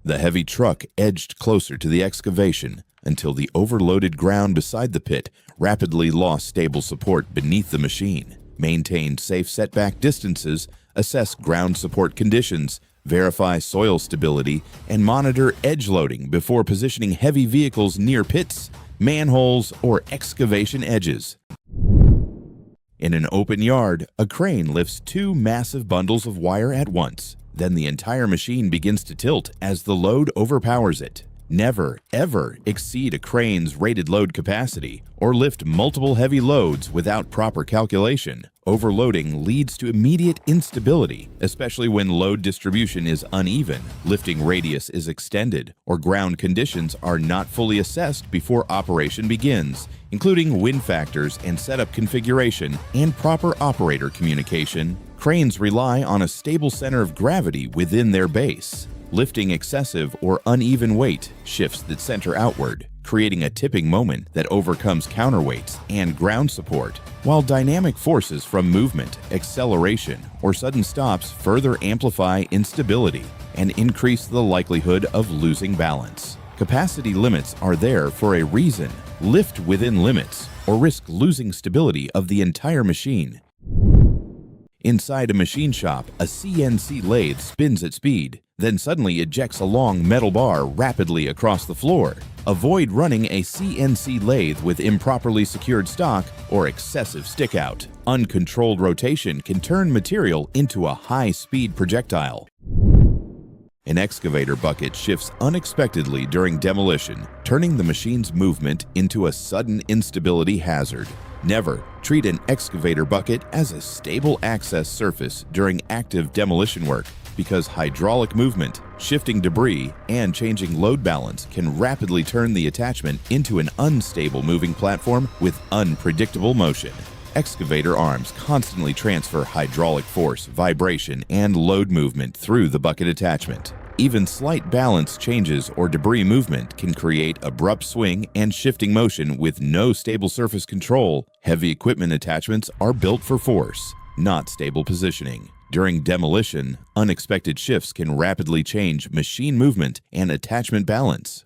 The heavy truck edged closer to the excavation until the overloaded ground beside the pit rapidly lost stable support beneath the machine. Maintain safe setback distances, assess ground support conditions, verify soil stability, and monitor edge loading before positioning heavy vehicles near pits, manholes, or excavation edges. In an open yard, a crane lifts two massive bundles of wire at once. Then the entire machine begins to tilt as the load overpowers it. Never, ever exceed a crane's rated load capacity or lift multiple heavy loads without proper calculation. Overloading leads to immediate instability, especially when load distribution is uneven, lifting radius is extended, or ground conditions are not fully assessed before operation begins, including wind factors and setup configuration and proper operator communication. Cranes rely on a stable center of gravity within their base. Lifting excessive or uneven weight shifts the center outward, creating a tipping moment that overcomes counterweights and ground support, while dynamic forces from movement, acceleration, or sudden stops further amplify instability and increase the likelihood of losing balance. Capacity limits are there for a reason. Lift within limits or risk losing stability of the entire machine. Inside a machine shop, a CNC lathe spins at speed, then suddenly ejects a long metal bar rapidly across the floor. Avoid running a CNC lathe with improperly secured stock or excessive stickout. Uncontrolled rotation can turn material into a high-speed projectile. An excavator bucket shifts unexpectedly during demolition, turning the machine's movement into a sudden instability hazard. Never treat an excavator bucket as a stable access surface during active demolition work, because hydraulic movement, shifting debris, and changing load balance can rapidly turn the attachment into an unstable moving platform with unpredictable motion. Excavator arms constantly transfer hydraulic force, vibration, and load movement through the bucket attachment. Even slight balance changes or debris movement can create abrupt swing and shifting motion with no stable surface control. Heavy equipment attachments are built for force, not stable positioning. During demolition, unexpected shifts can rapidly change machine movement and attachment balance.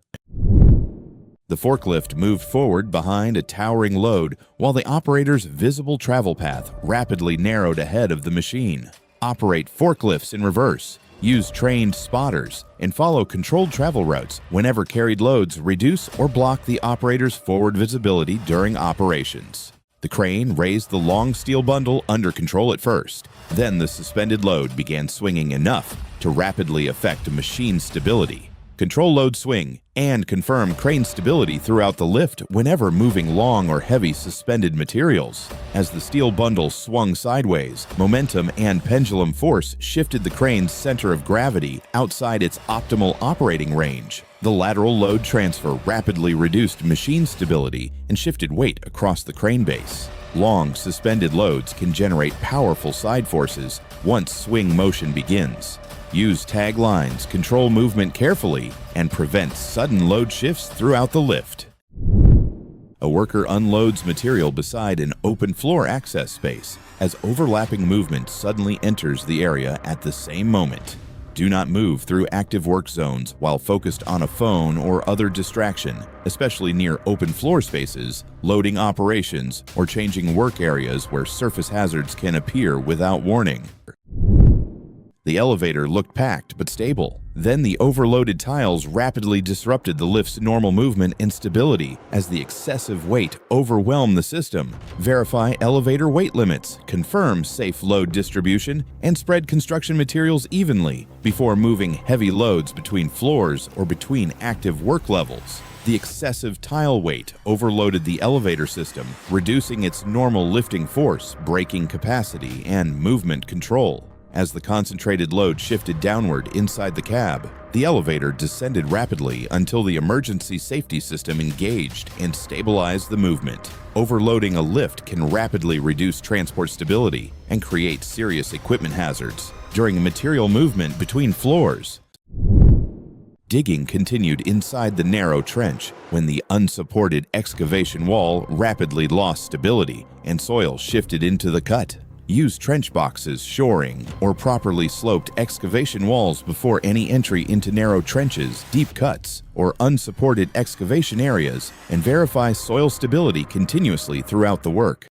The forklift moved forward behind a towering load while the operator's visible travel path rapidly narrowed ahead of the machine. Operate forklifts in reverse. Use trained spotters and follow controlled travel routes whenever carried loads reduce or block the operator's forward visibility during operations. The crane raised the long steel bundle under control at first. Then the suspended load began swinging enough to rapidly affect machine stability. Control load swing and confirm crane stability throughout the lift whenever moving long or heavy suspended materials. As the steel bundle swung sideways, momentum and pendulum force shifted the crane's center of gravity outside its optimal operating range. The lateral load transfer rapidly reduced machine stability and shifted weight across the crane base. Long suspended loads can generate powerful side forces once swing motion begins. Use tag lines, control movement carefully, and prevent sudden load shifts throughout the lift. A worker unloads material beside an open floor access space as overlapping movement suddenly enters the area at the same moment. Do not move through active work zones while focused on a phone or other distraction, especially near open floor spaces, loading operations, or changing work areas where surface hazards can appear without warning. The elevator looked packed but stable. Then the overloaded tiles rapidly disrupted the lift's normal movement and stability as the excessive weight overwhelmed the system. Verify elevator weight limits, confirm safe load distribution, and spread construction materials evenly before moving heavy loads between floors or between active work levels. The excessive tile weight overloaded the elevator system, reducing its normal lifting force, braking capacity, and movement control. As the concentrated load shifted downward inside the cab, the elevator descended rapidly until the emergency safety system engaged and stabilized the movement. Overloading a lift can rapidly reduce transport stability and create serious equipment hazards during material movement between floors. Digging continued inside the narrow trench when the unsupported excavation wall rapidly lost stability and soil shifted into the cut. Use trench boxes, shoring, or properly sloped excavation walls before any entry into narrow trenches, deep cuts, or unsupported excavation areas, and verify soil stability continuously throughout the work.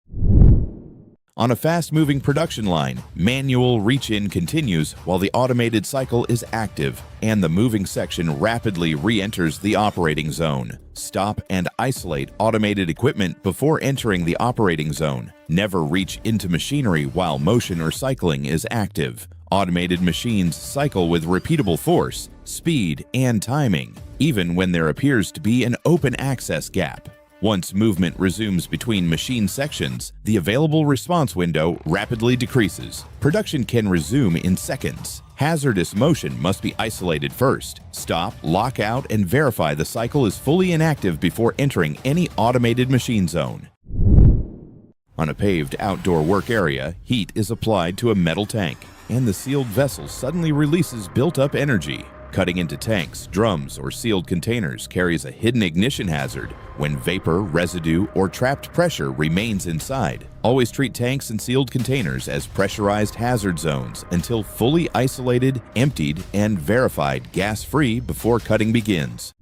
On a fast-moving production line, manual reach-in continues while the automated cycle is active and the moving section rapidly re-enters the operating zone. Stop and isolate automated equipment before entering the operating zone. Never reach into machinery while motion or cycling is active. Automated machines cycle with repeatable force, speed, and timing, even when there appears to be an open access gap. Once movement resumes between machine sections, the available response window rapidly decreases. Production can resume in seconds. Hazardous motion must be isolated first. Stop, lock out, and verify the cycle is fully inactive before entering any automated machine zone. On a paved outdoor work area, heat is applied to a metal tank, and the sealed vessel suddenly releases built-up energy. Cutting into tanks, drums, or sealed containers carries a hidden ignition hazard when vapor, residue, or trapped pressure remains inside. Always treat tanks and sealed containers as pressurized hazard zones until fully isolated, emptied, and verified gas-free before cutting begins.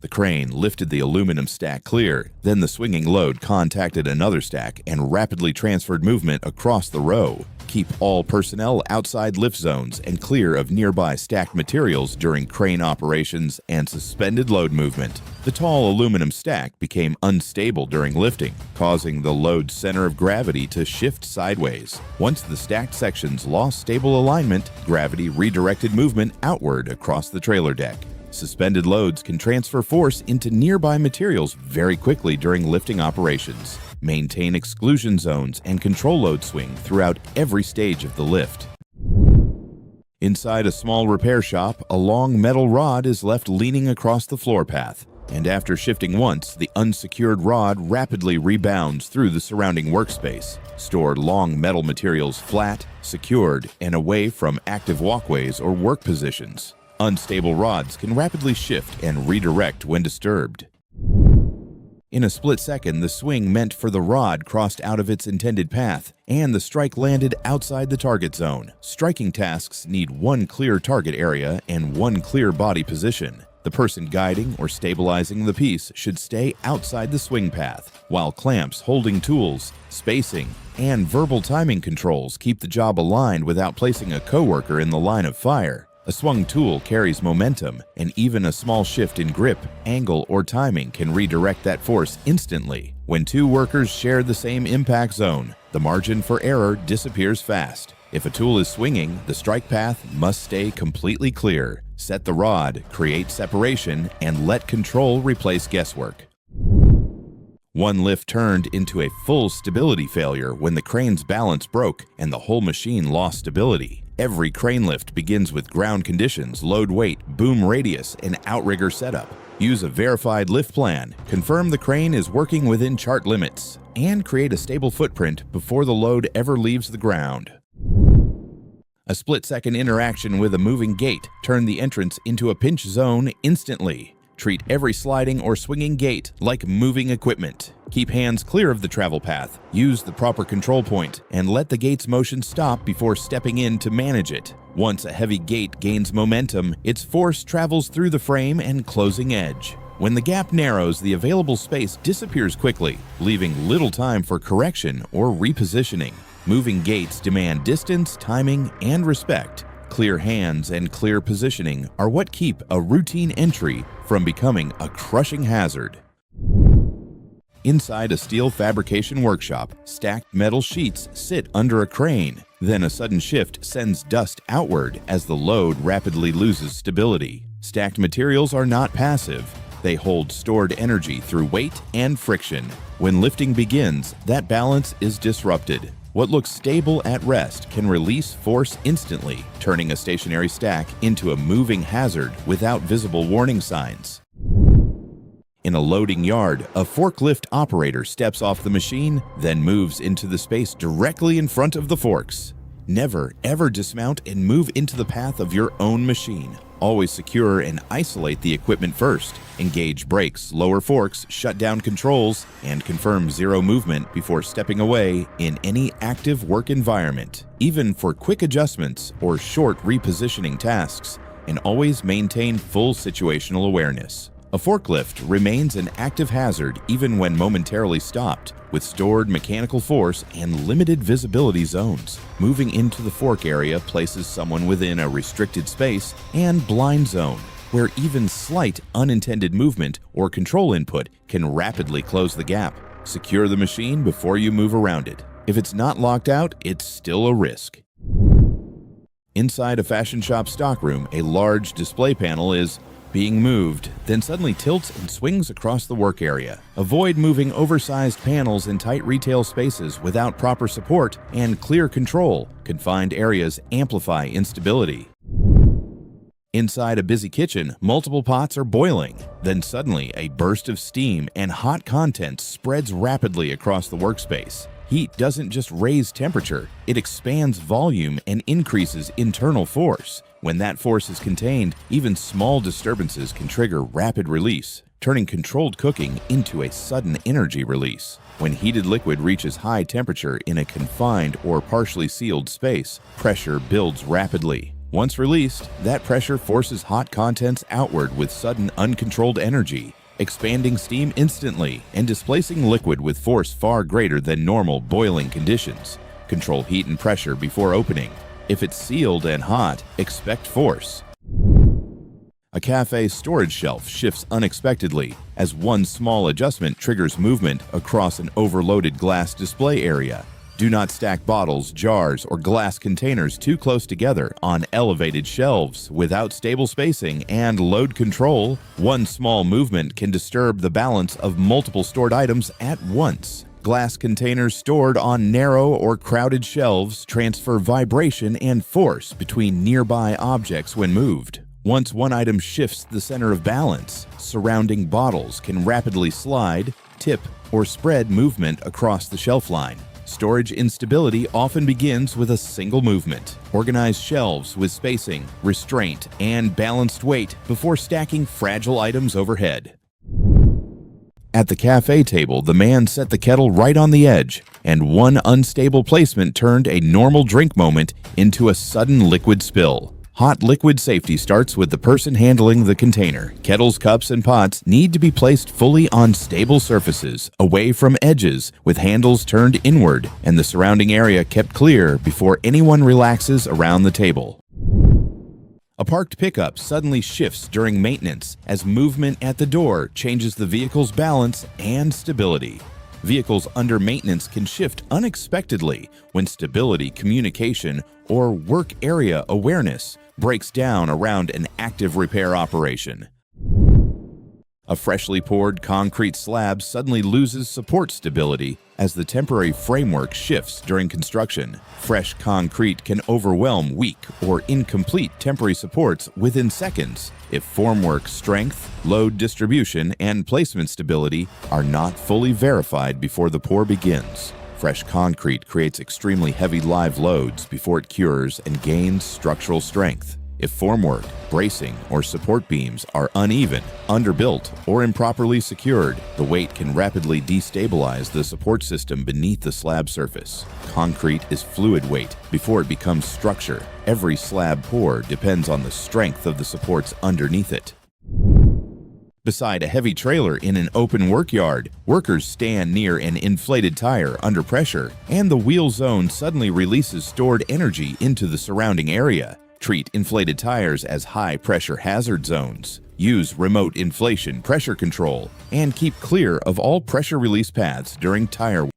The crane lifted the aluminum stack clear, then the swinging load contacted another stack and rapidly transferred movement across the row. Keep all personnel outside lift zones and clear of nearby stacked materials during crane operations and suspended load movement. The tall aluminum stack became unstable during lifting, causing the load's center of gravity to shift sideways. Once the stacked sections lost stable alignment, gravity redirected movement outward across the trailer deck. Suspended loads can transfer force into nearby materials very quickly during lifting operations. Maintain exclusion zones and control load swing throughout every stage of the lift. Inside a small repair shop, a long metal rod is left leaning across the floor path, and after shifting once, the unsecured rod rapidly rebounds through the surrounding workspace. Store long metal materials flat, secured, and away from active walkways or work positions. Unstable rods can rapidly shift and redirect when disturbed. In a split second, the swing meant for the rod crossed out of its intended path, and the strike landed outside the target zone. Striking tasks need one clear target area and one clear body position. The person guiding or stabilizing the piece should stay outside the swing path, while clamps holding tools, spacing, and verbal timing controls keep the job aligned without placing a coworker in the line of fire. A swung tool carries momentum, and even a small shift in grip, angle, or timing can redirect that force instantly. When two workers share the same impact zone, the margin for error disappears fast. If a tool is swinging, the strike path must stay completely clear. Set the rod, create separation, and let control replace guesswork. One lift turned into a full stability failure when the crane's balance broke and the whole machine lost stability. Every crane lift begins with ground conditions, load weight, boom radius, and outrigger setup. Use a verified lift plan, confirm the crane is working within chart limits, and create a stable footprint before the load ever leaves the ground. A split-second interaction with a moving gate turned the entrance into a pinch zone instantly. Treat every sliding or swinging gate like moving equipment. Keep hands clear of the travel path, use the proper control point, and let the gate's motion stop before stepping in to manage it. Once a heavy gate gains momentum, its force travels through the frame and closing edge. When the gap narrows, the available space disappears quickly, leaving little time for correction or repositioning. Moving gates demand distance, timing, and respect. Clear hands and clear positioning are what keep a routine entry from becoming a crushing hazard. Inside a steel fabrication workshop, stacked metal sheets sit under a crane. Then a sudden shift sends dust outward as the load rapidly loses stability. Stacked materials are not passive. They hold stored energy through weight and friction. When lifting begins, that balance is disrupted. What looks stable at rest can release force instantly, turning a stationary stack into a moving hazard without visible warning signs. In a loading yard, a forklift operator steps off the machine, then moves into the space directly in front of the forks. Never, ever dismount and move into the path of your own machine. Always secure and isolate the equipment first. Engage brakes, lower forks, shut down controls, and confirm zero movement before stepping away in any active work environment. Even for quick adjustments or short repositioning tasks, and always maintain full situational awareness. A forklift remains an active hazard even when momentarily stopped, with stored mechanical force and limited visibility zones. Moving into the fork area places someone within a restricted space and blind zone, where even slight unintended movement or control input can rapidly close the gap. Secure the machine before you move around it. If it's not locked out, it's still a risk. Inside a fashion shop stockroom, a large display panel is being moved, then suddenly tilts and swings across the work area. Avoid moving oversized panels in tight retail spaces without proper support and clear control. Confined areas amplify instability. Inside a busy kitchen, multiple pots are boiling. Then suddenly, a burst of steam and hot content spreads rapidly across the workspace. Heat doesn't just raise temperature, it expands volume and increases internal force. When that force is contained, even small disturbances can trigger rapid release, turning controlled cooking into a sudden energy release. When heated liquid reaches high temperature in a confined or partially sealed space, pressure builds rapidly. Once released, that pressure forces hot contents outward with sudden uncontrolled energy, expanding steam instantly and displacing liquid with force far greater than normal boiling conditions. Control heat and pressure before opening. If it's sealed and hot, expect force. A cafe storage shelf shifts unexpectedly as one small adjustment triggers movement across an overloaded glass display area. Do not stack bottles, jars, or glass containers too close together on elevated shelves without stable spacing and load control. One small movement can disturb the balance of multiple stored items at once. Glass containers stored on narrow or crowded shelves transfer vibration and force between nearby objects when moved. Once one item shifts the center of balance, surrounding bottles can rapidly slide, tip, or spread movement across the shelf line. Storage instability often begins with a single movement. Organize shelves with spacing, restraint, and balanced weight before stacking fragile items overhead. At the cafe table, the man set the kettle right on the edge, and one unstable placement turned a normal drink moment into a sudden liquid spill. Hot liquid safety starts with the person handling the container. Kettles, cups, and pots need to be placed fully on stable surfaces, away from edges, with handles turned inward, and the surrounding area kept clear before anyone relaxes around the table. A parked pickup suddenly shifts during maintenance as movement at the door changes the vehicle's balance and stability. Vehicles under maintenance can shift unexpectedly when stability, communication, or work area awareness breaks down around an active repair operation. A freshly poured concrete slab suddenly loses support stability as the temporary framework shifts during construction. Fresh concrete can overwhelm weak or incomplete temporary supports within seconds if formwork strength, load distribution, and placement stability are not fully verified before the pour begins. Fresh concrete creates extremely heavy live loads before it cures and gains structural strength. If formwork, bracing, or support beams are uneven, underbuilt, or improperly secured, the weight can rapidly destabilize the support system beneath the slab surface. Concrete is fluid weight before it becomes structure. Every slab pour depends on the strength of the supports underneath it. Beside a heavy trailer in an open workyard, workers stand near an inflated tire under pressure, and the wheel zone suddenly releases stored energy into the surrounding area. Treat inflated tires as high-pressure hazard zones. Use remote inflation pressure control, and keep clear of all pressure release paths during tire.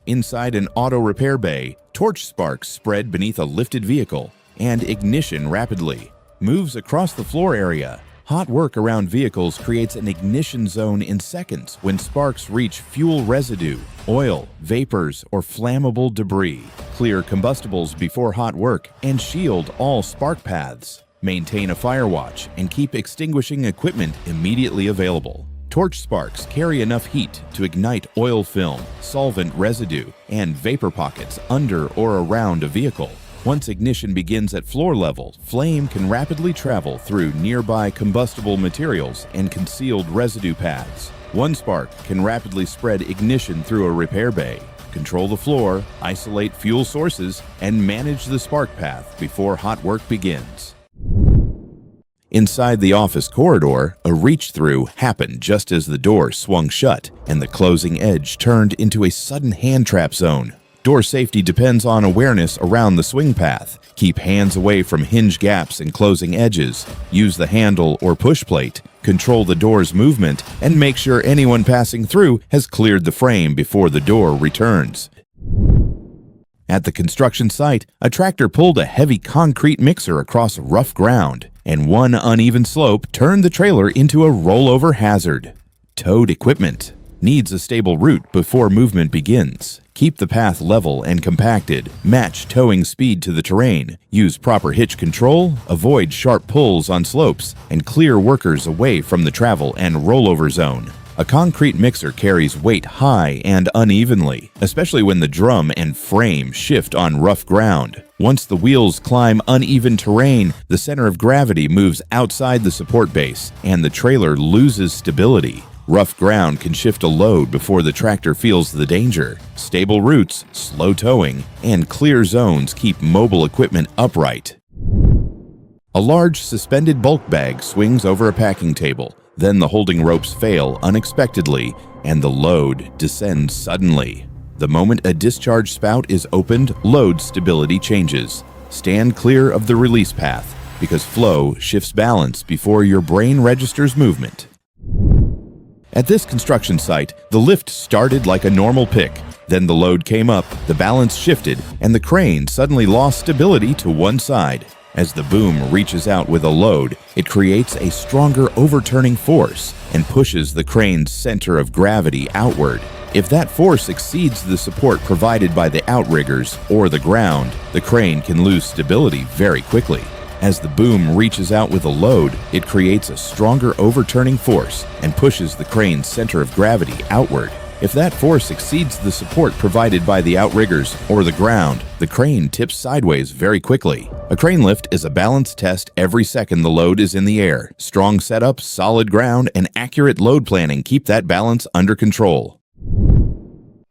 Inside an auto repair bay, torch sparks spread beneath a lifted vehicle, and ignition rapidly moves across the floor area. Hot work around vehicles creates an ignition zone in seconds when sparks reach fuel residue, oil, vapors, or flammable debris. Clear combustibles before hot work and shield all spark paths. Maintain a fire watch and keep extinguishing equipment immediately available. Torch sparks carry enough heat to ignite oil film, solvent residue, and vapor pockets under or around a vehicle. Once ignition begins at floor level, flame can rapidly travel through nearby combustible materials and concealed residue paths. One spark can rapidly spread ignition through a repair bay. Control the floor, isolate fuel sources, and manage the spark path before hot work begins. Inside the office corridor, a reach-through happened just as the door swung shut and the closing edge turned into a sudden hand trap zone. Door safety depends on awareness around the swing path. Keep hands away from hinge gaps and closing edges. Use the handle or push plate. Control the door's movement and make sure anyone passing through has cleared the frame before the door returns. At the construction site, a tractor pulled a heavy concrete mixer across rough ground, and one uneven slope turned the trailer into a rollover hazard. Towed equipment needs a stable route before movement begins. Keep the path level and compacted. Match towing speed to the terrain. Use proper hitch control. Avoid sharp pulls on slopes. And clear workers away from the travel and rollover zone. A concrete mixer carries weight high and unevenly, especially when the drum and frame shift on rough ground. Once the wheels climb uneven terrain, the center of gravity moves outside the support base, and the trailer loses stability. Rough ground can shift a load before the tractor feels the danger. Stable routes, slow towing, and clear zones keep mobile equipment upright. A large suspended bulk bag swings over a packing table. Then the holding ropes fail unexpectedly, and the load descends suddenly. The moment a discharge spout is opened, load stability changes. Stand clear of the release path, because flow shifts balance before your brain registers movement. At this construction site, the lift started like a normal pick. Then the load came up, the balance shifted, and the crane suddenly lost stability to one side. As the boom reaches out with a load, it creates a stronger overturning force and pushes the crane's center of gravity outward. If that force exceeds the support provided by the outriggers or the ground, the crane can lose stability very quickly. As the boom reaches out with a load, it creates a stronger overturning force and pushes the crane's center of gravity outward. If that force exceeds the support provided by the outriggers or the ground, the crane tips sideways very quickly. A crane lift is a balance test every second the load is in the air. Strong setup, solid ground, and accurate load planning keep that balance under control.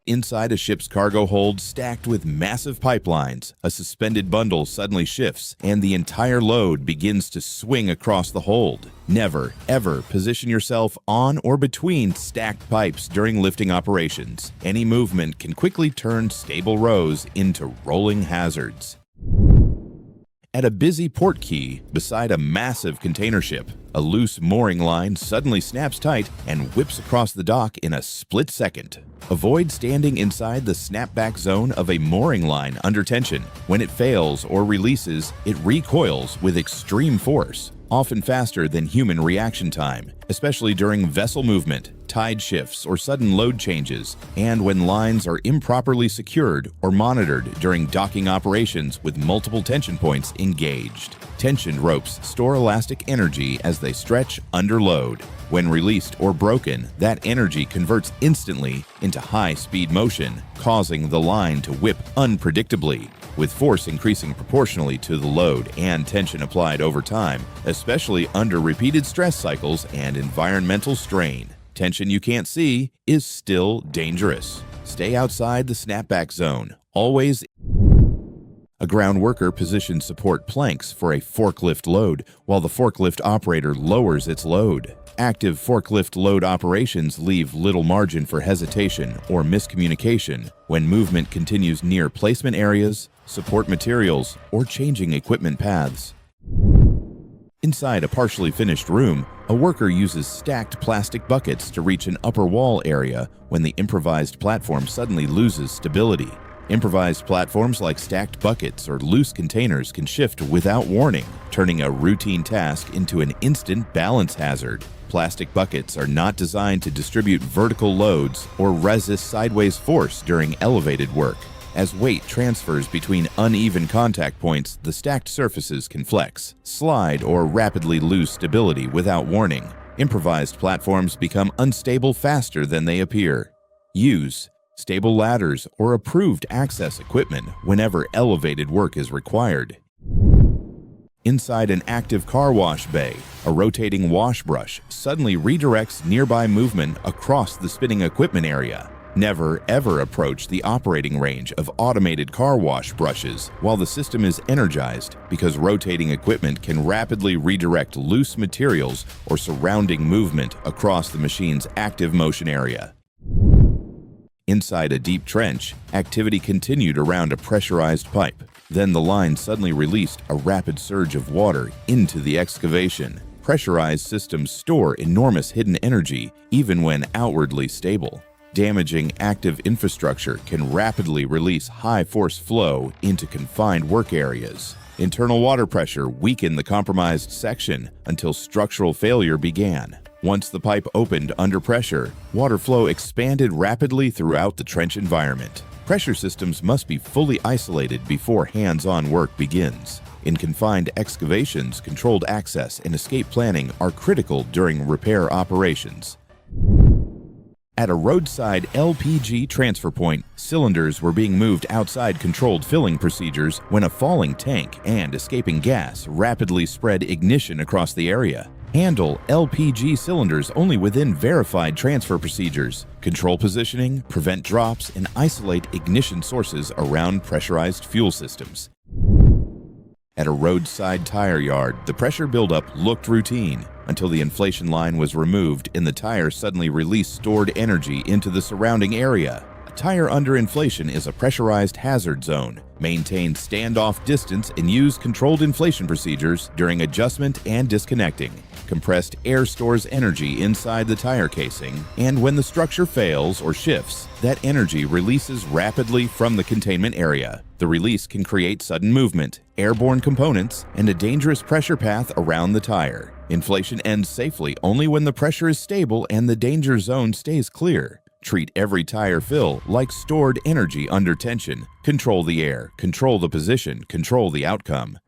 Inside a ship's cargo hold stacked with massive pipelines, a suspended bundle suddenly shifts, and the entire load begins to swing across the hold. Never, ever position yourself on or between stacked pipes during lifting operations. Any movement can quickly turn stable rows into rolling hazards. At a busy port quay beside a massive container ship, a loose mooring line suddenly snaps tight and whips across the dock in a split second. Avoid standing inside the snapback zone of a mooring line under tension. When it fails or releases, it recoils with extreme force, often faster than human reaction time, especially during vessel movement, tide shifts, or sudden load changes, and when lines are improperly secured or monitored during docking operations with multiple tension points engaged. Tensioned ropes store elastic energy as they stretch under load. When released or broken, that energy converts instantly into high-speed motion, causing the line to whip unpredictably, with force increasing proportionally to the load and tension applied over time, especially under repeated stress cycles and environmental strain. Tension you can't see is still dangerous. Stay outside the snapback zone. Always. A ground worker positions support planks for a forklift load while the forklift operator lowers its load. Active forklift load operations leave little margin for hesitation or miscommunication when movement continues near placement areas, support materials, or changing equipment paths. Inside a partially finished room, a worker uses stacked plastic buckets to reach an upper wall area when the improvised platform suddenly loses stability. Improvised platforms like stacked buckets or loose containers can shift without warning, turning a routine task into an instant balance hazard. Plastic buckets are not designed to distribute vertical loads or resist sideways force during elevated work. As weight transfers between uneven contact points, the stacked surfaces can flex, slide, or rapidly lose stability without warning. Improvised platforms become unstable faster than they appear. Use stable ladders or approved access equipment whenever elevated work is required. Inside an active car wash bay, a rotating wash brush suddenly redirects nearby movement across the spinning equipment area. Never, ever approach the operating range of automated car wash brushes while the system is energized, because rotating equipment can rapidly redirect loose materials or surrounding movement across the machine's active motion area. Inside a deep trench, activity continued around a pressurized pipe. Then the line suddenly released a rapid surge of water into the excavation. Pressurized systems store enormous hidden energy even when outwardly stable. Damaging active infrastructure can rapidly release high-force flow into confined work areas. Internal water pressure weakened the compromised section until structural failure began. Once the pipe opened under pressure, water flow expanded rapidly throughout the trench environment. Pressure systems must be fully isolated before hands-on work begins. In confined excavations, controlled access and escape planning are critical during repair operations. At a roadside LPG transfer point, cylinders were being moved outside controlled filling procedures when a falling tank and escaping gas rapidly spread ignition across the area. Handle LPG cylinders only within verified transfer procedures. Control positioning, prevent drops, and isolate ignition sources around pressurized fuel systems. At a roadside tire yard, the pressure buildup looked routine until the inflation line was removed and the tire suddenly released stored energy into the surrounding area. A tire under inflation is a pressurized hazard zone. Maintain standoff distance and use controlled inflation procedures during adjustment and disconnecting. Compressed air stores energy inside the tire casing, and when the structure fails or shifts, that energy releases rapidly from the containment area. The release can create sudden movement, airborne components, and a dangerous pressure path around the tire. Inflation ends safely only when the pressure is stable and the danger zone stays clear. Treat every tire fill like stored energy under tension. Control the air, control the position, control the outcome.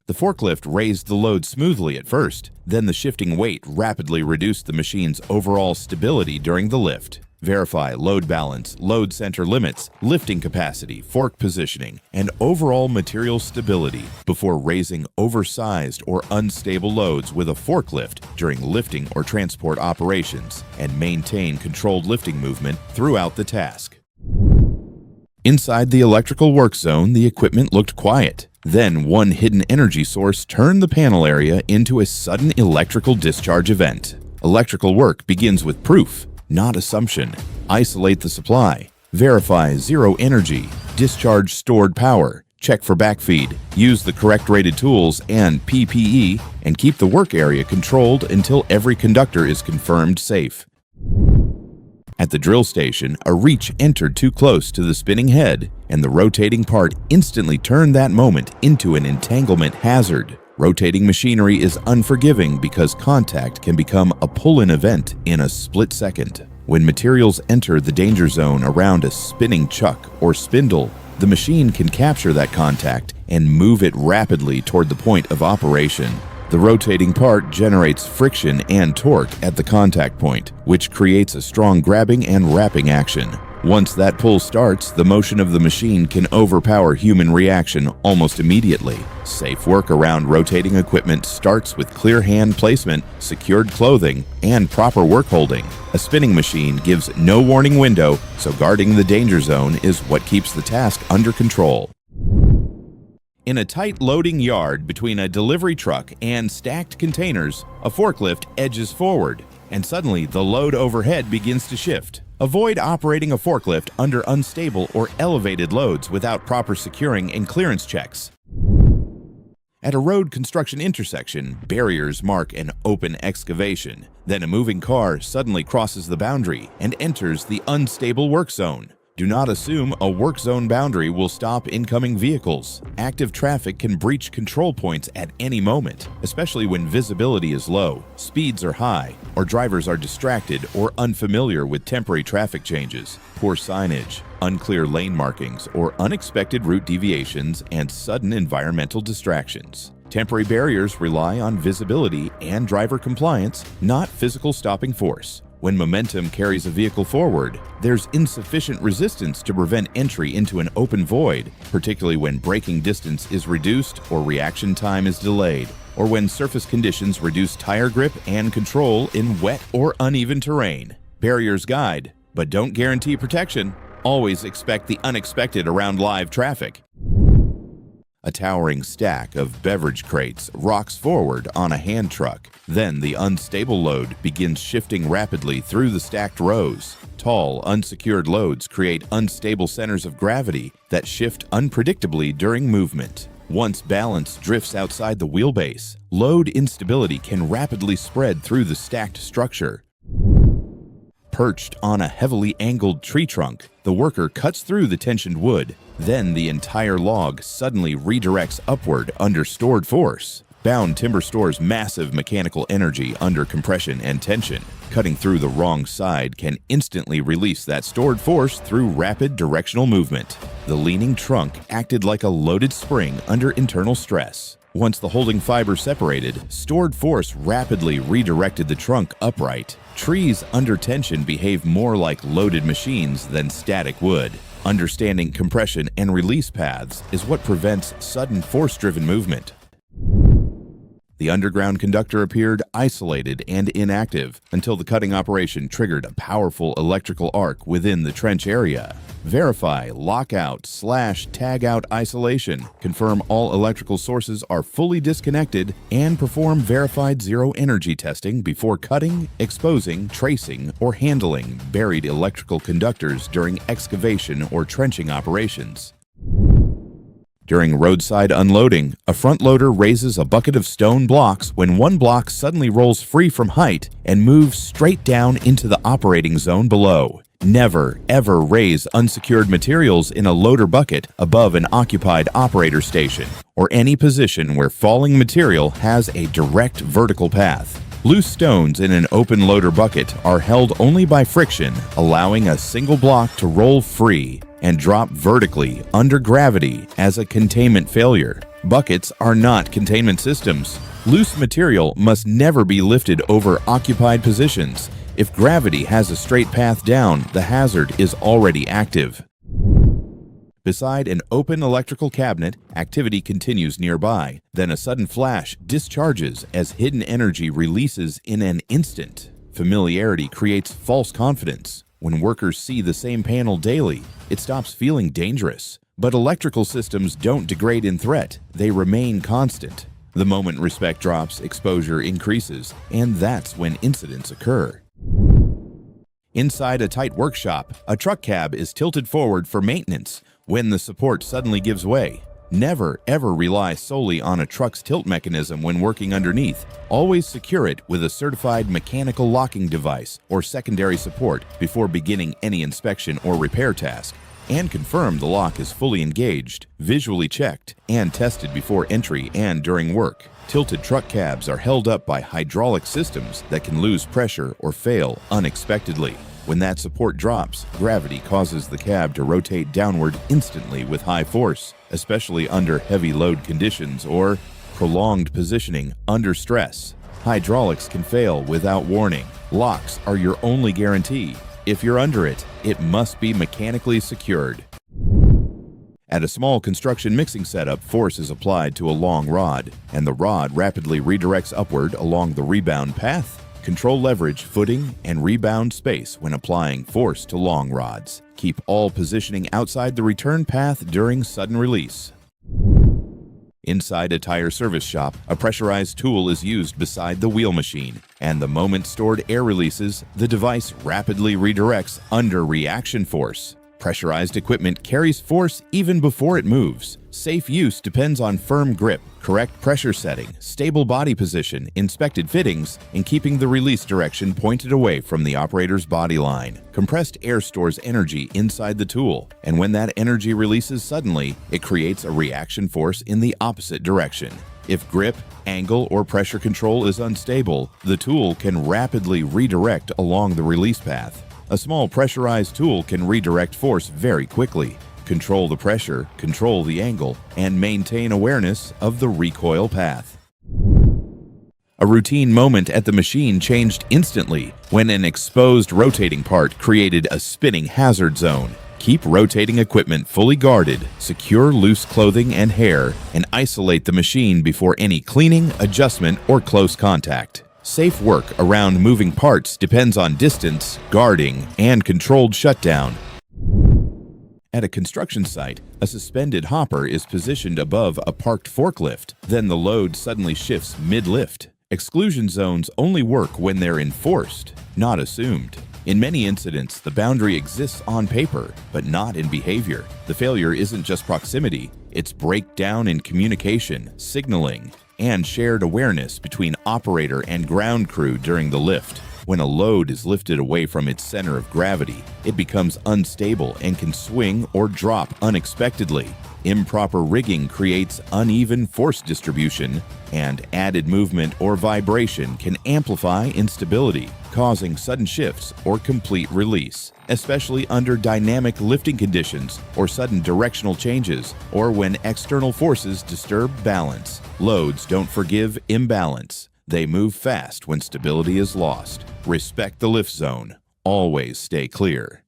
The forklift raised the load smoothly at first, then the shifting weight rapidly reduced the machine's overall stability during the lift. Verify load balance, load center limits, lifting capacity, fork positioning, and overall material stability before raising oversized or unstable loads with a forklift during lifting or transport operations, and maintain controlled lifting movement throughout the task. Inside the electrical work zone, the equipment looked quiet. Then one hidden energy source turned the panel area into a sudden electrical discharge event. Electrical work begins with proof, not assumption. Isolate the supply. Verify zero energy. Discharge stored power. Check for backfeed. Use the correct rated tools and PPE, and keep the work area controlled until every conductor is confirmed safe. At the drill station, a reach entered too close to the spinning head, and the rotating part instantly turned that moment into an entanglement hazard. Rotating machinery is unforgiving because contact can become a pull-in event in a split second. When materials enter the danger zone around a spinning chuck or spindle, the machine can capture that contact and move it rapidly toward the point of operation. The rotating part generates friction and torque at the contact point, which creates a strong grabbing and wrapping action. Once that pull starts, the motion of the machine can overpower human reaction almost immediately. Safe work around rotating equipment starts with clear hand placement, secured clothing, and proper work holding. A spinning machine gives no warning window, so guarding the danger zone is what keeps the task under control. In a tight loading yard between a delivery truck and stacked containers, a forklift edges forward, and suddenly the load overhead begins to shift. Avoid operating a forklift under unstable or elevated loads without proper securing and clearance checks. At a road construction intersection, barriers mark an open excavation. Then a moving car suddenly crosses the boundary and enters the unstable work zone. Do not assume a work zone boundary will stop incoming vehicles. Active traffic can breach control points at any moment, especially when visibility is low, speeds are high, or drivers are distracted or unfamiliar with temporary traffic changes, poor signage, unclear lane markings, or unexpected route deviations and sudden environmental distractions. Temporary barriers rely on visibility and driver compliance, not physical stopping force. When momentum carries a vehicle forward, there's insufficient resistance to prevent entry into an open void, particularly when braking distance is reduced or reaction time is delayed, or when surface conditions reduce tire grip and control in wet or uneven terrain. Barriers guide, but don't guarantee protection. Always expect the unexpected around live traffic. A towering stack of beverage crates rocks forward on a hand truck. Then the unstable load begins shifting rapidly through the stacked rows. Tall, unsecured loads create unstable centers of gravity that shift unpredictably during movement. Once balance drifts outside the wheelbase, load instability can rapidly spread through the stacked structure. Perched on a heavily angled tree trunk, the worker cuts through the tensioned wood. Then the entire log suddenly redirects upward under stored force. Bound timber stores massive mechanical energy under compression and tension. Cutting through the wrong side can instantly release that stored force through rapid directional movement. The leaning trunk acted like a loaded spring under internal stress. Once the holding fiber separated, stored force rapidly redirected the trunk upright. Trees under tension behave more like loaded machines than static wood. Understanding compression and release paths is what prevents sudden force-driven movement. The underground conductor appeared isolated and inactive until the cutting operation triggered a powerful electrical arc within the trench area. Verify lockout/tagout isolation. Confirm all electrical sources are fully disconnected and perform verified zero-energy testing before cutting, exposing, tracing, or handling buried electrical conductors during excavation or trenching operations. During roadside unloading, a front loader raises a bucket of stone blocks when one block suddenly rolls free from height and moves straight down into the operating zone below. Never, ever raise unsecured materials in a loader bucket above an occupied operator station or any position where falling material has a direct vertical path. Loose stones in an open loader bucket are held only by friction, allowing a single block to roll free and drop vertically under gravity as a containment failure. Buckets are not containment systems. Loose material must never be lifted over occupied positions. If gravity has a straight path down, the hazard is already active. Beside an open electrical cabinet, activity continues nearby. Then a sudden flash discharges as hidden energy releases in an instant. Familiarity creates false confidence. When workers see the same panel daily, it stops feeling dangerous. But electrical systems don't degrade in threat, they remain constant. The moment respect drops, exposure increases, and that's when incidents occur. Inside a tight workshop, a truck cab is tilted forward for maintenance when the support suddenly gives way. Never, ever rely solely on a truck's tilt mechanism when working underneath. Always secure it with a certified mechanical locking device or secondary support before beginning any inspection or repair task. And confirm the lock is fully engaged, visually checked, and tested before entry and during work. Tilted truck cabs are held up by hydraulic systems that can lose pressure or fail unexpectedly. When that support drops, gravity causes the cab to rotate downward instantly with high force, especially under heavy load conditions or prolonged positioning under stress. Hydraulics can fail without warning. Locks are your only guarantee. If you're under it, it must be mechanically secured. At a small construction mixing setup, force is applied to a long rod, and the rod rapidly redirects upward along the rebound path. Control leverage, footing, and rebound space when applying force to long rods. Keep all positioning outside the return path during sudden release. Inside a tire service shop, a pressurized tool is used beside the wheel machine, and the moment stored air releases, the device rapidly redirects under reaction force. Pressurized equipment carries force even before it moves. Safe use depends on firm grip, correct pressure setting, stable body position, inspected fittings, and keeping the release direction pointed away from the operator's body line. Compressed air stores energy inside the tool, and when that energy releases suddenly, it creates a reaction force in the opposite direction. If grip, angle, or pressure control is unstable, the tool can rapidly redirect along the release path. A small pressurized tool can redirect force very quickly, control the pressure, control the angle, and maintain awareness of the recoil path. A routine moment at the machine changed instantly when an exposed rotating part created a spinning hazard zone. Keep rotating equipment fully guarded, secure loose clothing and hair, and isolate the machine before any cleaning, adjustment, or close contact. Safe work around moving parts depends on distance, guarding, and controlled shutdown. At a construction site, a suspended hopper is positioned above a parked forklift. Then the load suddenly shifts mid-lift. Exclusion zones only work when they're enforced, not assumed. In many incidents, the boundary exists on paper, but not in behavior. The failure isn't just proximity, it's breakdown in communication, signaling, and shared awareness between operator and ground crew during the lift. When a load is lifted away from its center of gravity, it becomes unstable and can swing or drop unexpectedly. Improper rigging creates uneven force distribution, and added movement or vibration can amplify instability, causing sudden shifts or complete release, especially under dynamic lifting conditions or sudden directional changes, or when external forces disturb balance. Loads don't forgive imbalance. They move fast when stability is lost. Respect the lift zone. Always stay clear.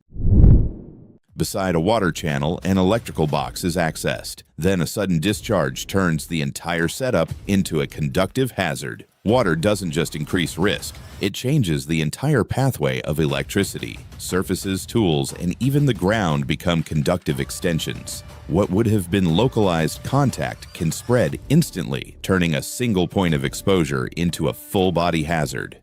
Beside a water channel, an electrical box is accessed. Then a sudden discharge turns the entire setup into a conductive hazard. Water doesn't just increase risk, it changes the entire pathway of electricity. Surfaces, tools, and even the ground become conductive extensions. What would have been localized contact can spread instantly, turning a single point of exposure into a full-body hazard.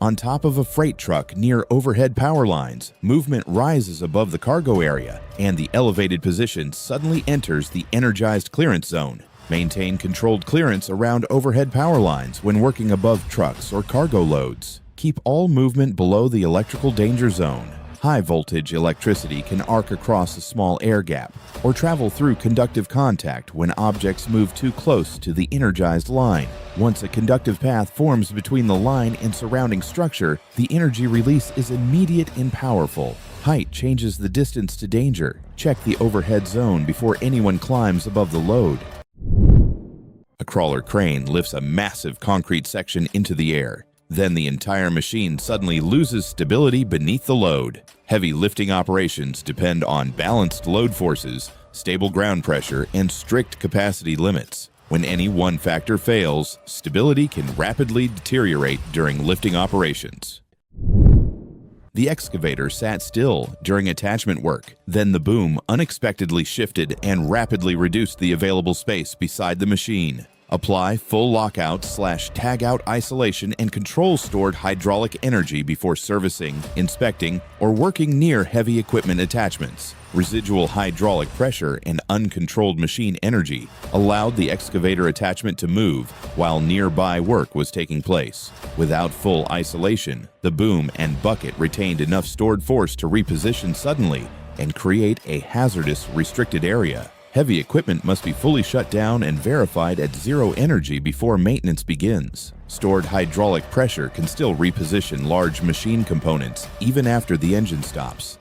On top of a freight truck near overhead power lines, movement rises above the cargo area, and the elevated position suddenly enters the energized clearance zone. Maintain controlled clearance around overhead power lines when working above trucks or cargo loads. Keep all movement below the electrical danger zone. High-voltage electricity can arc across a small air gap or travel through conductive contact when objects move too close to the energized line. Once a conductive path forms between the line and surrounding structure, the energy release is immediate and powerful. Height changes the distance to danger. Check the overhead zone before anyone climbs above the load. A crawler crane lifts a massive concrete section into the air. Then the entire machine suddenly loses stability beneath the load. Heavy lifting operations depend on balanced load forces, stable ground pressure, and strict capacity limits. When any one factor fails, stability can rapidly deteriorate during lifting operations. The excavator sat still during attachment work. Then the boom unexpectedly shifted and rapidly reduced the available space beside the machine. Apply full lockout/tagout isolation and control stored hydraulic energy before servicing, inspecting, or working near heavy equipment attachments. Residual hydraulic pressure and uncontrolled machine energy allowed the excavator attachment to move while nearby work was taking place. Without full isolation, the boom and bucket retained enough stored force to reposition suddenly and create a hazardous restricted area. Heavy equipment must be fully shut down and verified at zero energy before maintenance begins. Stored hydraulic pressure can still reposition large machine components even after the engine stops.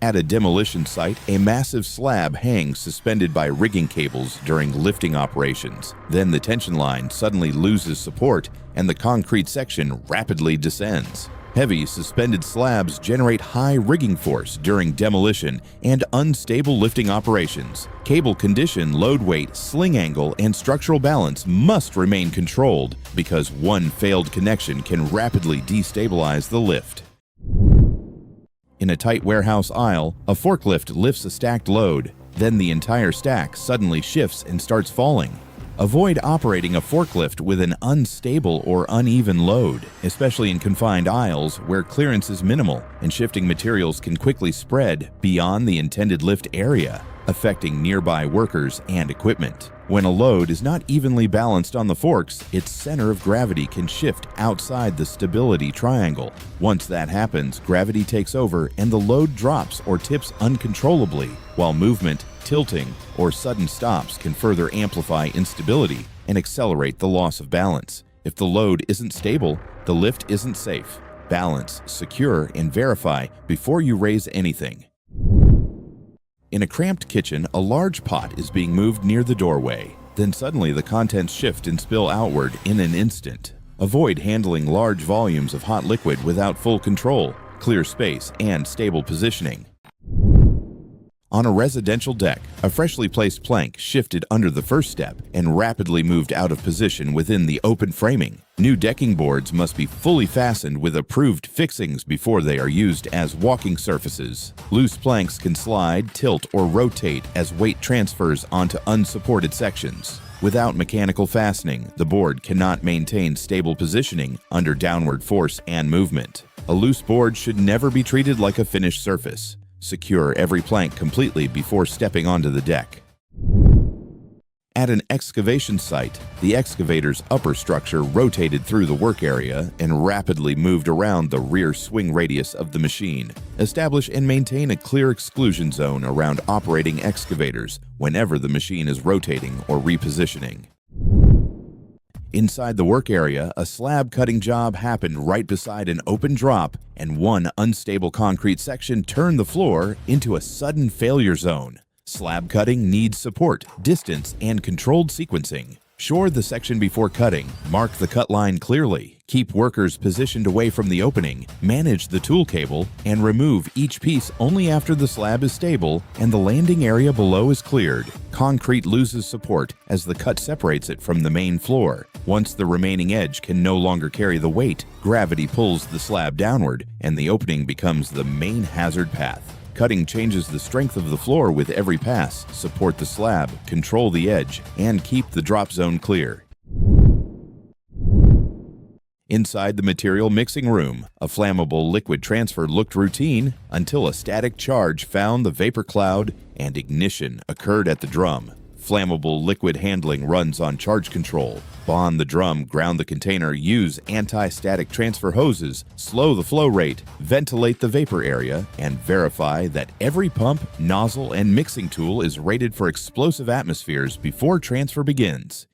At a demolition site, a massive slab hangs suspended by rigging cables during lifting operations. Then the tension line suddenly loses support and the concrete section rapidly descends. Heavy suspended slabs generate high rigging force during demolition and unstable lifting operations. Cable condition, load weight, sling angle, and structural balance must remain controlled because one failed connection can rapidly destabilize the lift. In a tight warehouse aisle, a forklift lifts a stacked load. Then the entire stack suddenly shifts and starts falling. Avoid operating a forklift with an unstable or uneven load, especially in confined aisles where clearance is minimal and shifting materials can quickly spread beyond the intended lift area, affecting nearby workers and equipment. When a load is not evenly balanced on the forks, its center of gravity can shift outside the stability triangle. Once that happens, gravity takes over and the load drops or tips uncontrollably, while movement, tilting, or sudden stops can further amplify instability and accelerate the loss of balance. If the load isn't stable, the lift isn't safe. Balance, secure, and verify before you raise anything. In a cramped kitchen, a large pot is being moved near the doorway. Then suddenly the contents shift and spill outward in an instant. Avoid handling large volumes of hot liquid without full control, clear space, and stable positioning. On a residential deck, a freshly placed plank shifted under the first step and rapidly moved out of position within the open framing. New decking boards must be fully fastened with approved fixings before they are used as walking surfaces. Loose planks can slide, tilt, or rotate as weight transfers onto unsupported sections. Without mechanical fastening, the board cannot maintain stable positioning under downward force and movement. A loose board should never be treated like a finished surface. Secure every plank completely before stepping onto the deck. At an excavation site, the excavator's upper structure rotated through the work area and rapidly moved around the rear swing radius of the machine. Establish and maintain a clear exclusion zone around operating excavators whenever the machine is rotating or repositioning. Inside the work area, a slab cutting job happened right beside an open drop, and one unstable concrete section turned the floor into a sudden failure zone. Slab cutting needs support, distance, and controlled sequencing. Shore the section before cutting, mark the cut line clearly, keep workers positioned away from the opening, manage the tool cable, and remove each piece only after the slab is stable and the landing area below is cleared. Concrete loses support as the cut separates it from the main floor. Once the remaining edge can no longer carry the weight, gravity pulls the slab downward and the opening becomes the main hazard path. Cutting changes the strength of the floor with every pass, support the slab, control the edge, and keep the drop zone clear. Inside the material mixing room, a flammable liquid transfer looked routine until a static charge found the vapor cloud and ignition occurred at the drum. Flammable liquid handling runs on charge control. Bond the drum, ground the container, use anti-static transfer hoses, slow the flow rate, ventilate the vapor area, and verify that every pump, nozzle, and mixing tool is rated for explosive atmospheres before transfer begins.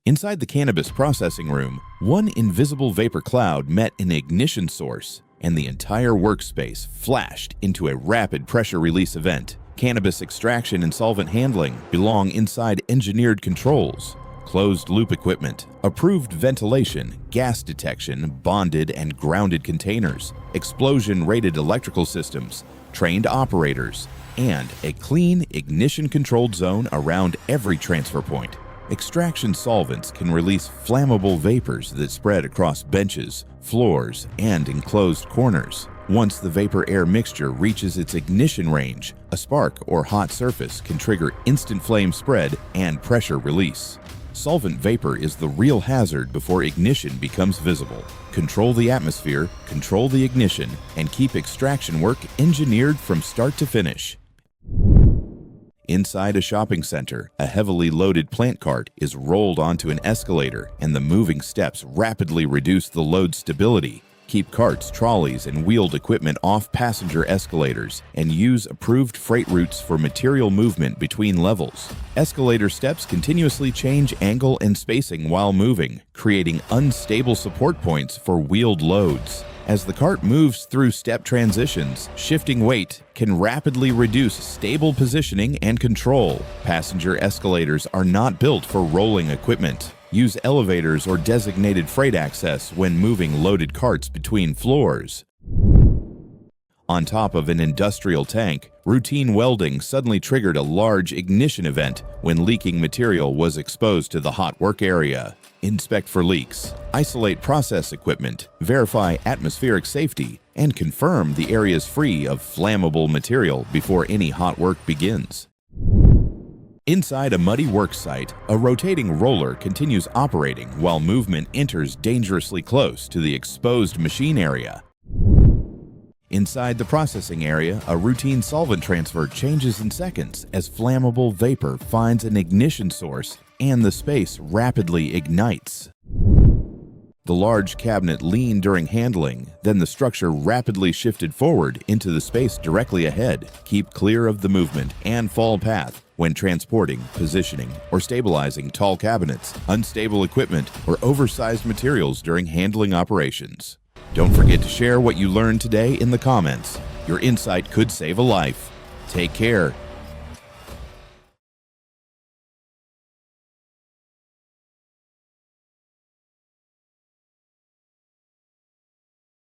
Inside the cannabis processing room, one invisible vapor cloud met an ignition source, and the entire workspace flashed into a rapid pressure release event. Cannabis extraction and solvent handling belong inside engineered controls. Closed-loop equipment, approved ventilation, gas detection, bonded and grounded containers, explosion-rated electrical systems, trained operators, and a clean, ignition-controlled zone around every transfer point. Extraction solvents can release flammable vapors that spread across benches, floors, and enclosed corners. Once the vapor-air mixture reaches its ignition range, a spark or hot surface can trigger instant flame spread and pressure release. Solvent vapor is the real hazard before ignition becomes visible. Control the atmosphere, control the ignition, and keep extraction work engineered from start to finish. Inside a shopping center, a heavily loaded plant cart is rolled onto an escalator, and the moving steps rapidly reduce the load stability. Keep carts, trolleys, and wheeled equipment off passenger escalators and use approved freight routes for material movement between levels. Escalator steps continuously change angle and spacing while moving, creating unstable support points for wheeled loads. As the cart moves through step transitions, shifting weight can rapidly reduce stable positioning and control. Passenger escalators are not built for rolling equipment. Use elevators or designated freight access when moving loaded carts between floors. On top of an industrial tank, routine welding suddenly triggered a large ignition event when leaking material was exposed to the hot work area. Inspect for leaks, isolate process equipment, verify atmospheric safety, and confirm the area is free of flammable material before any hot work begins. Inside a muddy work site, a rotating roller continues operating while movement enters dangerously close to the exposed machine area. Inside the processing area, a routine solvent transfer changes in seconds as flammable vapor finds an ignition source and the space rapidly ignites. The large cabinet leaned during handling, then the structure rapidly shifted forward into the space directly ahead. Keep clear of the movement and fall path when transporting, positioning, or stabilizing tall cabinets, unstable equipment, or oversized materials during handling operations. Don't forget to share what you learned today in the comments. Your insight could save a life. Take care